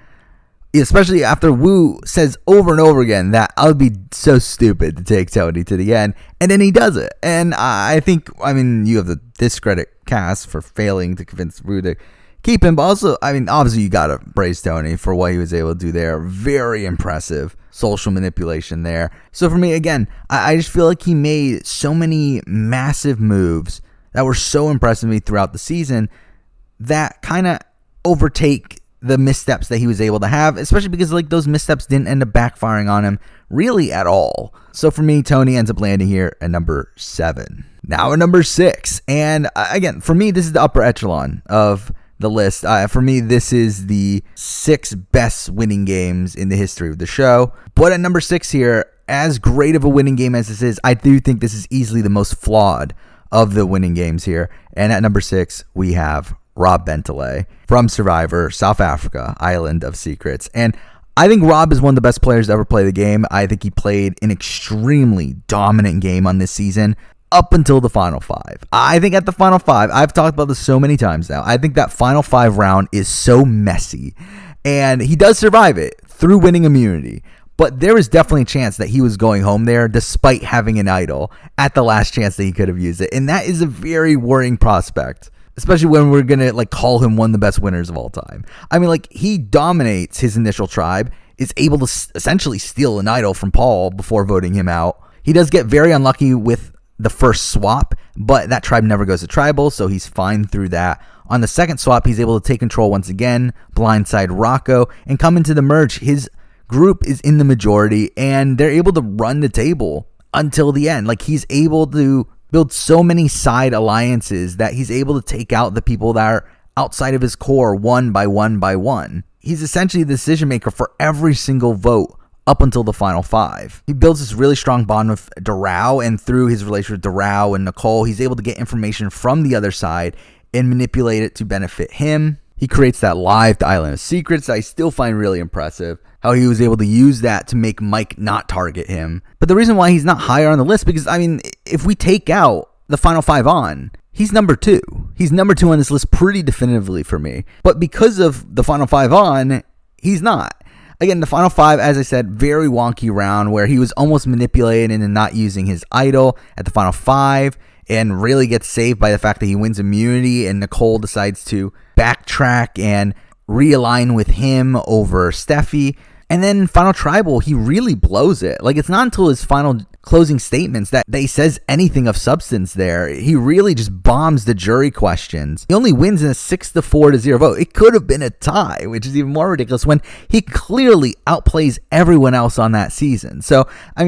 Especially after Wu says over and over again that I would be so stupid to take Tony to the end. And then he does it. And I think, you have the discredit cast for failing to convince Wu to keep him. But also, obviously you got to praise Tony for what he was able to do there. Very impressive social manipulation there. So for me, again, I just feel like he made so many massive moves that were so impressive to me throughout the season that kind of overtake the missteps that he was able to have, especially because those missteps didn't end up backfiring on him really at all. So for me, Tony ends up landing here at number 7. Now at number 6. And again, for me, this is the upper echelon of the list. For me, this is the 6 best winning games in the history of the show. But at number 6 here, as great of a winning game as this is, I do think this is easily the most flawed of the winning games here. And at number 6, we have Rob Bentelay from Survivor, South Africa, Island of Secrets. And I think Rob is one of the best players to ever play the game. I think he played an extremely dominant game on this season up until the Final 5. I think at the Final 5, I've talked about this so many times now, I think that Final 5 round is so messy. And he does survive it through winning immunity. But there was definitely a chance that he was going home there despite having an idol at the last chance that he could have used it. And that is a very worrying prospect, especially when we're going to call him one of the best winners of all time. He dominates his initial tribe, is able to essentially steal an idol from Paul before voting him out. He does get very unlucky with the first swap, but that tribe never goes to tribal, so he's fine through that. On the second swap, he's able to take control once again, blindside Rocco, and come into the merge. His group is in the majority, and they're able to run the table until the end. He's able to build so many side alliances that he's able to take out the people that are outside of his core one by one by one. He's essentially the decision maker for every single vote up until the Final 5. He builds this really strong bond with Darao, and through his relationship with Darao and Nicole, he's able to get information from the other side and manipulate it to benefit him. He creates that live Island of Secrets that I still find really impressive. How he was able to use that to make Mike not target him. But the reason why he's not higher on the list, because, if we take out the Final 5 on, he's number 2. He's number 2 on this list pretty definitively for me. But because of the Final 5 on, he's not. Again, the Final 5, as I said, very wonky round where he was almost manipulated into not using his idol at the Final 5 and really gets saved by the fact that he wins immunity and Nicole decides to backtrack and realign with him over Steffi. And then Final Tribal, he really blows it. It's not until his final closing statements that he says anything of substance there. He really just bombs the jury questions. He only wins in a 6-4-0 vote. It could have been a tie, which is even more ridiculous when he clearly outplays everyone else on that season. So,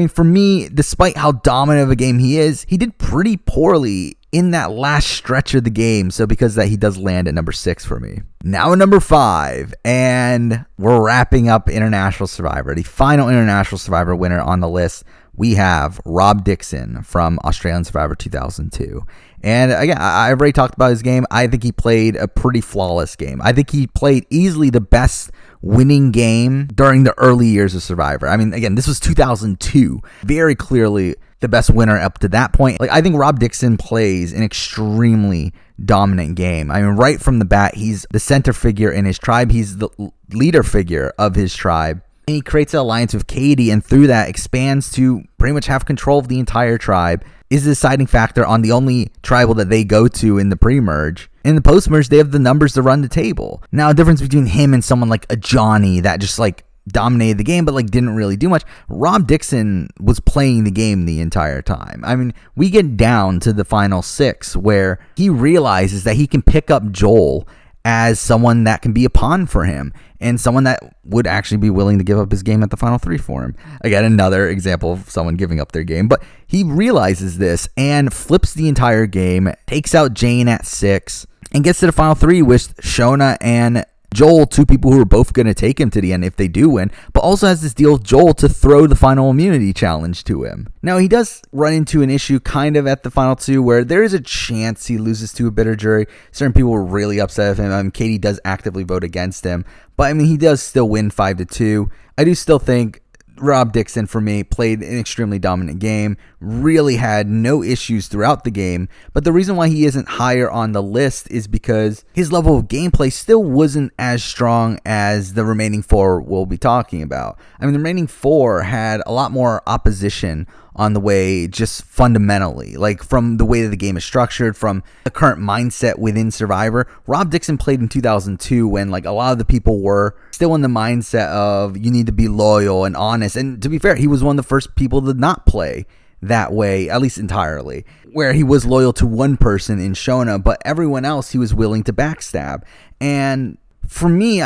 for me, despite how dominant of a game he is, he did pretty poorly in that last stretch of the game. So because of that, he does land at number 6 for me. Now at number 5, and we're wrapping up International Survivor. The final International Survivor winner on the list, we have Rob Dixon from Australian Survivor 2002. And again, I've already talked about his game. I think he played a pretty flawless game. I think he played easily the best winning game during the early years of Survivor. Again, this was 2002. Very clearly the best winner up to that point. I think Rob Dixon plays an extremely dominant game. Right from the bat, he's the center figure in his tribe. He's the leader figure of his tribe. And he creates an alliance with Katie, and through that expands to pretty much have control of the entire tribe. Is the deciding factor on the only tribal that they go to in the pre-merge. In the post-merge, they have the numbers to run the table. Now, a difference between him and someone like a Johnny that just dominated the game, but didn't really do much. Rob Dixon was playing the game the entire time. We get down to the final 6 where he realizes that he can pick up Joel as someone that can be a pawn for him and someone that would actually be willing to give up his game at the final 3 for him. Again, another example of someone giving up their game, but he realizes this and flips the entire game, takes out Jane at 6, and gets to the final 3 with Shona and Joel, 2 people who are both going to take him to the end if they do win, but also has this deal with Joel to throw the final immunity challenge to him. Now, he does run into an issue kind of at the final 2 where there is a chance he loses to a bitter jury. Certain people were really upset with him. Katie does actively vote against him, but he does still win 5-2. I do still think Rob Dixon, for me, played an extremely dominant game, really had no issues throughout the game, but the reason why he isn't higher on the list is because his level of gameplay still wasn't as strong as the remaining 4 we'll be talking about. The remaining 4 had a lot more opposition on the way, just fundamentally, like from the way that the game is structured, from the current mindset within Survivor. Rob Dixon played in 2002 when like a lot of the people were still in the mindset of you need to be loyal and honest. And to be fair, he was one of the first people to not play that way, at least entirely, where he was loyal to one person in Shona, but everyone else he was willing to backstab. And for me,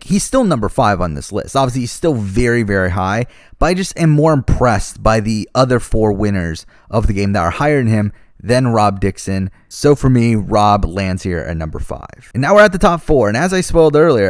he's still number 5 on this list. Obviously, he's still very, very high, but I just am more impressed by the other 4 winners of the game that are higher than him than Rob Dixon. So for me, Rob lands here at number 5. And now we're at the top 4. And as I spoiled earlier,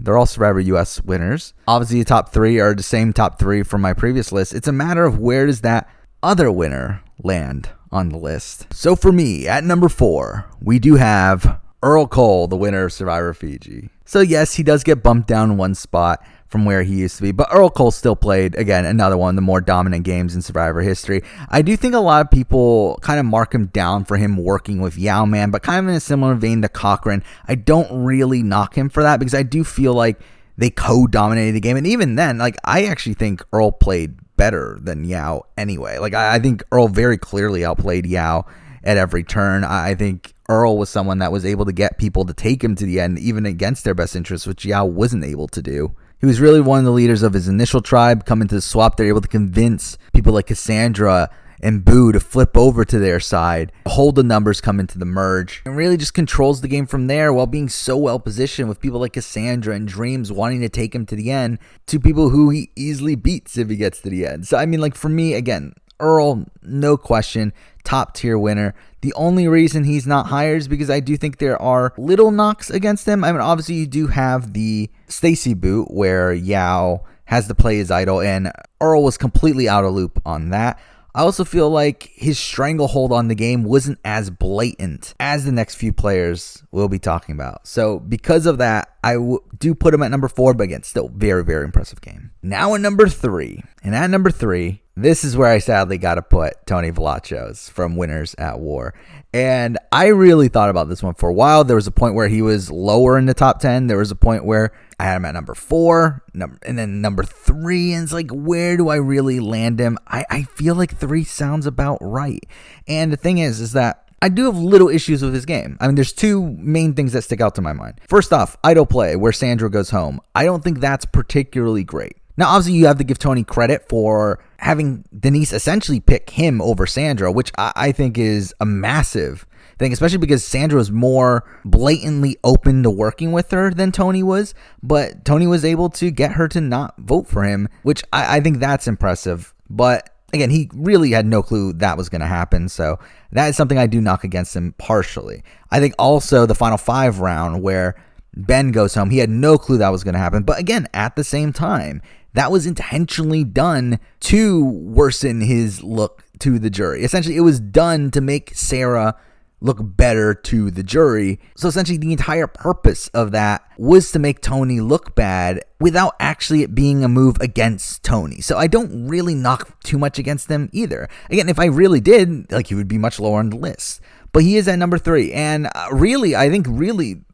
they're all Survivor US winners. Obviously, the top 3 are the same top 3 from my previous list. It's a matter of where does that other winner land on the list. So for me, at number 4, we do have Earl Cole, the winner of Survivor Fiji. So yes, he does get bumped down 1 spot from where he used to be, but Earl Cole still played, again, another one of the more dominant games in Survivor history. I do think a lot of people kind of mark him down for him working with Yao Man, but kind of in a similar vein to Cochran. I don't really knock him for that because I do feel like they co-dominated the game. And even then, I actually think Earl played better than Yao anyway. I think Earl very clearly outplayed Yao at every turn. I think Earl was someone that was able to get people to take him to the end, even against their best interests, which Yao wasn't able to do. He was really one of the leaders of his initial tribe. Coming to the swap, they're able to convince people like Cassandra and Boo to flip over to their side, hold the numbers, come into the merge, and really just controls the game from there while being so well positioned with people like Cassandra and Dreams wanting to take him to the end, to people who he easily beats if he gets to the end. So, for me, again, Earl, no question, top tier winner. The only reason he's not higher is because I do think there are little knocks against him. Obviously you do have the Stacy boot where Yao has to play his idol, and Earl was completely out of loop on that. I also feel like his stranglehold on the game wasn't as blatant as the next few players we'll be talking about. So because of that, I do put him at number 4, but again, still very, very impressive game. Now at number 3. And at number 3, this is where I sadly got to put Tony Velachos from Winners at War. And I really thought about this one for a while. There was a point where he was lower in the top 10. There was a point where I had him at number 4, and then number 3. And it's where do I really land him? I feel like 3 sounds about right. And the thing is that I do have little issues with his game. There's 2 main things that stick out to my mind. First off, idle play, where Sandra goes home. I don't think that's particularly great. Now, obviously, you have to give Tony credit for having Denise essentially pick him over Sandra, which I think is a massive thing, especially because Sandra was more blatantly open to working with her than Tony was, but Tony was able to get her to not vote for him, which I think that's impressive. But again, he really had no clue that was going to happen, so that is something I do knock against him partially. I think also the final 5 round where Ben goes home, he had no clue that was going to happen, but again, at the same time, that was intentionally done to worsen his look to the jury. Essentially, it was done to make Sarah look better to the jury. So essentially, the entire purpose of that was to make Tony look bad without actually it being a move against Tony. So I don't really knock too much against them either. Again, if I really did, he would be much lower on the list. But he is at number 3. And I think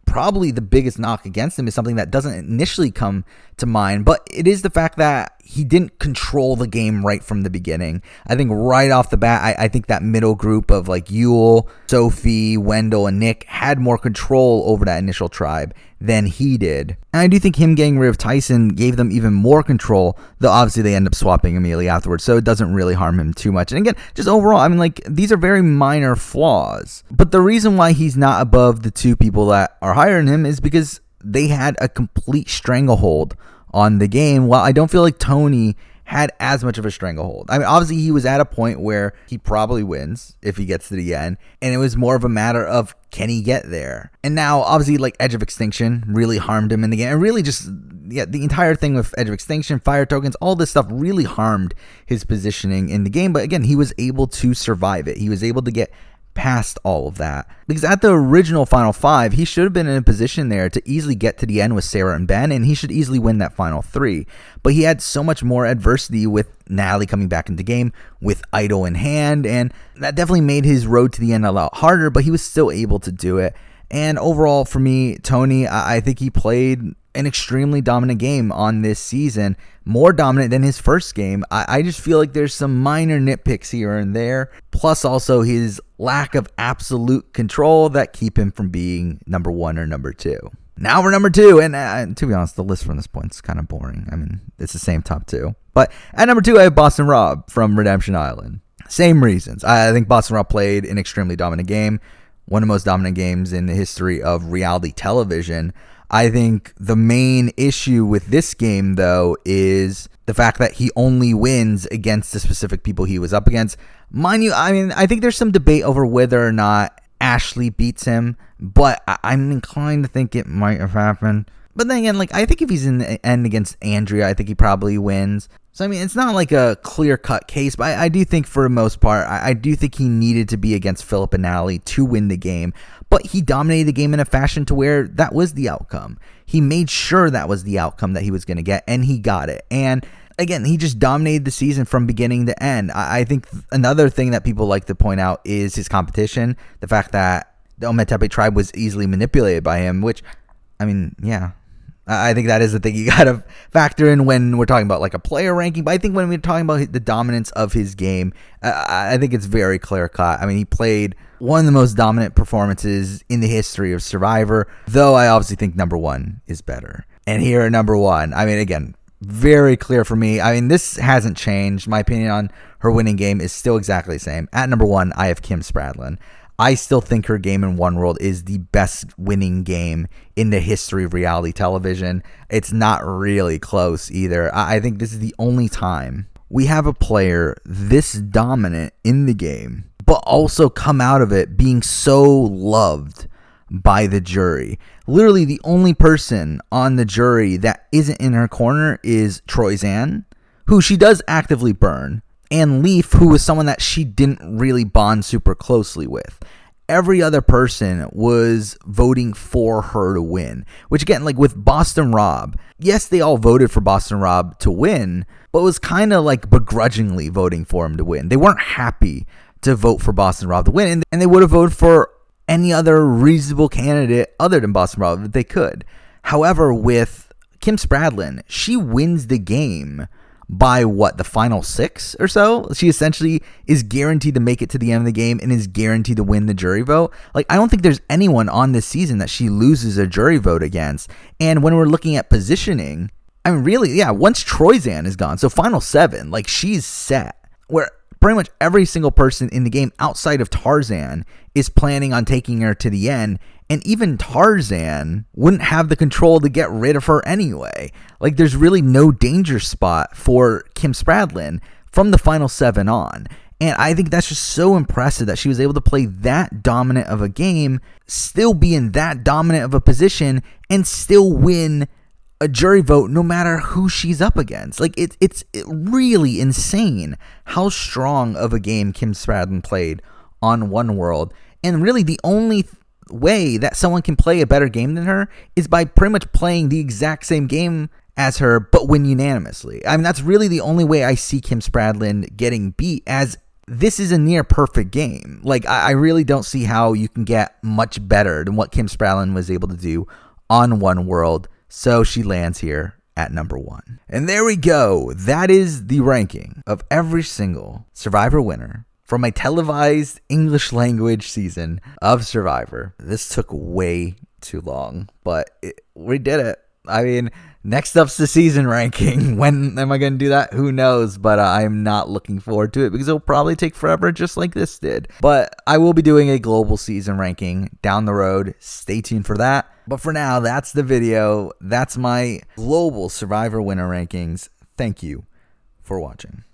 probably the biggest knock against him is something that doesn't initially come to mind, but it is the fact that he didn't control the game right from the beginning. I think right off the bat, I think that middle group of like Yule, Sophie, Wendell, and Nick had more control over that initial tribe than he did. And I do think him getting rid of Tyson gave them even more control, though obviously they end up swapping immediately afterwards, so it doesn't really harm him too much. And again, just overall, I mean, like, these are very minor flaws. But the reason why he's not above the two people that are higher than him is because they had a complete stranglehold on the game, while I don't feel like Tony had as much of a stranglehold. I mean, obviously he was at a point where he probably wins if he gets to the end, and it was more of a matter of can he get there. And now, obviously, like, Edge of Extinction really harmed him in the game. And really just, the entire thing with Edge of Extinction, fire tokens, all this stuff really harmed his positioning in the game. But again, he was able to survive it. He was able to get past all of that, because at the original Final 5 he should have been in a position there to easily get to the end with Sarah and Ben, and he should easily win that Final 3, but he had so much more adversity with Natalie coming back into the game with Idol in hand, and that definitely made his road to the end a lot harder, but he was still able to do it. And overall, for me, Tony, I think he played an extremely dominant game on this season, more dominant than his first game. I just feel like there's some minor nitpicks here and there, plus also his lack of absolute control that keep him from being number 1 or number 2. Now we're number 2, and to be honest, the list from this point is kind of boring. I mean, it's the same top 2. But at number 2, I have Boston Rob from Redemption Island. Same reasons. I think Boston Rob played an extremely dominant game, one of the most dominant games in the history of reality television. I think the main issue with this game, though, is the fact that he only wins against the specific people he was up against. Mind you, I mean, I think there's some debate over whether or not Ashley beats him, but I'm inclined to think it might have happened. But then again, like, I think if he's in the end against Andrea, I think he probably wins. So, I mean, it's not like a clear-cut case, but I do think for the most part, I do think he needed to be against Philip and Natalie to win the game. But he dominated the game in a fashion to where that was the outcome. He made sure that was the outcome that he was going to get, and he got it. And again, he just dominated the season from beginning to end. I think another thing that people like to point out is his competition. The fact that the Ometepe tribe was easily manipulated by him, which, I mean, yeah. I think that is the thing you got to factor in when we're talking about like a player ranking. But I think when we're talking about the dominance of his game, I think it's very clear cut. I mean, he played one of the most dominant performances in the history of Survivor, though I obviously think number 1 is better. And here at number 1, I mean, again, very clear for me. I mean, this hasn't changed. My opinion on her winning game is still exactly the same. At number 1, I have Kim Spradlin. I still think her game in One World is the best winning game in the history of reality television. It's not really close either. I think this is the only time we have a player this dominant in the game, but also come out of it being so loved by the jury. Literally the only person on the jury that isn't in her corner is Troyzan, who she does actively burn, and Leaf, who was someone that she didn't really bond super closely with. Every other person was voting for her to win, which again, like with Boston Rob, yes, they all voted for Boston Rob to win, but it was kind of like begrudgingly voting for him to win. They weren't happy to vote for Boston Rob to win, and they would have voted for any other reasonable candidate other than Boston Rob if they could. However, with Kim Spradlin, she wins the game by the final 6 or so. She essentially is guaranteed to make it to the end of the game and is guaranteed to win the jury vote. Like, I don't think there's anyone on this season that she loses a jury vote against. And when we're looking at positioning, I mean, really, yeah, once Troyzan is gone, so final 7, like, she's set. Where pretty much every single person in the game outside of Tarzan is planning on taking her to the end. And even Tarzan wouldn't have the control to get rid of her anyway. Like, there's really no danger spot for Kim Spradlin from the final 7 on. And I think that's just so impressive that she was able to play that dominant of a game, still be in that dominant of a position, and still win a jury vote no matter who she's up against. Like, it's really insane how strong of a game Kim Spradlin played on One World. And really the only way that someone can play a better game than her is by pretty much playing the exact same game as her but win unanimously. I mean, that's really the only way I see Kim Spradlin getting beat, as this is a near perfect game. Like, I really don't see how you can get much better than what Kim Spradlin was able to do on One World. So she lands here at number 1. And there we go. That is the ranking of every single Survivor winner from a televised English language season of Survivor. This took way too long, but we did it. I mean, next up's the season ranking. When am I going to do that? Who knows? But I'm not looking forward to it because it'll probably take forever, just like this did. But I will be doing a global season ranking down the road. Stay tuned for that. But for now, that's the video. That's my global Survivor winner rankings. Thank you for watching.